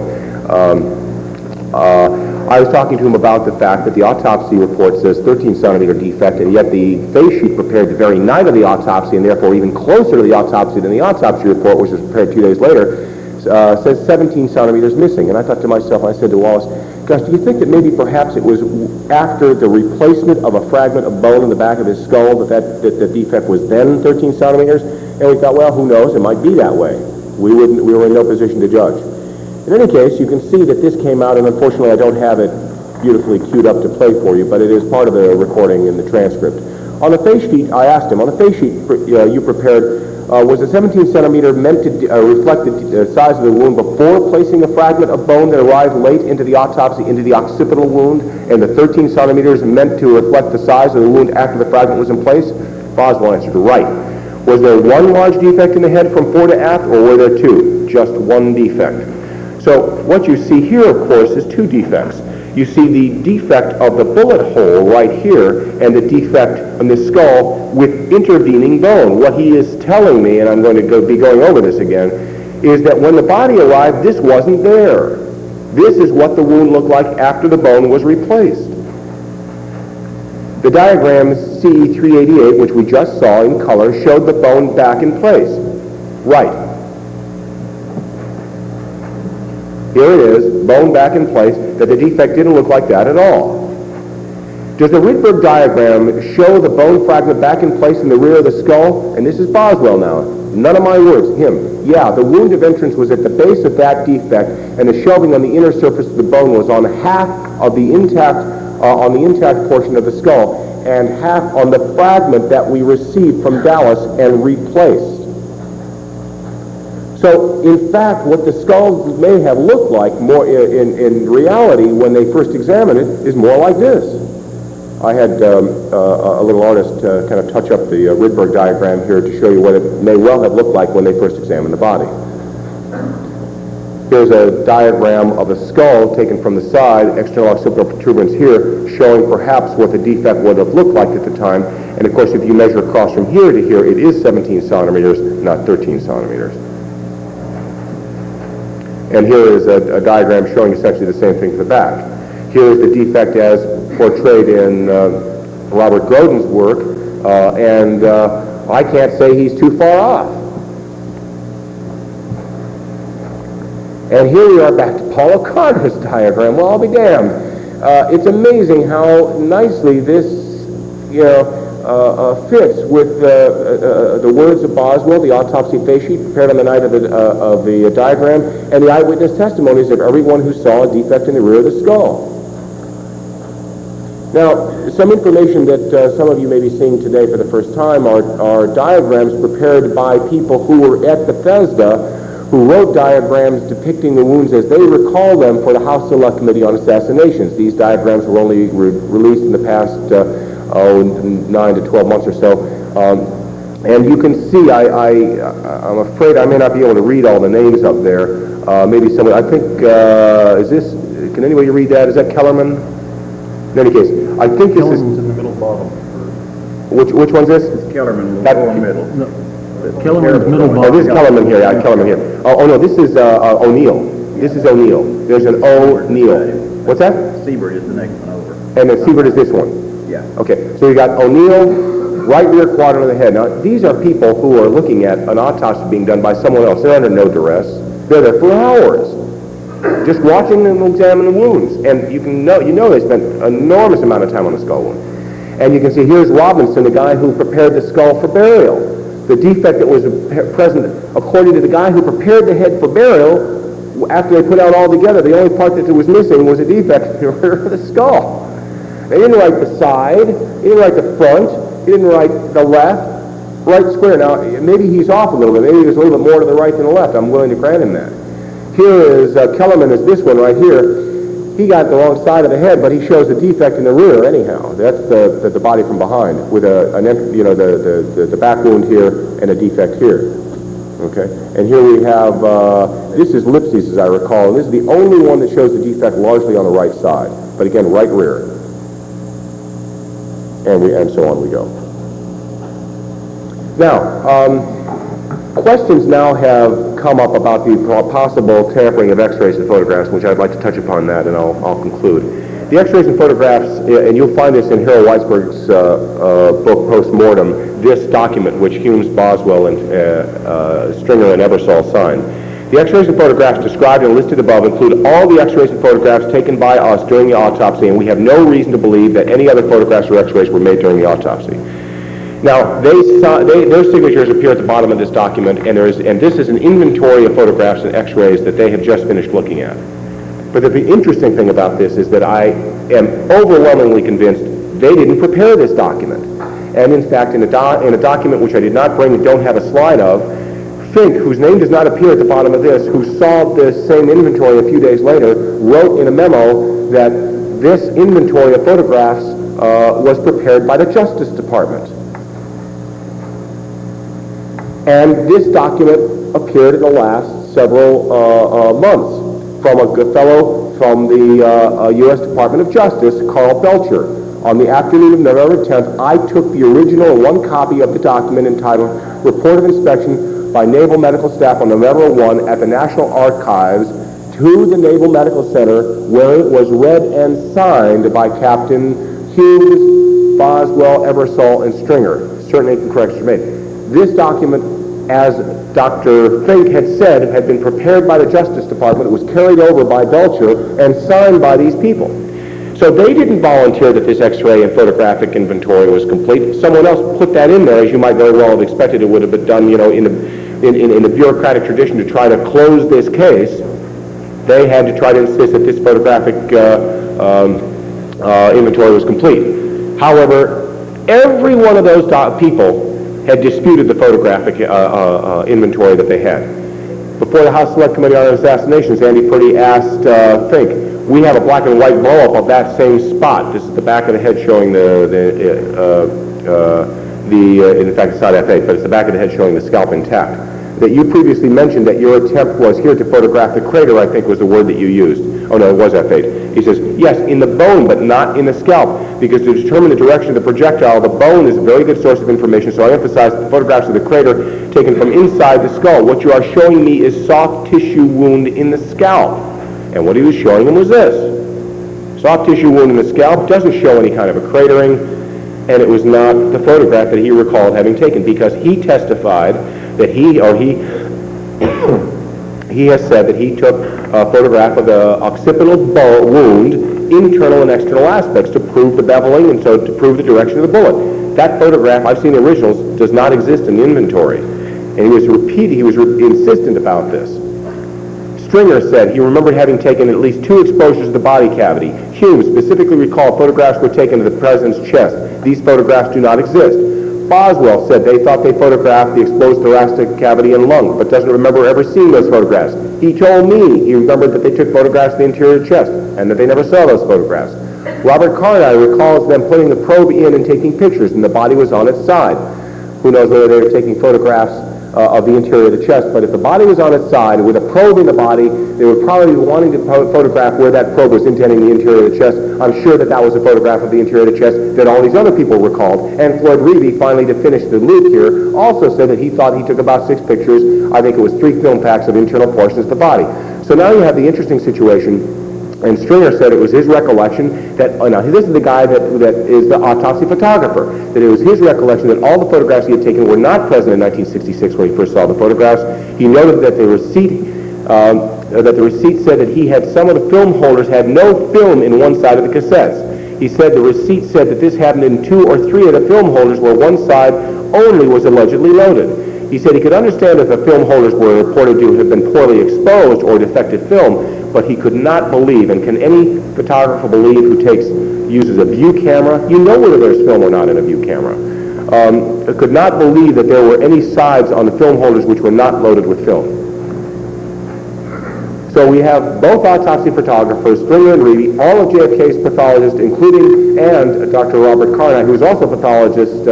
I was talking to him about the fact that the autopsy report says 13 centimeter defect, and yet the face sheet prepared the very night of the autopsy, and therefore even closer to the autopsy than the autopsy report, which was prepared 2 days later, says 17 centimeters missing. And I thought to myself, I said to Wallace, gosh, do you think that maybe perhaps it was after the replacement of a fragment of bone in the back of his skull that the defect was then 13 centimeters? And we thought, well, who knows? It might be that way. We were in no position to judge. In any case, you can see that this came out, and unfortunately I don't have it beautifully queued up to play for you, but it is part of the recording in the transcript. On the face sheet, I asked him, on the face sheet you prepared, was the 17 centimeter meant to reflect the size of the wound before placing a fragment of bone that arrived late into the autopsy, into the occipital wound, and the 13 centimeters meant to reflect the size of the wound after the fragment was in place? Boswell answered, right. Was there one large defect in the head from fore to aft, or were there two? Just one defect. So what you see here, of course, is two defects. You see the defect of the bullet hole right here and the defect on the skull with intervening bone. What he is telling me, and I'm going to be going over this again, is that when the body arrived, this wasn't there. This is what the wound looked like after the bone was replaced. The diagram CE388, which we just saw in color, showed the bone back in place. Right. Here it is, bone back in place, that the defect didn't look like that at all. Does the Rydberg diagram show the bone fragment back in place in the rear of the skull? And this is Boswell now. None of my words, him. Yeah, the wound of entrance was at the base of that defect, and the shelving on the inner surface of the bone was on half of the intact portion of the skull, and half on the fragment that we received from Dallas and replaced. So, in fact, what the skull may have looked like more in reality when they first examined it is more like this. I had a little artist kind of touch up the Rydberg diagram here to show you what it may well have looked like when they first examined the body. Here's a diagram of a skull taken from the side, external occipital protuberance here, showing perhaps what the defect would have looked like at the time. And of course, if you measure across from here to here, it is 17 centimeters, not 13 centimeters. And here is a diagram showing essentially the same thing for the back. Here is the defect as portrayed in Robert Groden's work, and I can't say he's too far off. And here we are back to Paul O'Connor's diagram. Well, I'll be damned. It's amazing how nicely this, fits with the words of Boswell, the autopsy face sheet prepared on the night of the diagram, and the eyewitness testimonies of everyone who saw a defect in the rear of the skull. Now, some information that some of you may be seeing today for the first time are diagrams prepared by people who were at Bethesda, who wrote diagrams depicting the wounds as they recall them for the House Select Committee on Assassinations. These diagrams were only released in the past 9 to 12 months or so. And you can see, I'm afraid I may not be able to read all the names up there. Maybe someone, I think, can anybody read that? Is that Kellerman? In any case, I think this is... Kellerman's in the middle bottom. Which one's this? It's Kellerman, That, middle. No, Kellerman's middle bottom. Oh, this is Kellerman here, yeah, Kellerman here. Oh, no, this is O'Neill. This is O'Neill. There's an O'Neill. What's that? Siebert is the next one over. And then Siebert is this one. Yeah. Okay, so you got O'Neill, right rear quadrant of the head. Now, these are people who are looking at an autopsy being done by someone else. They're under no duress. They're there for hours, just watching them examine the wounds. And you know they spent an enormous amount of time on the skull wound. And you can see here's Robinson, the guy who prepared the skull for burial. The defect that was present, according to the guy who prepared the head for burial, after they put out all together, the only part that was missing was a defect in the rear of the skull. They didn't write the side, he didn't write the front, he didn't write the left, right square. Now, maybe he's off a little bit, maybe there's a little bit more to the right than the left. I'm willing to grant him that. Here is Kellerman is this one right here. He got the wrong side of the head, but he shows a defect in the rear anyhow. That's the body from behind with the back wound here and a defect here. Okay, and here we have, this is Lipsy's as I recall, and this is the only one that shows the defect largely on the right side, but again, right rear. And so on we go. Now, questions now have come up about the possible tampering of x-rays and photographs, which I'd like to touch upon that, and I'll conclude. The x-rays and photographs, and you'll find this in Harold Weisberg's book, Post-Mortem, this document which Humes, Boswell, and Stringer and Ebersol signed. The x-rays and photographs described and listed above include all the x-rays and photographs taken by us during the autopsy, and we have no reason to believe that any other photographs or x-rays were made during the autopsy. Now, their signatures appear at the bottom of this document, and this is an inventory of photographs and x-rays that they have just finished looking at. But the interesting thing about this is that I am overwhelmingly convinced they didn't prepare this document. And in fact, in a document which I did not bring and don't have a slide of, Fink, whose name does not appear at the bottom of this, who saw this same inventory a few days later, wrote in a memo that this inventory of photographs was prepared by the Justice Department. And this document appeared in the last several months from a good fellow from the U.S. Department of Justice, Carl Belcher. On the afternoon of November 10th, I took the original one copy of the document entitled Report of Inspection by Naval Medical Staff on November 1 at the National Archives to the Naval Medical Center, where it was read and signed by Captain Hughes, Boswell, Eversole, and Stringer. Certain corrections were made. This document, as Dr. Fink had said, had been prepared by the Justice Department. It was carried over by Belcher and signed by these people. So they didn't volunteer that this x-ray and photographic inventory was complete. Someone else put that in there, as you might very well have expected it would have been done, in a bureaucratic tradition to try to close this case. They had to try to insist that this photographic inventory was complete. However, every one of those people had disputed the photographic inventory that they had. Before the House Select Committee on Assassinations, Andy Purdy asked Fink, we have a black and white blow-up of that same spot. This is the back of the head showing in fact it's not F8, but it's the back of the head showing the scalp intact. That you previously mentioned that your attempt was here to photograph the crater, I think was the word that you used. Oh no, it was F8. He says, yes, in the bone, but not in the scalp, because to determine the direction of the projectile, the bone is a very good source of information, so I emphasize the photographs of the crater taken from inside the skull. What you are showing me is soft tissue wound in the scalp. And what he was showing him was this. Soft tissue wound in the scalp doesn't show any kind of a cratering, and it was not the photograph that he recalled having taken, because he testified that he has said that he took a photograph of the occipital wound, internal and external aspects, to prove the beveling and so to prove the direction of the bullet. That photograph, I've seen the originals, does not exist in the inventory. And he was insistent about this. Stringer said he remembered having taken at least 2 exposures of the body cavity. Hume specifically recalled photographs were taken of the president's chest. These photographs do not exist. Boswell said they thought they photographed the exposed thoracic cavity and lung, but doesn't remember ever seeing those photographs. He told me he remembered that they took photographs of the interior chest, and that they never saw those photographs. Robert Carney recalls them putting the probe in and taking pictures, and the body was on its side. Who knows whether they were taking photographs of the interior of the chest, but if the body was on its side with a probe in the body, they would probably be wanting to photograph where that probe was intending the interior of the chest. I'm sure that that was a photograph of the interior of the chest that all these other people recalled. And Floyd Reeve, finally to finish the loop here, also said that he thought he took about 6 pictures. I think it was 3 film packs of internal portions of the body. So now you have the interesting situation. And Stringer said it was his recollection that, now this is the guy that is the autopsy photographer, that it was his recollection that all the photographs he had taken were not present in 1966 when he first saw the photographs. He noted that the receipt said that he had some of the film holders had no film in one side of the cassettes. He said the receipt said that this happened in 2 or 3 of the film holders where one side only was allegedly loaded. He said he could understand if the film holders were reported to have been poorly exposed or defective film, but he could not believe, and can any photographer believe who uses a view camera? You know whether there's film or not in a view camera. Could not believe that there were any sides on the film holders which were not loaded with film. So we have both autopsy photographers, Stringer and Reeve, all of JFK's pathologists, including, and Dr. Robert Carney, who is also a pathologist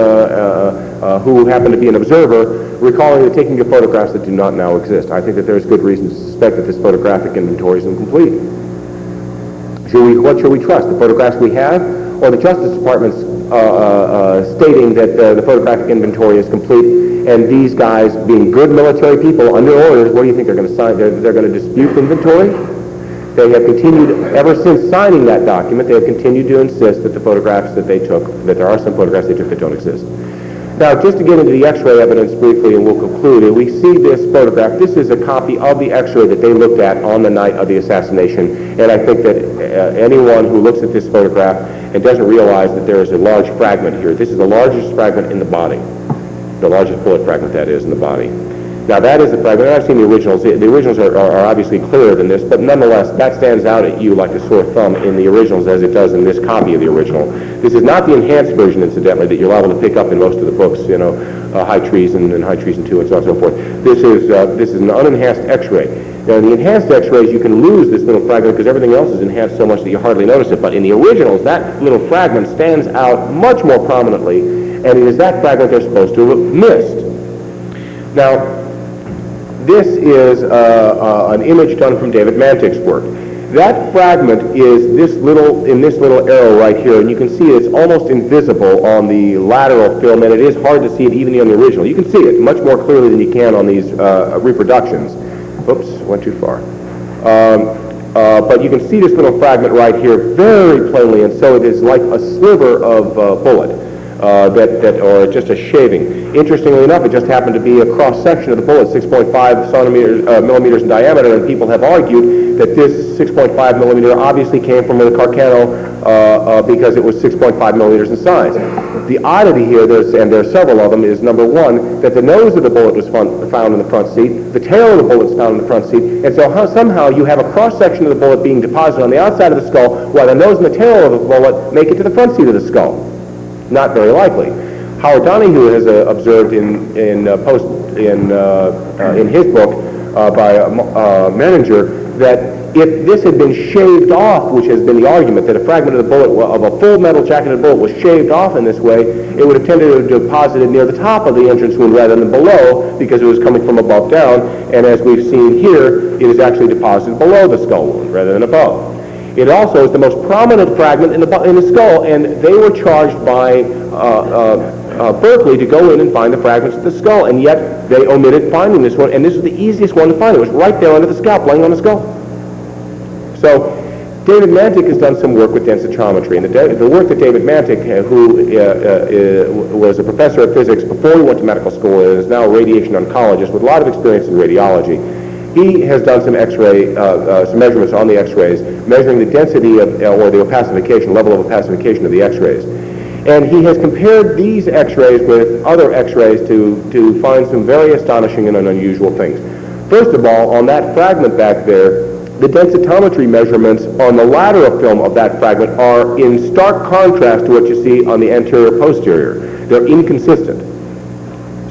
who happened to be an observer, recalling the taking of photographs that do not now exist. I think that there's good reason to suspect that this photographic inventory is incomplete. What should we trust, the photographs we have, or the Justice Department's stating that the photographic inventory is complete, and these guys, being good military people under orders, what do you think they're going to sign? They're going to dispute inventory? They have continued, ever since signing that document, they have continued to insist that the photographs that they took, that there are some photographs they took that don't exist. Now, just to get into the X-ray evidence briefly, and we'll conclude, we see this photograph. This is a copy of the X-ray that they looked at on the night of the assassination, and I think that anyone who looks at this photograph and doesn't realize that there is a large fragment here. This is the largest fragment in the body, the largest bullet fragment that is in the body. Now, that is the fragment, and I've seen the originals. The originals are obviously clearer than this, but nonetheless, that stands out at you like a sore thumb in the originals as it does in this copy of the original. This is not the enhanced version, incidentally, that you're liable to pick up in most of the books, you know, High Treason and High Treason 2 and so on and so forth. This is an unenhanced X-ray. Now, in the enhanced X-rays, you can lose this little fragment because everything else is enhanced so much that you hardly notice it. But in the originals, that little fragment stands out much more prominently, and it is that fragment they're supposed to have missed. Now, this is an image done from David Mantik's work. That fragment is in this little arrow right here, and you can see it's almost invisible on the lateral film, and it is hard to see it even on the original. You can see it much more clearly than you can on these reproductions. Oops, went too far. But you can see this little fragment right here very plainly, and so it is like a sliver of bullet. Or just a shaving. Interestingly enough, it just happened to be a cross-section of the bullet, 6.5 millimeters in diameter, and people have argued that this 6.5 millimeter obviously came from the Carcano because it was 6.5 millimeters in size. The oddity here, and there are several of them, is number one, that the nose of the bullet was found in the front seat, the tail of the bullet was found in the front seat, and so somehow you have a cross-section of the bullet being deposited on the outside of the skull, while the nose and the tail of the bullet make it to the front seat of the skull. Not very likely. Howard Donahue has observed in his book by Menninger that if this had been shaved off, which has been the argument that a fragment of the bullet, of a full metal jacketed bullet was shaved off in this way, it would have tended to have deposited near the top of the entrance wound rather than below because it was coming from above down, and as we've seen here, it is actually deposited below the skull wound rather than above. It also is the most prominent fragment in the skull, and they were charged by Berkeley to go in and find the fragments of the skull, and yet they omitted finding this one, and this was the easiest one to find. It was right there under the scalp, laying on the skull. So David Mantik has done some work with densitometry, and the work that David Mantik, who was a professor of physics before he went to medical school and is now a radiation oncologist with a lot of experience in radiology, he has done some X-ray, some measurements on the X-rays, measuring the density of, or the opacification, level of opacification of the X-rays. And he has compared these X-rays with other X-rays to find some very astonishing and unusual things. First of all, on that fragment back there, the densitometry measurements on the lateral film of that fragment are in stark contrast to what you see on the anterior-posterior. They're inconsistent.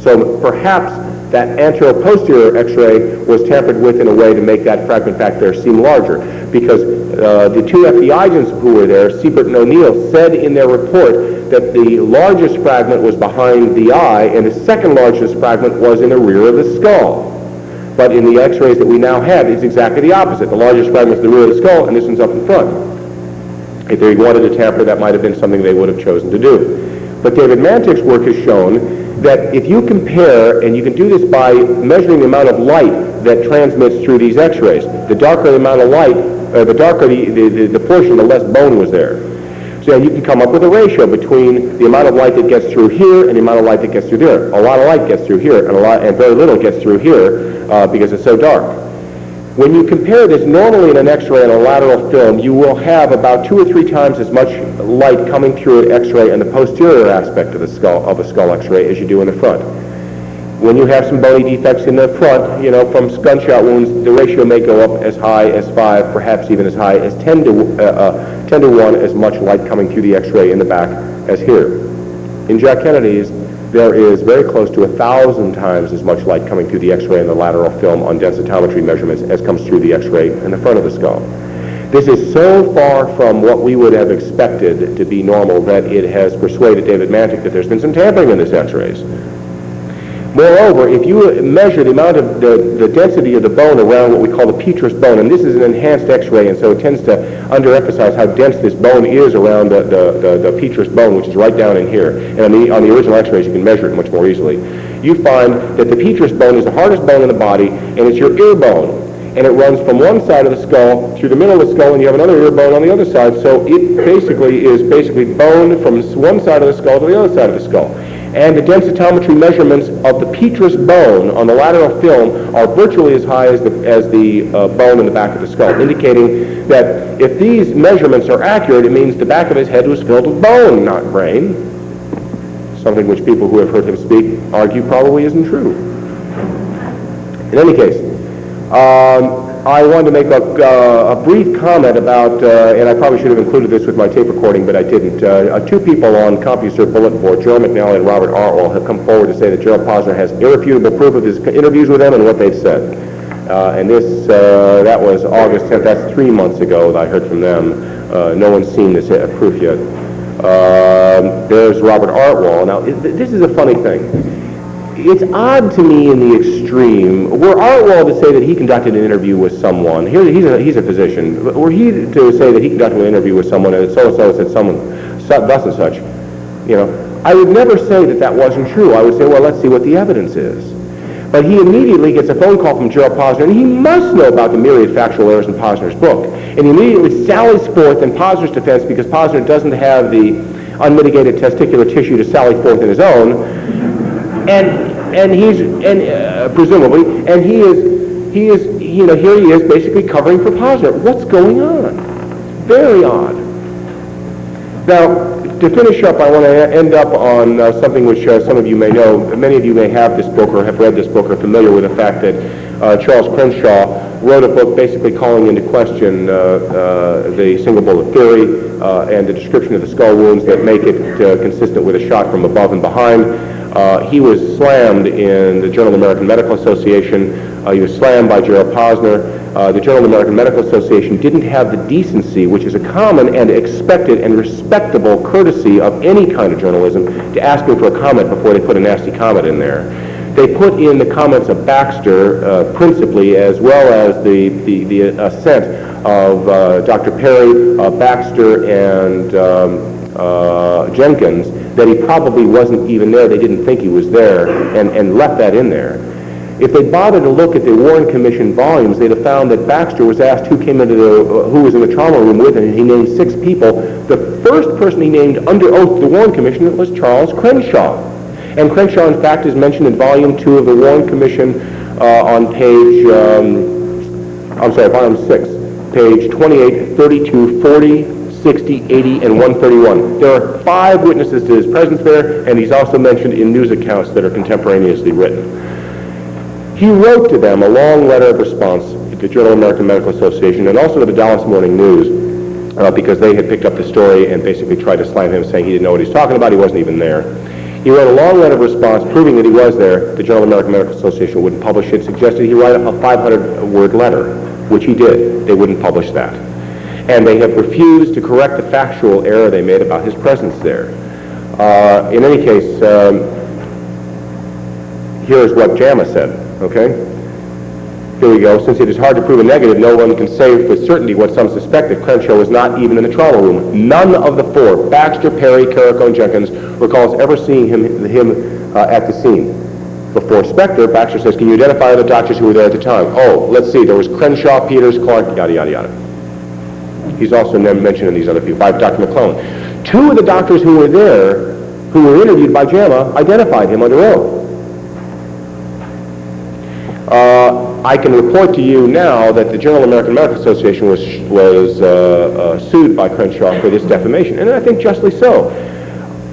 So perhaps that anterior-posterior X-ray was tampered with in a way to make that fragment back there seem larger, because the two FBI agents who were there, Siebert and O'Neill, said in their report that the largest fragment was behind the eye and the second largest fragment was in the rear of the skull. But in the X-rays that we now have, it's exactly the opposite. The largest fragment is the rear of the skull, and this one's up in front. If they wanted to tamper, that might have been something they would have chosen to do. But David Mantik's work has shown that if you compare, and you can do this by measuring the amount of light that transmits through these X-rays, the darker the amount of light, the darker the portion, the less bone was there. So you can come up with a ratio between the amount of light that gets through here and the amount of light that gets through there. A lot of light gets through here, and very little gets through here because it's so dark. When you compare this normally in an X-ray and a lateral film, you will have about 2 or 3 times as much light coming through an X-ray in the posterior aspect of the skull, of a skull X-ray, as you do in the front. When you have some bony defects in the front, from gunshot wounds, the ratio may go up as high as 5, perhaps even as high as 10 to 1, as much light coming through the X-ray in the back as here. In Jack Kennedy's, there is very close to 1,000 times as much light coming through the X-ray in the lateral film on densitometry measurements as comes through the X-ray in the front of the skull. This is so far from what we would have expected to be normal that it has persuaded David Mantik that there's been some tampering in these X-rays. Moreover, if you measure the amount of the density of the bone around what we call the petrous bone, and this is an enhanced X-ray, and so it tends to underemphasize how dense this bone is around the petrous bone, which is right down in here. And on the original X-rays, you can measure it much more easily. You find that the petrous bone is the hardest bone in the body, and it's your ear bone. And it runs from one side of the skull through the middle of the skull, and you have another ear bone on the other side. So it basically is bone from one side of the skull to the other side of the skull. and the densitometry measurements of the petrous bone on the lateral film are virtually as high as the bone in the back of the skull, indicating that if these measurements are accurate, it means the back of his head was filled with bone, not brain, something which people who have heard him speak argue probably isn't true. In any case, I wanted to make a brief comment about, and I probably should have included this with my tape recording, but I didn't. Two people on CompuServe bulletin board, Gerald McNally and Robert Artwell, have come forward to say that Gerald Posner has irrefutable proof of his interviews with them and what they've said. And that was August 10th. That's 3 months ago that I heard from them. No one's seen this proof yet. There's Robert Artwell. Now, this is a funny thing. It's odd to me in the extreme. Were Artwell to say that he conducted an interview with someone, he's a physician, but were he to say that he conducted an interview with someone and so-and-so said someone thus and such, I would never say that that wasn't true. I would say, well, let's see what the evidence is. But he immediately gets a phone call from Gerald Posner, and he must know about the myriad factual errors in Posner's book. And he immediately sallies forth in Posner's defense because Posner doesn't have the unmitigated testicular tissue to sally forth in his own. And he's presumably, and he is, here he is basically covering for Posner. What's going on? Very odd. Now, to finish up, I want to end up on something which some of you may know. Many of you may have this book or have read this book or are familiar with the fact that Charles Crenshaw wrote a book basically calling into question the single bullet theory and the description of the skull wounds that make it consistent with a shot from above and behind. He was slammed in the Journal of the American Medical Association. He was slammed by Gerald Posner. The Journal of the American Medical Association didn't have the decency, which is a common and expected and respectable courtesy of any kind of journalism, to ask him for a comment before they put a nasty comment in there. They put in the comments of Baxter principally, as well as the assent of Dr. Perry, Baxter, and Jenkins, that he probably wasn't even there. They didn't think he was there, and left that in there. If they bothered to look at the Warren Commission volumes, they'd have found that Baxter was asked who was in the trauma room with him, and he named 6 people. The first person he named under oath to the Warren Commission was Charles Crenshaw. And Crenshaw, in fact, is mentioned in Volume 2 of the Warren Commission on page, Volume 6, page 28, 32, 40, 60, 80, and 131. There are 5 witnesses to his presence there, and he's also mentioned in news accounts that are contemporaneously written. He wrote to them a long letter of response to the Journal of the American Medical Association and also to the Dallas Morning News because they had picked up the story and basically tried to slam him, saying he didn't know what he was talking about, he wasn't even there. He wrote a long letter of response proving that he was there. The Journal of the American Medical Association wouldn't publish it, suggested he write a 500-word letter, which he did. They wouldn't publish that. And they have refused to correct the factual error they made about his presence there. In any case, here's what JAMA said, okay? Here we go. Since it is hard to prove a negative, no one can say with certainty what some suspect that Crenshaw was not even in the trauma room. None of the 4, Baxter, Perry, Carrico, and Jenkins, recalls ever seeing him at the scene. Before Spector, Baxter says, can you identify the doctors who were there at the time? Oh, let's see. There was Crenshaw, Peters, Clark, yada, yada, yada. He's also mentioned in these other people, by Dr. McClellan. 2 of the doctors who were there, who were interviewed by JAMA, identified him under oath. I can report to you now that the Journal of the American Medical Association was sued by Crenshaw for this defamation, and I think justly so.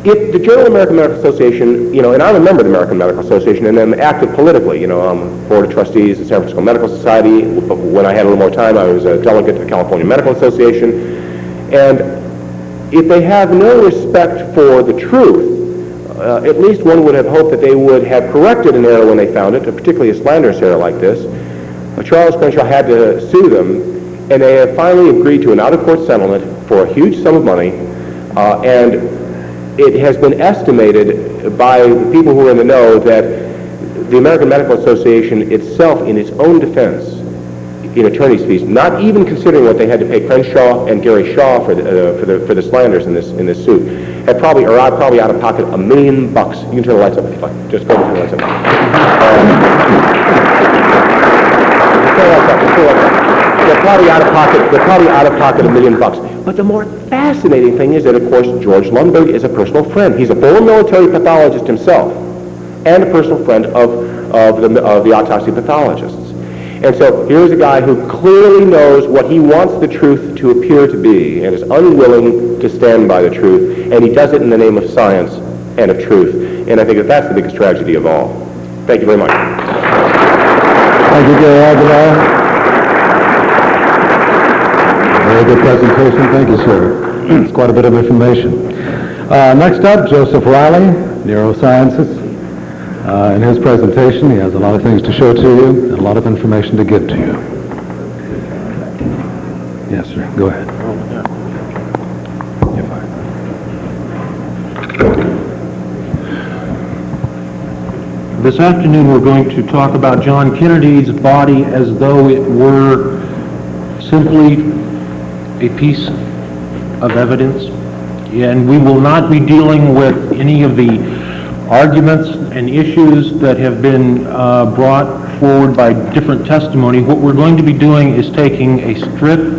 If the Journal of the American Medical Association, and I'm a member of the American Medical Association, and I'm active politically, I'm on board of trustees of the San Francisco Medical Society. When I had a little more time, I was a delegate to the California Medical Association. And if they have no respect for the truth, at least one would have hoped that they would have corrected an error when they found it, particularly a slanderous error like this. Charles Crenshaw had to sue them, and they have finally agreed to an out-of-court settlement for a huge sum of money, and it has been estimated by the people who are in the know that the American Medical Association itself, in its own defense, in attorney's fees, not even considering what they had to pay Crenshaw and Gary Shaw for the slanders in this suit, are probably out of pocket $1 million. You can turn the lights up if you like. Just go and turn the lights up. Turn the lights up. they're probably out of pocket. They're probably out of pocket $1 million. But the more fascinating thing is that, of course, George Lundberg is a personal friend. He's a former military pathologist himself, and a personal friend of the autopsy pathologists. And so here's a guy who clearly knows what he wants the truth to appear to be, and is unwilling to stand by the truth, and he does it in the name of science and of truth. And I think that that's the biggest tragedy of all. Thank you very much. Thank you, Gary Aguilar. Very good presentation. Thank you, sir. It's quite a bit of information. Next up, Joseph Riley, Neurosciences. In his presentation, he has a lot of things to show to you and a lot of information to give to you. Yes, sir. Go ahead. You're fine. This afternoon we're going to talk about John Kennedy's body as though it were simply a piece of evidence, and we will not be dealing with any of the arguments and issues that have been brought forward by different testimony. What we're going to be doing is taking a strict,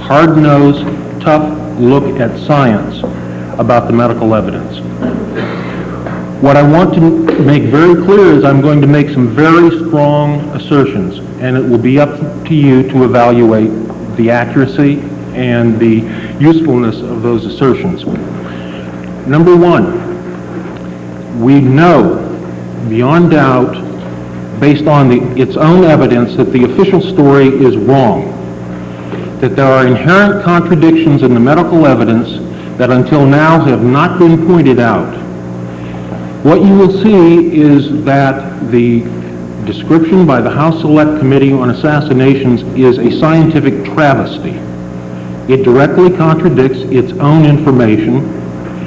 hard-nosed, tough look at science about the medical evidence. What I want to make very clear is I'm going to make some very strong assertions, and it will be up to you to evaluate the accuracy and the usefulness of those assertions. Number one, we know beyond doubt, based on its own evidence, that the official story is wrong, that there are inherent contradictions in the medical evidence that until now have not been pointed out. What you will see is that the description by the House Select Committee on Assassinations is a scientific travesty. It directly contradicts its own information,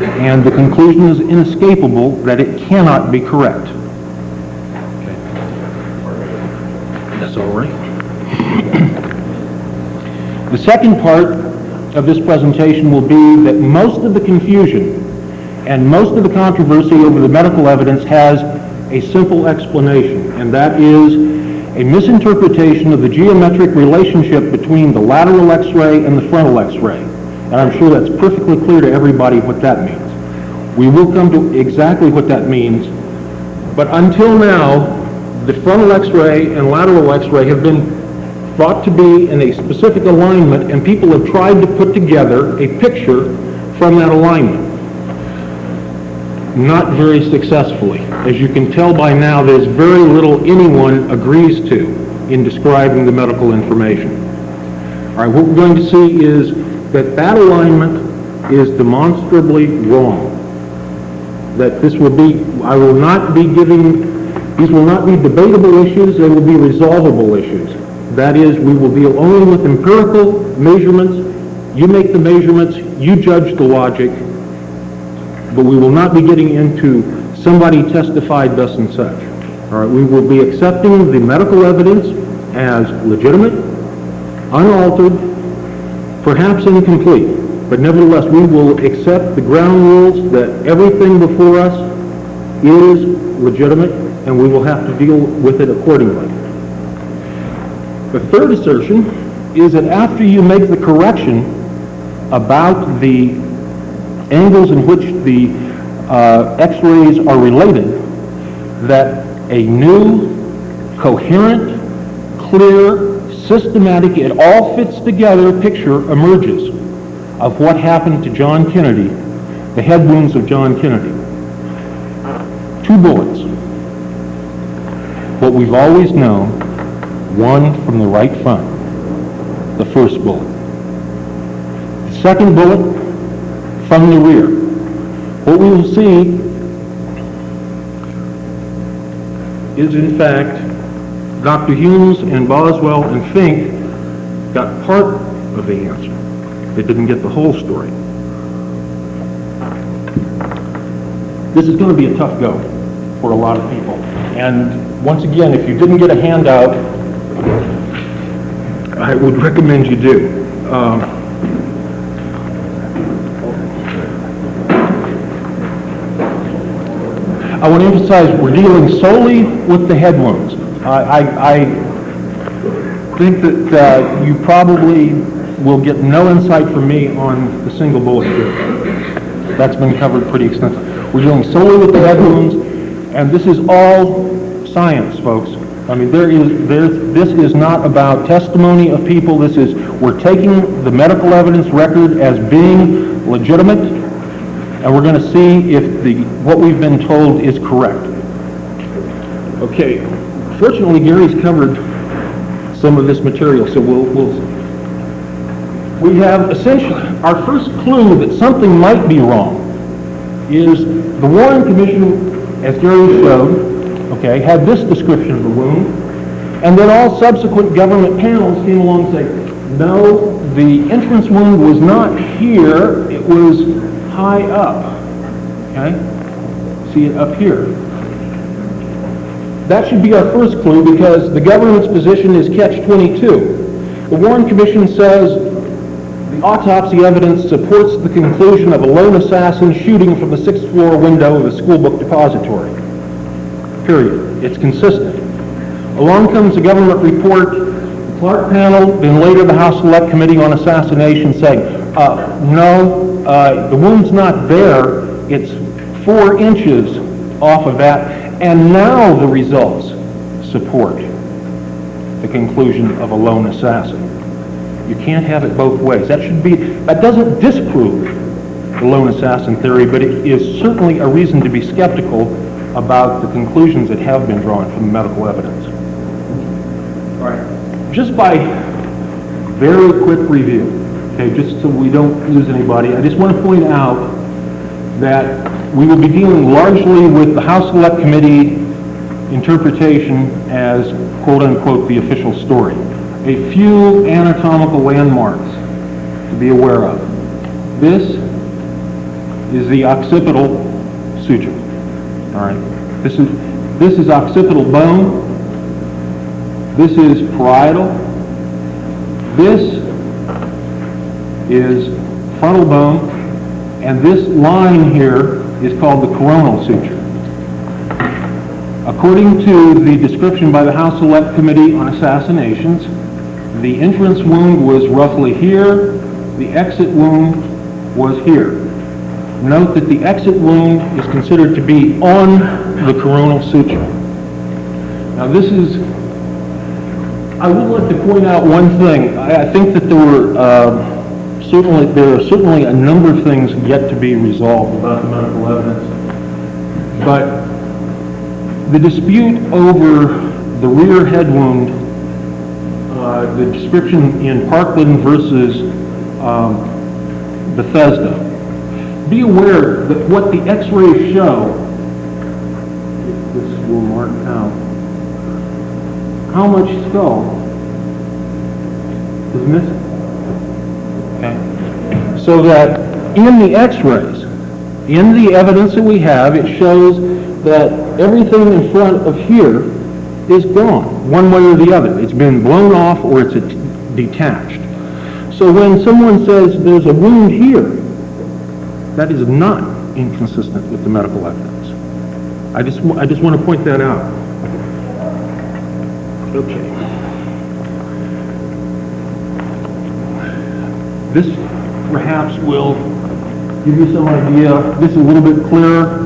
and the conclusion is inescapable that it cannot be correct. Okay. That's all right. The second part of this presentation will be that most of the confusion and most of the controversy over the medical evidence has a simple explanation, and that is a misinterpretation of the geometric relationship between the lateral X-ray and the frontal X-ray. And I'm sure that's perfectly clear to everybody what that means. We will come to exactly what that means, but until now, the frontal X-ray and lateral X-ray have been thought to be in a specific alignment, and people have tried to put together a picture from that alignment. Not very successfully. As you can tell by now, there's very little anyone agrees to in describing the medical information. All right, what we're going to see is that alignment is demonstrably wrong. That this will be, I will not be giving, these will not be debatable issues, they will be resolvable issues. That is, we will deal only with empirical measurements. You make the measurements, you judge the logic, but we will not be getting into somebody testified thus and such. All right, we will be accepting the medical evidence as legitimate, unaltered, perhaps incomplete, but nevertheless we will accept the ground rules that everything before us is legitimate, and we will have to deal with it accordingly. The third assertion is that after you make the correction about the angles in which the X-rays are related, that a new, coherent, clear, systematic, it all fits together picture emerges of what happened to John Kennedy, the head wounds of John Kennedy. 2 bullets. What we've always known, one from the right front, the first bullet. The second bullet from the rear. What we will see is, in fact, Dr. Humes and Boswell and Fink got part of the answer. They didn't get the whole story. This is going to be a tough go for a lot of people. And once again, if you didn't get a handout, I would recommend you do. I want to emphasize we're dealing solely with the head wounds. think that you probably will get no insight from me on the single bullet here. That's been covered pretty extensively. We're dealing solely with the head wounds, and this is all science, folks. I mean, this is not about testimony of people. We're taking the medical evidence record as being legitimate, and we're going to see if what we've been told is correct. Okay, fortunately, Gary's covered some of this material, so we have essentially, our first clue that something might be wrong is the Warren Commission, as Gary showed, okay, had this description of the wound, and then all subsequent government panels came along and said, no, the entrance wound was not here, it was high up, okay? See it up here. That should be our first clue because the government's position is catch-22. The Warren Commission says the autopsy evidence supports the conclusion of a lone assassin shooting from the 6th floor window of a school book depository. Period. It's consistent. Along comes the government report, the Clark panel, then later the House Select Committee on Assassination saying, no, the wound's not there, it's 4 inches off of that, and now the results support the conclusion of a lone assassin. You can't have it both ways. That doesn't disprove the lone assassin theory, but it is certainly a reason to be skeptical about the conclusions that have been drawn from the medical evidence. All right. Just by very quick review, okay, just so we don't lose anybody, I just want to point out that we will be dealing largely with the House Select Committee interpretation as quote-unquote the official story. A few anatomical landmarks to be aware of. This is the occipital suture. All right. This is occipital bone. This is parietal. This is frontal bone. And this line here is called the coronal suture. According to the description by the House Select Committee on Assassinations, the entrance wound was roughly here, the exit wound was here. Note that the exit wound is considered to be on the coronal suture. Now I would like to point out one thing. I think that there are certainly a number of things yet to be resolved about the medical evidence. But the dispute over the rear head wound, the description in Parkland versus Bethesda, be aware that what the x-rays show, this will mark out, how much skull is missing. Okay? So that in the x-rays, in the evidence that we have, it shows that everything in front of here is gone, one way or the other. It's been blown off or it's detached. So when someone says there's a wound here, that is not inconsistent with the medical evidence. I just want to point that out. Okay. This perhaps will give you some idea. This is a little bit clearer.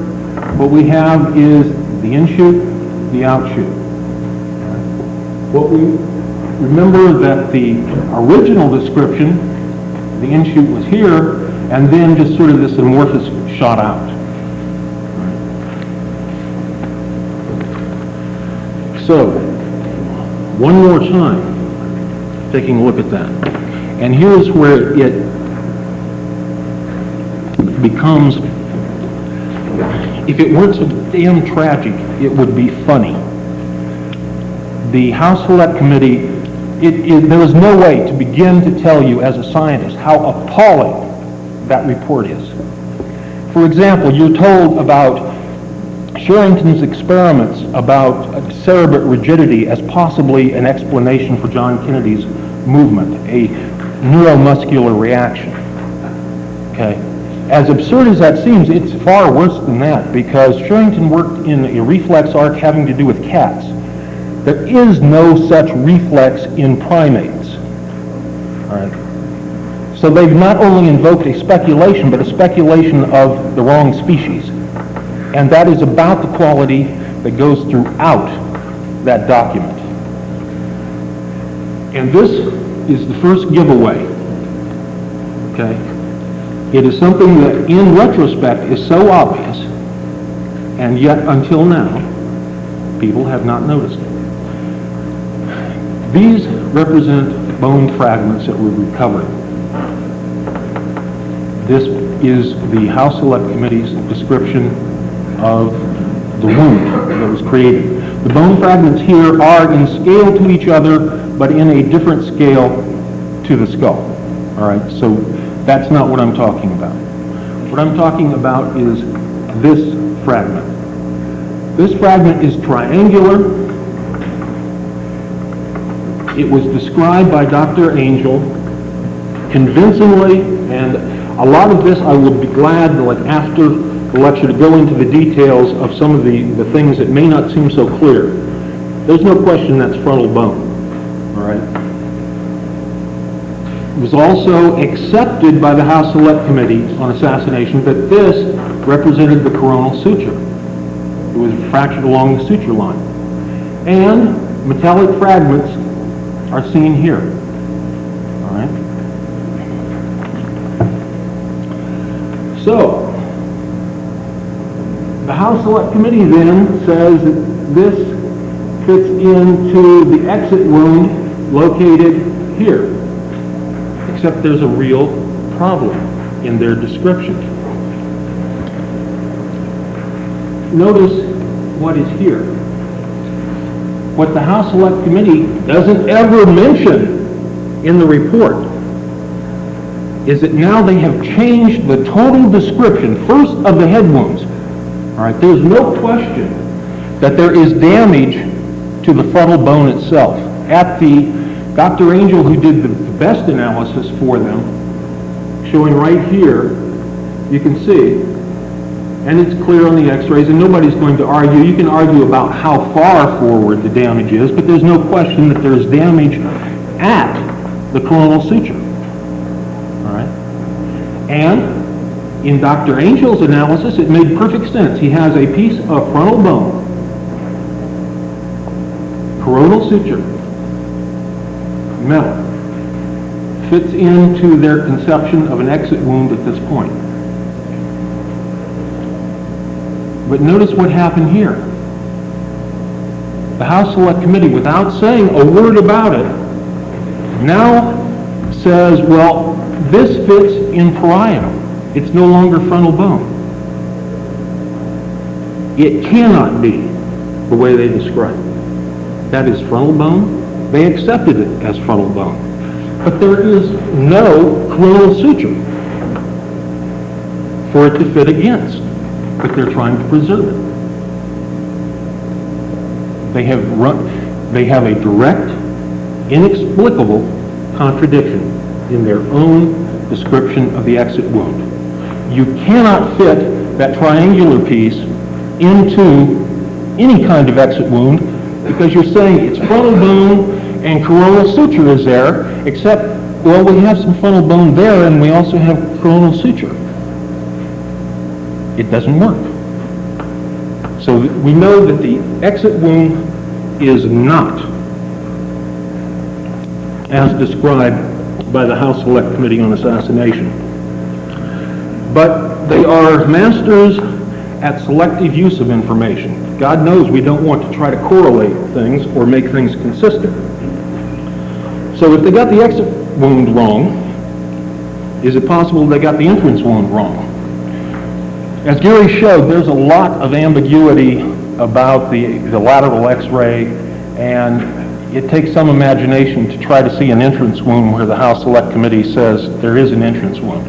What we have is the in-shoot, the outshoot. What we remember that the original description, the in-shoot was here, and then just sort of this amorphous shot out. So, one more time, taking a look at that. And here's where it becomes, if it weren't so damn tragic, it would be funny. The House Select Committee, there is no way to begin to tell you as a scientist how appalling that report is. For example, you're told about Sherrington's experiments about cerebral rigidity as possibly an explanation for John Kennedy's movement, a neuromuscular reaction. Okay? As absurd as that seems, it's far worse than that, because Sherrington worked in a reflex arc having to do with cats. There is no such reflex in primates. All right. So they've not only invoked a speculation, but a speculation of the wrong species. And that is about the quality that goes throughout that document. And this is the first giveaway. Okay? It is something that in retrospect is so obvious, and yet until now, people have not noticed it. These represent bone fragments that were recovered. This is the House Select Committee's description of the wound that was created. The bone fragments here are in scale to each other, but in a different scale to the skull. All right, so that's not what I'm talking about. What I'm talking about is this fragment. This fragment is triangular. It was described by Dr. Angel convincingly, and a lot of this I would be glad, like after the lecture, to go into the details of some of the things that may not seem so clear. There's no question that's frontal bone, all right? It was also accepted by the House Select Committee on Assassination that this represented the coronal suture. It was fractured along the suture line. And metallic fragments are seen here, all right? So, the House Select Committee then says that this fits into the exit wound located here, except there's a real problem in their description. Notice what is here. What the House Select Committee doesn't ever mention in the report is that now they have changed the total description, first of the head wounds. All right, there's no question that there is damage to the frontal bone itself. At the Dr. Angel, who did the best analysis for them, showing right here, you can see, and it's clear on the x-rays, and nobody's going to argue. You can argue about how far forward the damage is, but there's no question that there's damage at the coronal suture. All right? And in Dr. Angel's analysis, it made perfect sense. He has a piece of frontal bone, coronal suture, metal, fits into their conception of an exit wound at this point. But notice what happened here. The House Select Committee, without saying a word about it, now says, well, this fits in parietal. It's no longer frontal bone. It cannot be the way they describe it. That is frontal bone. They accepted it as frontal bone. But there is no coronal suture for it to fit against. But they're trying to preserve it. They have a direct, inexplicable contradiction in their own description of the exit wound. You cannot fit that triangular piece into any kind of exit wound because you're saying it's frontal bone and coronal suture is there, except, well, we have some frontal bone there and we also have coronal suture. It doesn't work. So we know that the exit wound is not as described by the House Select Committee on Assassination. But they are masters at selective use of information. God knows we don't want to try to correlate things or make things consistent. So if they got the exit wound wrong, is it possible they got the entrance wound wrong? As Gary showed, there's a lot of ambiguity about the lateral x-ray, and it takes some imagination to try to see an entrance wound where the House Select Committee says there is an entrance wound.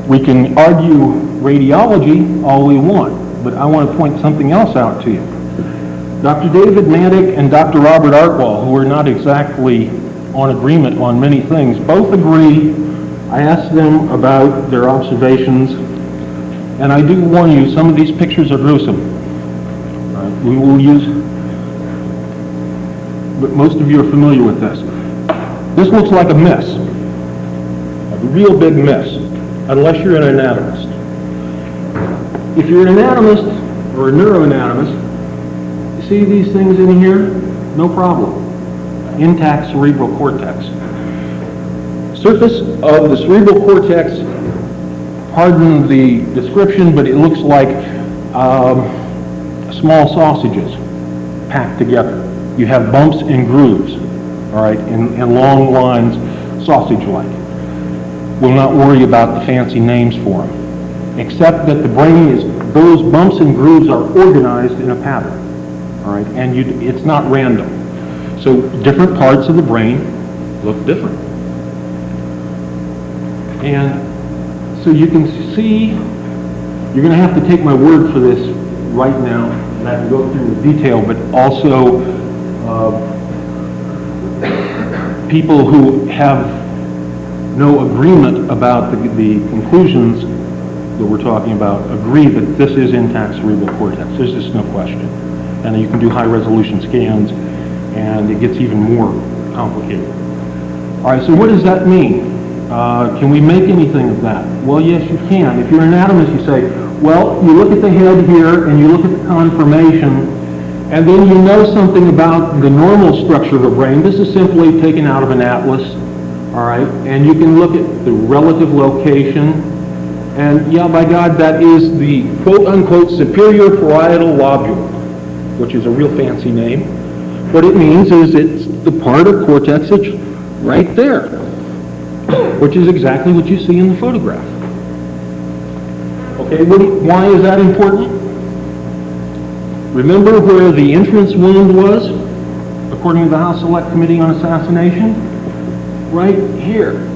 We can argue radiology all we want, but I want to point something else out to you. Dr. David Mandick and Dr. Robert Artwell, who are not exactly on agreement on many things, both agree. I asked them about their observations, and I do warn you, some of these pictures are gruesome. We will use but most of you are familiar with this. This looks like a miss, a real big miss, unless you're an anatomist. If you're an anatomist or a neuroanatomist, you see these things in here? No problem. Intact cerebral cortex. Surface of the cerebral cortex, pardon the description, but it looks like small sausages packed together. You have bumps and grooves, all right, and long lines, sausage-like. We'll not worry about the fancy names for them, except that the brain is, those bumps and grooves are organized in a pattern, all right, and it's not random. So different parts of the brain look different. And so you can see, you're going to have to take my word for this right now, and I can go through the detail, but also people who have no agreement about the conclusions that we're talking about agree that this is intact cerebral cortex. There's just no question. And you can do high-resolution scans, and it gets even more complicated. All right, so what does that mean? Can we make anything of that? Well, yes, you can. If you're an anatomist, you say, well, you look at the head here, and you look at the conformation, and then you know something about the normal structure of the brain. This is simply taken out of an atlas, all right? And you can look at the relative location, and yeah, by God, that is the quote-unquote superior parietal lobule, which is a real fancy name. What it means is it's the part of cortex that's right there, which is exactly what you see in the photograph. Okay, why is that important? Remember where the entrance wound was, according to the House Select Committee on Assassination? Right here.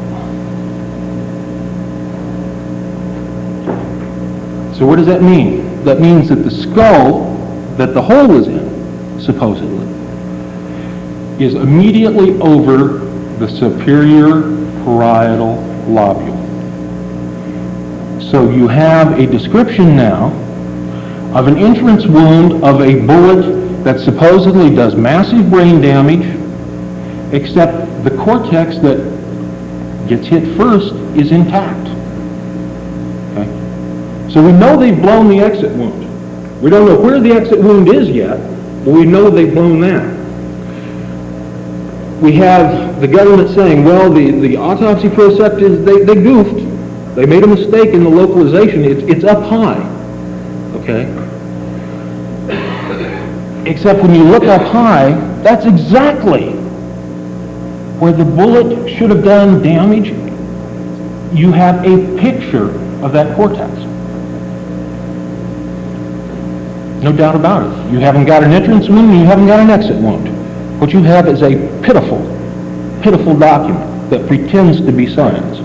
So what does that mean? That means that the skull that the hole is in, supposedly, is immediately over the superior parietal lobule. So you have a description now of an entrance wound of a bullet that supposedly does massive brain damage, except the cortex that gets hit first is intact. Okay? So we know they've blown the exit wound. We don't know where the exit wound is yet, but we know they've blown that. We have the government saying, well, the autopsy prospectus, they goofed. They made a mistake in the localization. It's up high, okay? Except when you look up high, that's exactly where the bullet should have done damage. You have a picture of that cortex. No doubt about it. You haven't got an entrance wound, and you haven't got an exit wound. What you have is a pitiful, pitiful document that pretends to be science.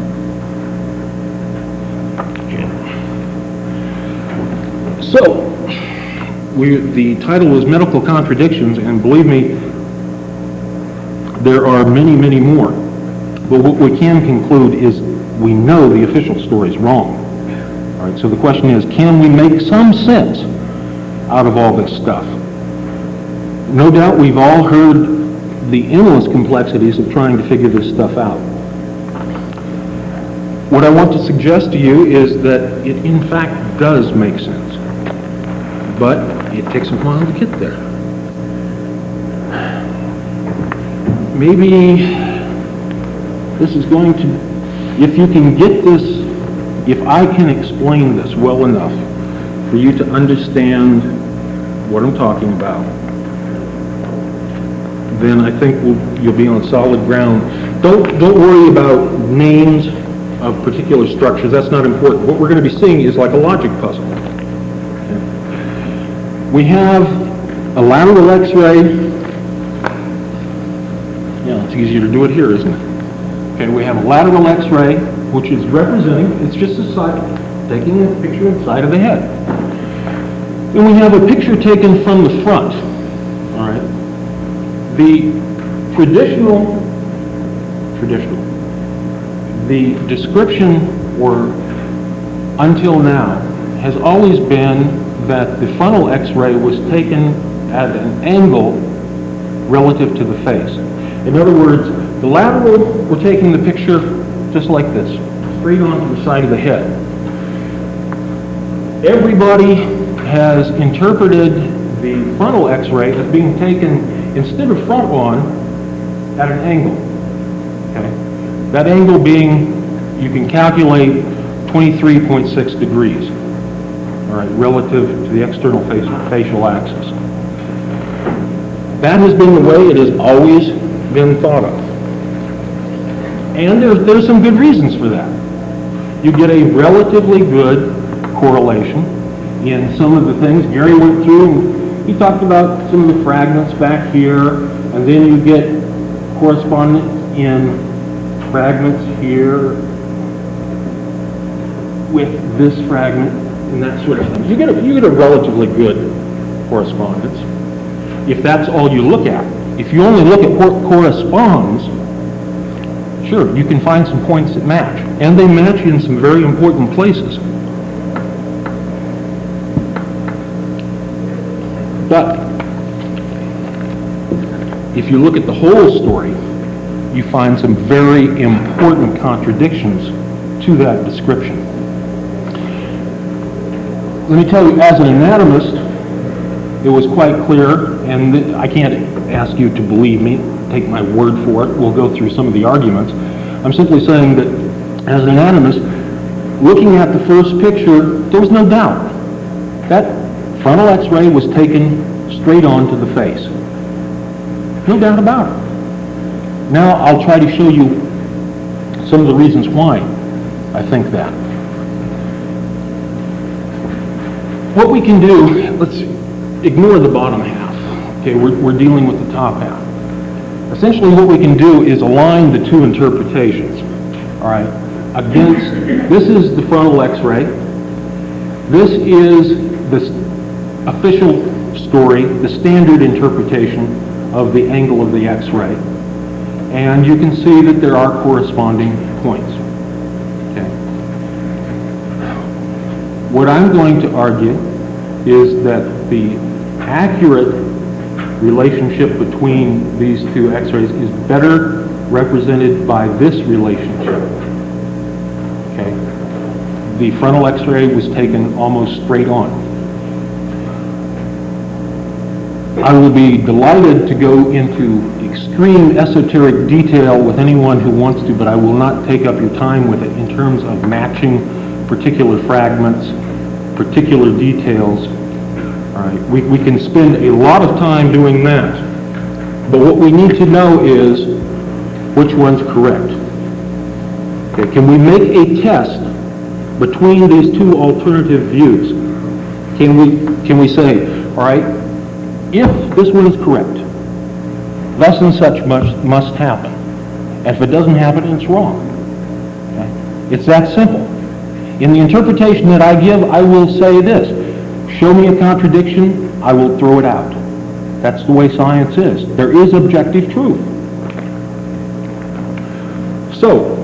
So, the title was Medical Contradictions, and believe me, there are many, many more. But what we can conclude is we know the official story is wrong. All right, so the question is, can we make some sense out of all this stuff? No doubt we've all heard the endless complexities of trying to figure this stuff out. What I want to suggest to you is that it in fact does make sense, but it takes a while to get there. Maybe this is going to, if you can get this, if I can explain this well enough for you to understand what I'm talking about, then I think you'll be on solid ground. Don't worry about names of particular structures. That's not important. What we're going to be seeing is like a logic puzzle. Okay. We have a lateral X-ray. Yeah, it's easier to do it here, isn't it? Okay, we have a lateral X-ray, which is representing, it's just a side, taking a picture of the side of the head. Then we have a picture taken from the front. All right. The the description, or until now, has always been that the frontal X-ray was taken at an angle relative to the face. In other words, the lateral, we're taking the picture just like this, straight onto the side of the head. Everybody has interpreted the frontal X-ray as being taken, instead of front on, at an angle. Okay? That angle being, you can calculate 23.6 degrees, all right, relative to the external facial axis. That has been the way it has always been thought of. And there's some good reasons for that. You get a relatively good correlation in some of the things Gary went through. And he talked about some of the fragments back here, and then you get correspondence in fragments here with this fragment and that sort of thing. You get a relatively good correspondence if that's all you look at. If you only look at what corresponds, sure, you can find some points that match, and they match in some very important places. But if you look at the whole story, you find some very important contradictions to that description. Let me tell you, as an anatomist, it was quite clear, and I can't ask you to believe me, take my word for it, we'll go through some of the arguments. I'm simply saying that as an anatomist, looking at the first picture, there was no doubt. That frontal X-ray was taken straight on to the face. No doubt about it. Now I'll try to show you some of the reasons why I think that. What we can do, let's ignore the bottom half. Okay, we're dealing with the top half. Essentially what we can do is align the two interpretations, all right, against, this is the frontal X-ray, this is the official story, the standard interpretation of the angle of the X-ray, and you can see that there are corresponding points. Okay. What I'm going to argue is that the accurate relationship between these two X-rays is better represented by this relationship. Okay. The frontal X-ray was taken almost straight on. I will be delighted to go into extreme esoteric detail with anyone who wants to, but I will not take up your time with it in terms of matching particular fragments, particular details. All right, we can spend a lot of time doing that, but what we need to know is which one's correct. Okay, can we make a test between these two alternative views? Can we say, all right, if this one is correct, thus and such must happen. And if it doesn't happen, it's wrong. Okay? It's that simple. In the interpretation that I give, I will say this. Show me a contradiction, I will throw it out. That's the way science is. There is objective truth. So,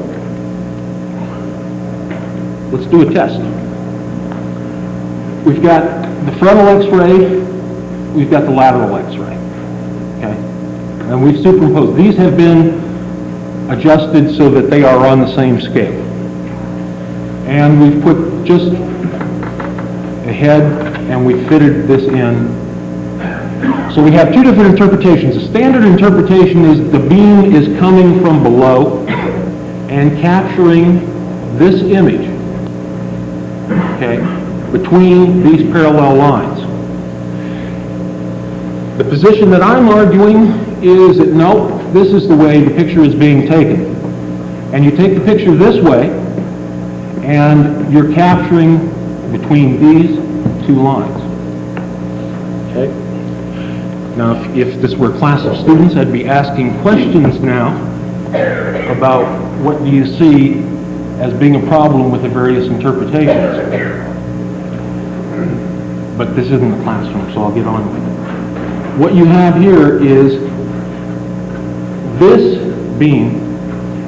let's do a test. We've got the frontal X-ray, we've got the lateral X-ray. Okay? And we've superimposed. These have been adjusted so that they are on the same scale. And we've put just a head and we fitted this in. So we have two different interpretations. The standard interpretation is the beam is coming from below and capturing this image, okay, between these parallel lines. The position that I'm arguing is that no, this is the way the picture is being taken. And you take the picture this way, and you're capturing between these two lines. Okay? Now, if this were a class of students, I'd be asking questions now about what do you see as being a problem with the various interpretations. But this isn't a classroom, so I'll get on with it. What you have here is this beam,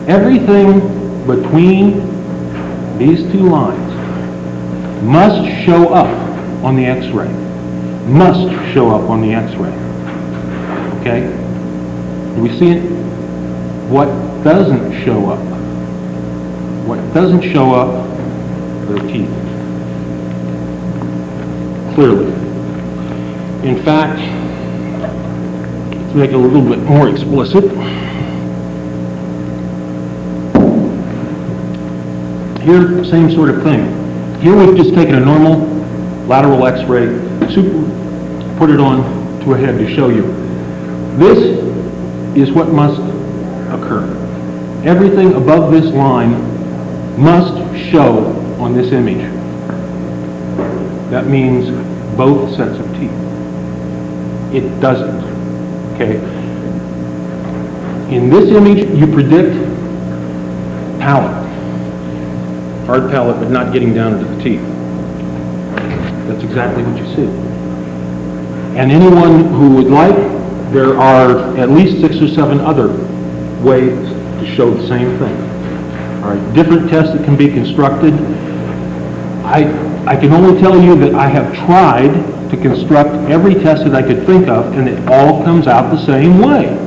everything between these two lines must show up on the X-ray. Must show up on the X-ray. Okay? Do we see it? What doesn't show up? What doesn't show up are the teeth. Clearly. In fact, to make it a little bit more explicit, here, same sort of thing. Here we've just taken a normal lateral x-ray, put it on to a head to show you. This is what must occur. Everything above this line must show on this image. That means both sets of teeth. It doesn't. Okay. In this image, you predict palate. Hard palate, but not getting down into the teeth. That's exactly what you see. And anyone who would like, there are at least 6 or 7 other ways to show the same thing. All right, different tests that can be constructed. I can only tell you that I have tried to construct every test that I could think of, and it all comes out the same way.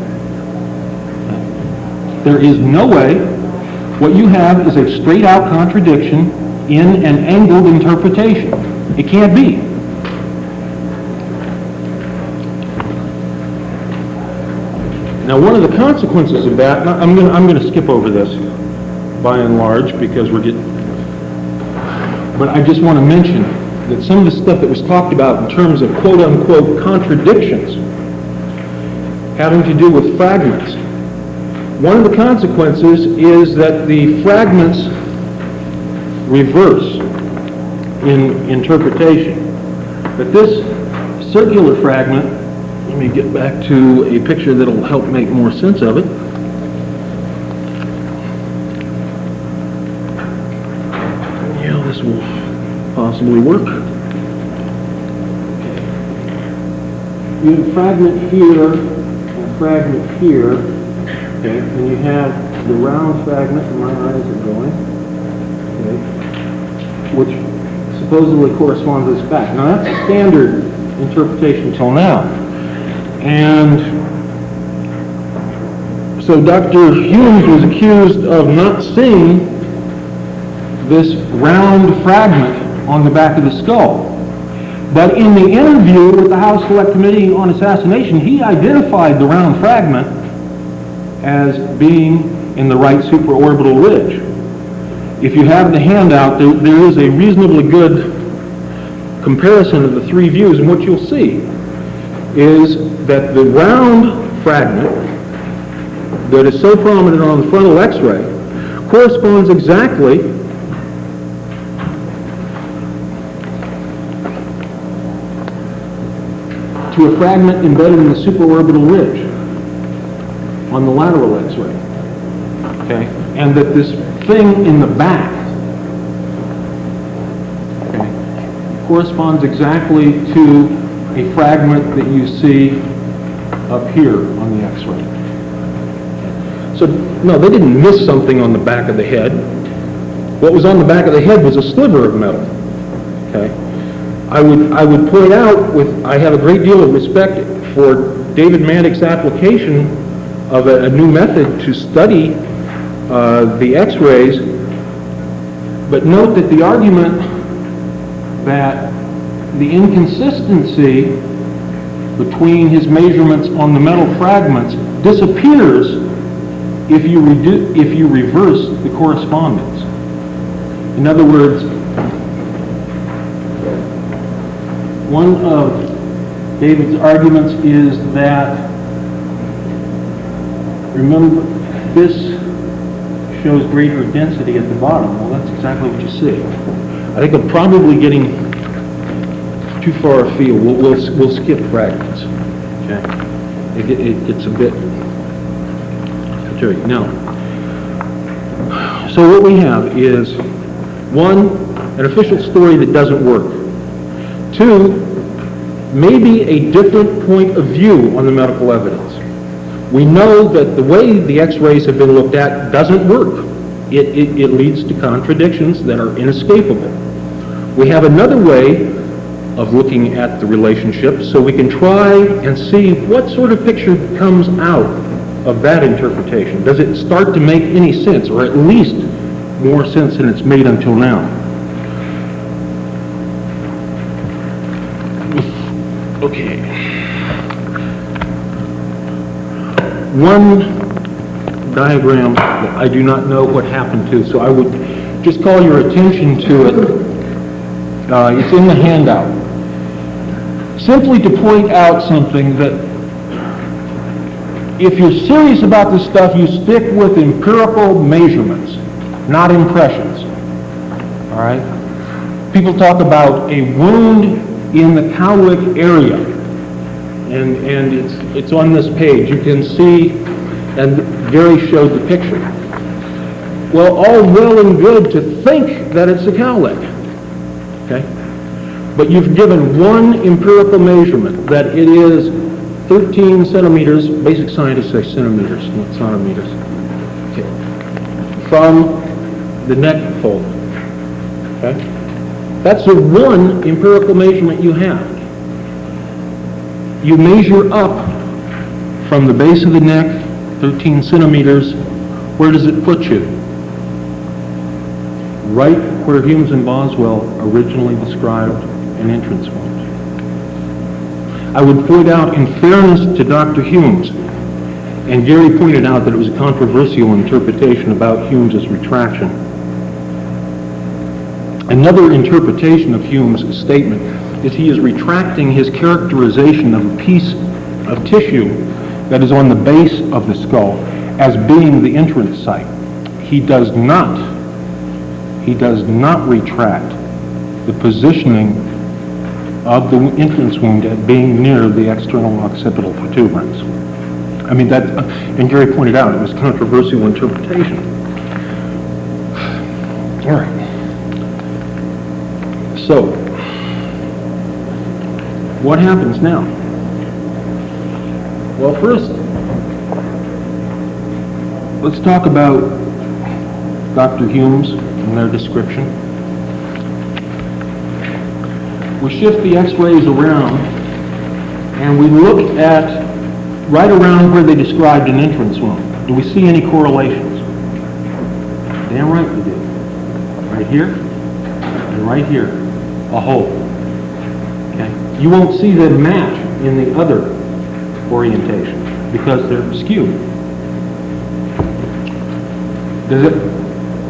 There is no way. What you have is a straight-out contradiction in an angled interpretation. It can't be. Now, one of the consequences of that, and I'm going to skip over this by and large because we're getting, but I just want to mention that some of the stuff that was talked about in terms of quote-unquote contradictions having to do with fragments. One of the consequences is that the fragments reverse in interpretation. But this circular fragment, let me get back to a picture that'll help make more sense of it. Yeah, this will possibly work. You have a fragment here and a fragment here. Okay, and you have the round fragment, and my eyes are going, okay, which supposedly corresponds to this back. Now that's a standard interpretation till now. And so Dr. Humes was accused of not seeing this round fragment on the back of the skull. But in the interview with the House Select Committee on Assassination, he identified the round fragment as being in the right supraorbital ridge. If you have the handout, there is a reasonably good comparison of the 3 views, and what you'll see is that the round fragment that is so prominent on the frontal x-ray corresponds exactly to a fragment embedded in the supraorbital ridge on the lateral x-ray, okay, and that this thing in the back, okay, corresponds exactly to a fragment that you see up here on the x-ray. So, no, they didn't miss something on the back of the head. What was on the back of the head was a sliver of metal, okay. I would point out, I have a great deal of respect for David Mandick's application of a new method to study the x-rays, but note that the argument that the inconsistency between his measurements on the metal fragments disappears if you reverse the correspondence. In other words, one of David's arguments is that, remember, this shows greater density at the bottom. Well, that's exactly what you see. I think I'm probably getting too far afield. We'll skip fragments. Okay, it's a bit. Now, so what we have is 1, an official story that doesn't work. 2, maybe a different point of view on the medical evidence. We know that the way the x-rays have been looked at doesn't work. It leads to contradictions that are inescapable. We have another way of looking at the relationship, so we can try and see what sort of picture comes out of that interpretation? Does it start to make any sense, or at least more sense than it's made until now? Okay. One diagram that I do not know what happened to, so I would just call your attention to it. It's in the handout. Simply to point out something that if you're serious about this stuff, you stick with empirical measurements, not impressions. All right? People talk about a wound in the cowlick area, and it's on this page. You can see, and Gary showed the picture. Well, all well and good to think that it's a cowlick, okay? But you've given one empirical measurement that it is 13 centimeters, basic scientists say centimeters, not centimeters, okay, from the neck fold, okay? That's the one empirical measurement you have. You measure up from the base of the neck, 13 centimeters. Where does it put you? Right where Humes and Boswell originally described an entrance wound. I would point out, in fairness to Dr. Humes, and Gary pointed out that it was a controversial interpretation about Humes' retraction. Another interpretation of Humes' statement is he is retracting his characterization of a piece of tissue that is on the base of the skull as being the entrance site. He does not retract the positioning of the entrance wound at being near the external occipital protuberance. I mean, that, and Gary pointed out, it was controversial interpretation. All right. So, what happens now? Well, first, let's talk about Dr. Humes and their description. We shift the x-rays around and we look at right around where they described an entrance wound. Do we see any correlations? Damn right we do. Right here and right here, a hole. Okay? You won't see them match in the other orientation because they're skewed. Does it?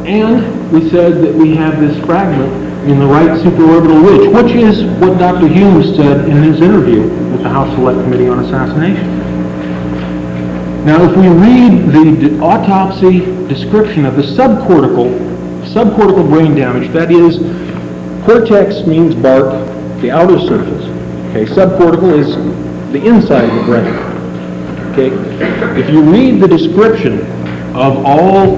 And we said that we have this fragment in the right supraorbital ridge, which is what Dr. Humes said in his interview with the House Select Committee on Assassination. Now, if we read the autopsy description of the subcortical brain damage, that is, cortex means bark, the outer surface. Okay, subcortical is the inside of the brain. Okay, if you read the description of all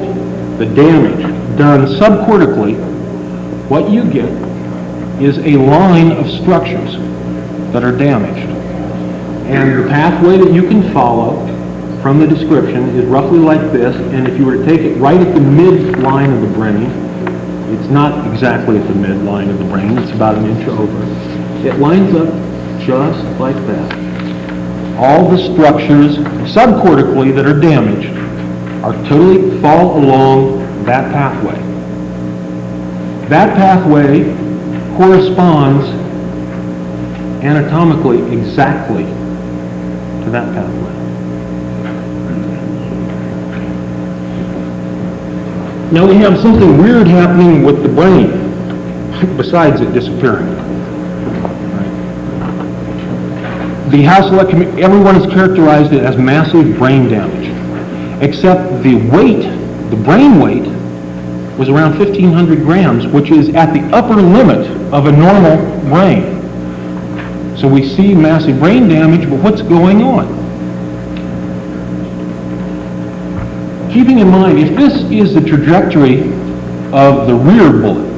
the damage done subcortically, what you get is a line of structures that are damaged. And the pathway that you can follow from the description is roughly like this, and if you were to take it right at the midline of the brain, it's not exactly at the midline of the brain, it's about an inch over. It lines up just like that. All the structures subcortically that are damaged are totally fall along that pathway. That pathway corresponds anatomically exactly to that pathway. Now we have something weird happening with the brain besides it disappearing. The House Select Committee, everyone has characterized it as massive brain damage, except the weight, the brain weight, was around 1,500 grams, which is at the upper limit of a normal brain. So we see massive brain damage, but what's going on? Keeping in mind, if this is the trajectory of the rear bullet,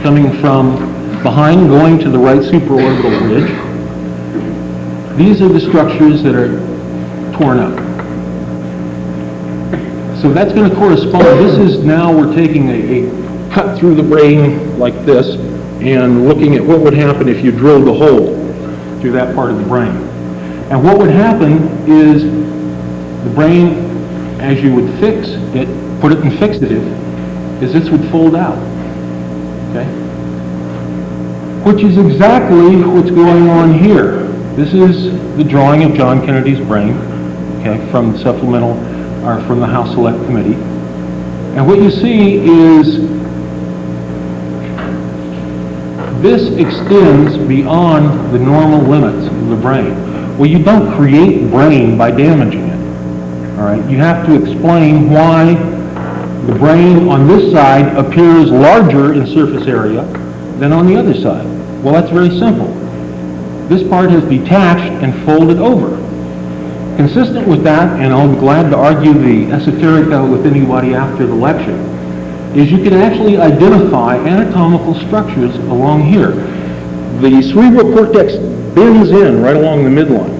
coming from behind going to the right supraorbital ridge, these are the structures that are torn up. So that's going to correspond. This is now we're taking a cut through the brain like this and looking at what would happen if you drilled a hole through that part of the brain. And what would happen is the brain as you would fix it, put it in fixative, is this would fold out, okay? Which is exactly what's going on here. This is the drawing of John Kennedy's brain, okay, from the supplemental, or from the House Select Committee. And what you see is this extends beyond the normal limits of the brain. Well, you don't create brain by damaging it, all right? You have to explain why the brain on this side appears larger in surface area than on the other side. Well, that's very simple. This part has detached and folded over. Consistent with that, and I'll be glad to argue the esoterica with anybody after the lecture, is you can actually identify anatomical structures along here. The cerebral cortex bends in right along the midline,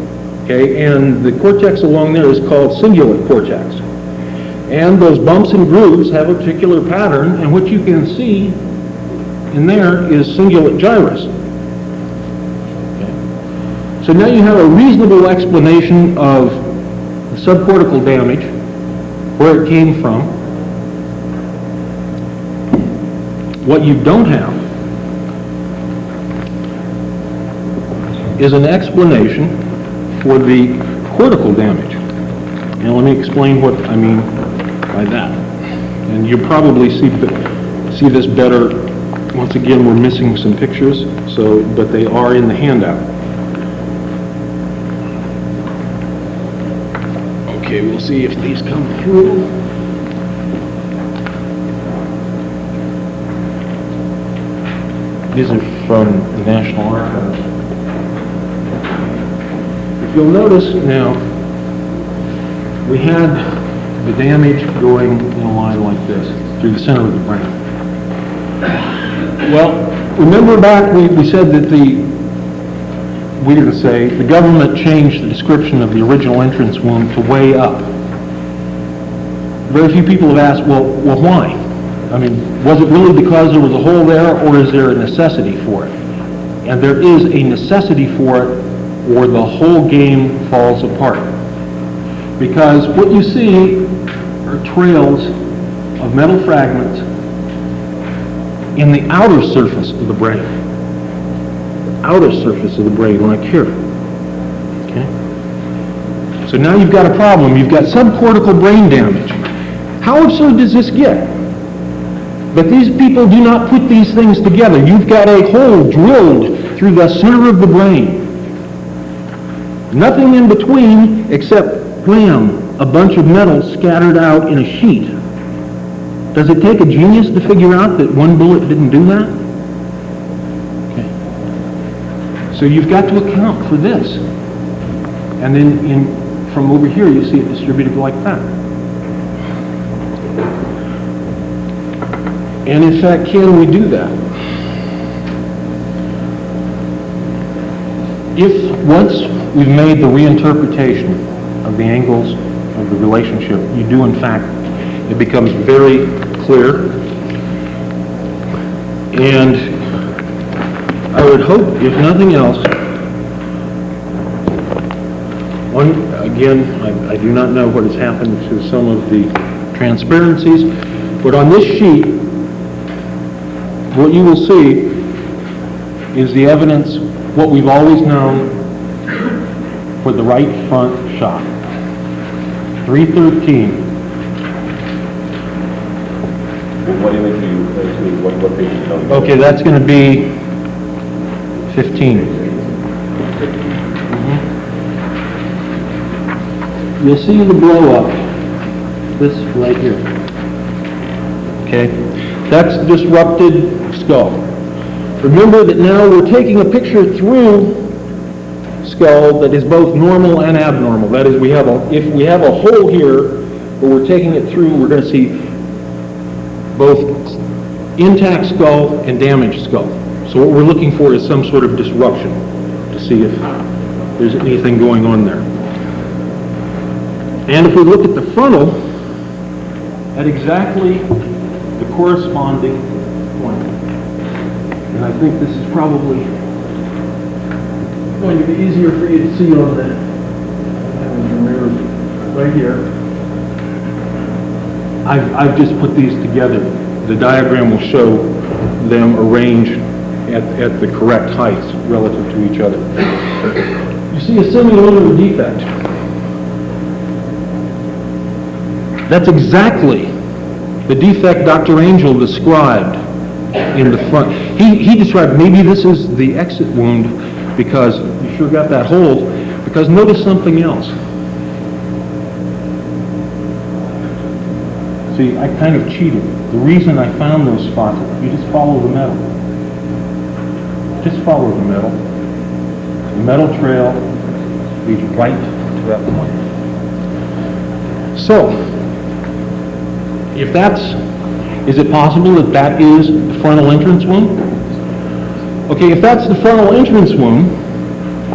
okay, and the cortex along there is called cingulate cortex. And those bumps and grooves have a particular pattern, and what you can see in there is cingulate gyrus. Okay. So now you have a reasonable explanation of the subcortical damage, where it came from. What you don't have is an explanation for the cortical damage. And let me explain what I mean by that. And you probably see this better. Once again, we're missing some pictures, but they are in the handout. Okay, we'll see if these come through. These are from the National Archives. If you'll notice now, we had the damage going in a line like this through the center of the brain. Well, remember back we said that the government changed the description of the original entrance wound to way up. Very few people have asked, well, why? I mean, was it really because there was a hole there, or is there a necessity for it? And there is a necessity for it, or the whole game falls apart. Because what you see are trails of metal fragments in the outer surface of the brain. The outer surface of the brain, like here. Okay? So now you've got a problem. You've got subcortical brain damage. How absurd does this get? But these people do not put these things together. You've got a hole drilled through the center of the brain. Nothing in between except, wham, a bunch of metal scattered out in a sheet. Does it take a genius to figure out that one bullet didn't do that? Okay. So you've got to account for this. And then from over here you see it distributed like that. And in fact, can we do that? If once we've made the reinterpretation of the angles of the relationship, you do in fact, it becomes very clear. And I would hope, if nothing else, I do not know what has happened to some of the transparencies, but on this sheet, what you will see is the evidence, what we've always known for the right front shot. 313. What image are you, what page are you talking about? Okay, that's going to be 15. You'll see the blow up, this right here. Okay, that's disrupted skull. Remember that now we're taking a picture through skull that is both normal and abnormal. That is, if we have a hole here, but we're taking it through, we're going to see both intact skull and damaged skull. So what we're looking for is some sort of disruption to see if there's anything going on there. And if we look at the frontal, at exactly the corresponding point. And I think this is probably going to be easier for you to see on the mirror right here. I've just put these together. The diagram will show them arranged at the correct heights relative to each other. You see a semilunar defect. That's exactly the defect Dr. Angel described in the front. He described maybe this is the exit wound because you sure got that hole, because notice something else. See, I kind of cheated. The reason I found those spots, you just follow the metal. Just follow the metal. The metal trail leads right to that point. So, if is it possible that that is the frontal entrance wound? Okay, if that's the frontal entrance wound,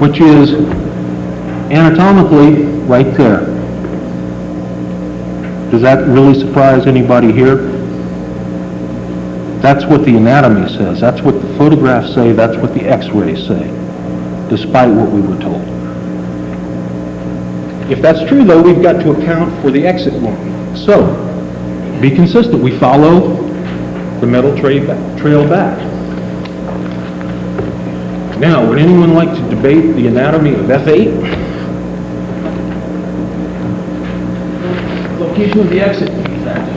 which is anatomically right there, does that really surprise anybody here? That's what the anatomy says. That's what the photographs say. That's what the x-rays say, despite what we were told. If that's true, though, we've got to account for the exit wound. So, be consistent. We follow the metal trail back. Now, would anyone like to debate the anatomy of F8? Location of the exit defect.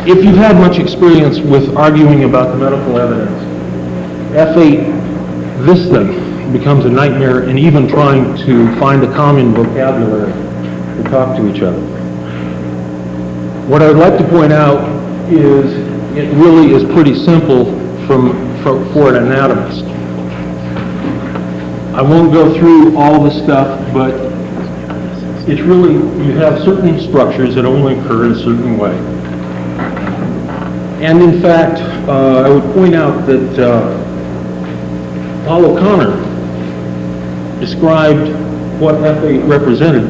If you've had much experience with arguing about the medical evidence, F8, this thing becomes a nightmare in even trying to find a common vocabulary to talk to each other. What I'd like to point out is it really is pretty simple for an anatomist. I won't go through all the stuff, but it's really, you have certain structures that only occur in a certain way. And in fact, I would point out that Paul O'Connor described what F8 represented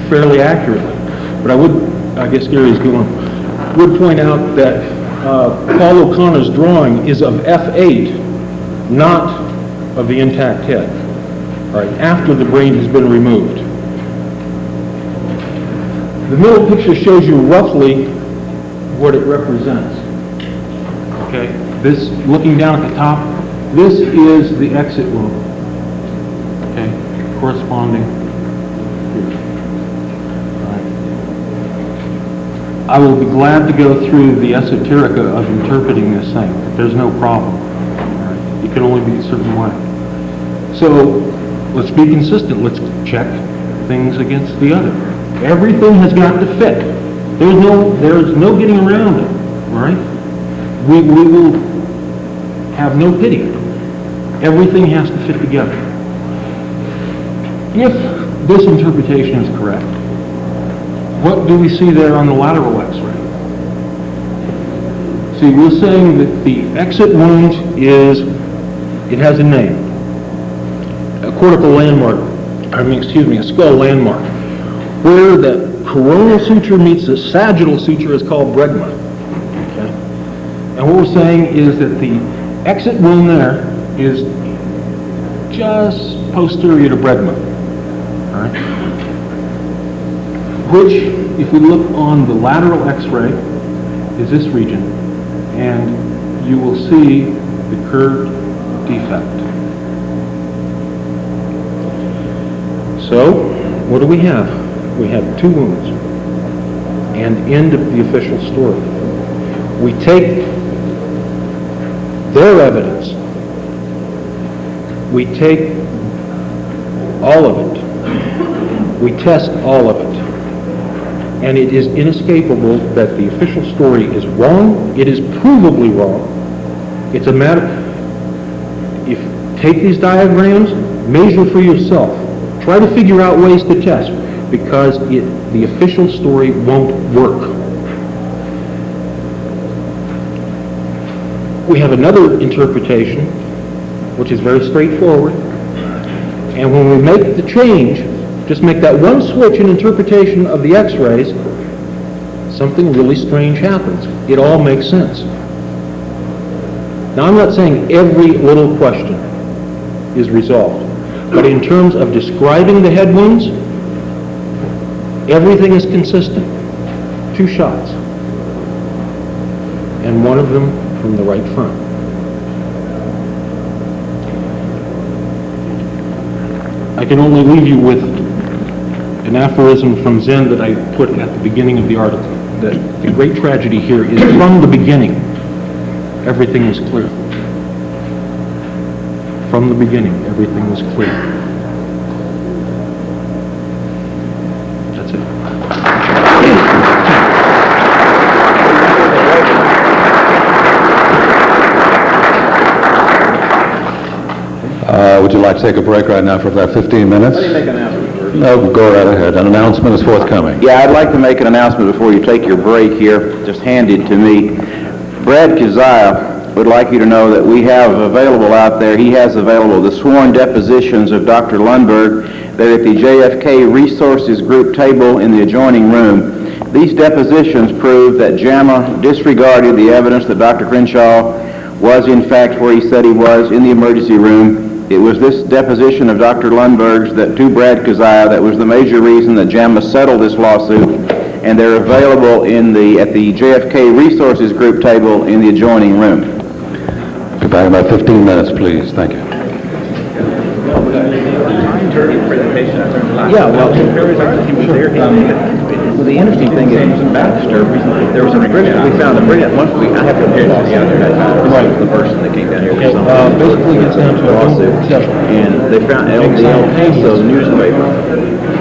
fairly accurately. But I guess Gary's going, would point out that Paul O'Connor's drawing is of F8, not of the intact head, all right, after the brain has been removed. The middle picture shows you roughly what it represents. Okay, this, looking down at the top, this is the exit wound. Okay, corresponding here. All right. I will be glad to go through the esoterica of interpreting this thing. There's no problem. All right. It can only be a certain way. So let's be consistent. Let's check things against the other. Everything has got to fit. There's no getting around it. All right. We will have no pity. Everything has to fit together. If this interpretation is correct, what do we see there on the lateral x-ray? See, we're saying that the exit wound it has a name. A cortical landmark, a skull landmark. Where the coronal suture meets the sagittal suture is called bregma. Okay? And what we're saying is that the exit wound there is just posterior to bregma. All right? Which, if we look on the lateral x-ray, is this region, and you will see the curved defect. So, what do we have? We have two wounds, and end of the official story. We take their evidence, we take all of it, we test all of it, and it is inescapable that the official story is wrong. It is provably wrong. It's a matter, take these diagrams, measure for yourself, try to figure out ways to test, because the official story won't work. We have another interpretation, which is very straightforward, and when we make the change, just make that one switch in interpretation of the x-rays, something really strange happens. It all makes sense. Now, I'm not saying every little question is resolved, but in terms of describing the head wounds, Everything is consistent. 2 shots. And one of them from the right front. I can only leave you with an aphorism from Zen that I put at the beginning of the article, that the great tragedy here is from the beginning, everything is clear. From the beginning, everything was clear. That's it. Would you like to take a break right now for about 15 minutes? Let me make an announcement first. No, go right ahead. An announcement is forthcoming. Yeah, I'd like to make an announcement before you take your break here, just handed to me. Brad Keziah would like you to know that we have available out there, he has available the sworn depositions of Dr. Lundberg. They're at the JFK Resources Group table in the adjoining room. These depositions prove that JAMA disregarded the evidence that Dr. Crenshaw was in fact where he said he was in the emergency room. It was this deposition of Dr. Lundberg's that to Brad Keziah that was the major reason that JAMA settled this lawsuit, and they're available at the JFK Resources Group table in the adjoining room. Go back about 15 minutes, please. Thank you. Yeah, well, the interesting thing is Baxter, there was an agreement, we found a brilliant, I have to appear to the other guy, the person that came down here. Basically, it's down to a lawsuit, and they found the El Paso newspaper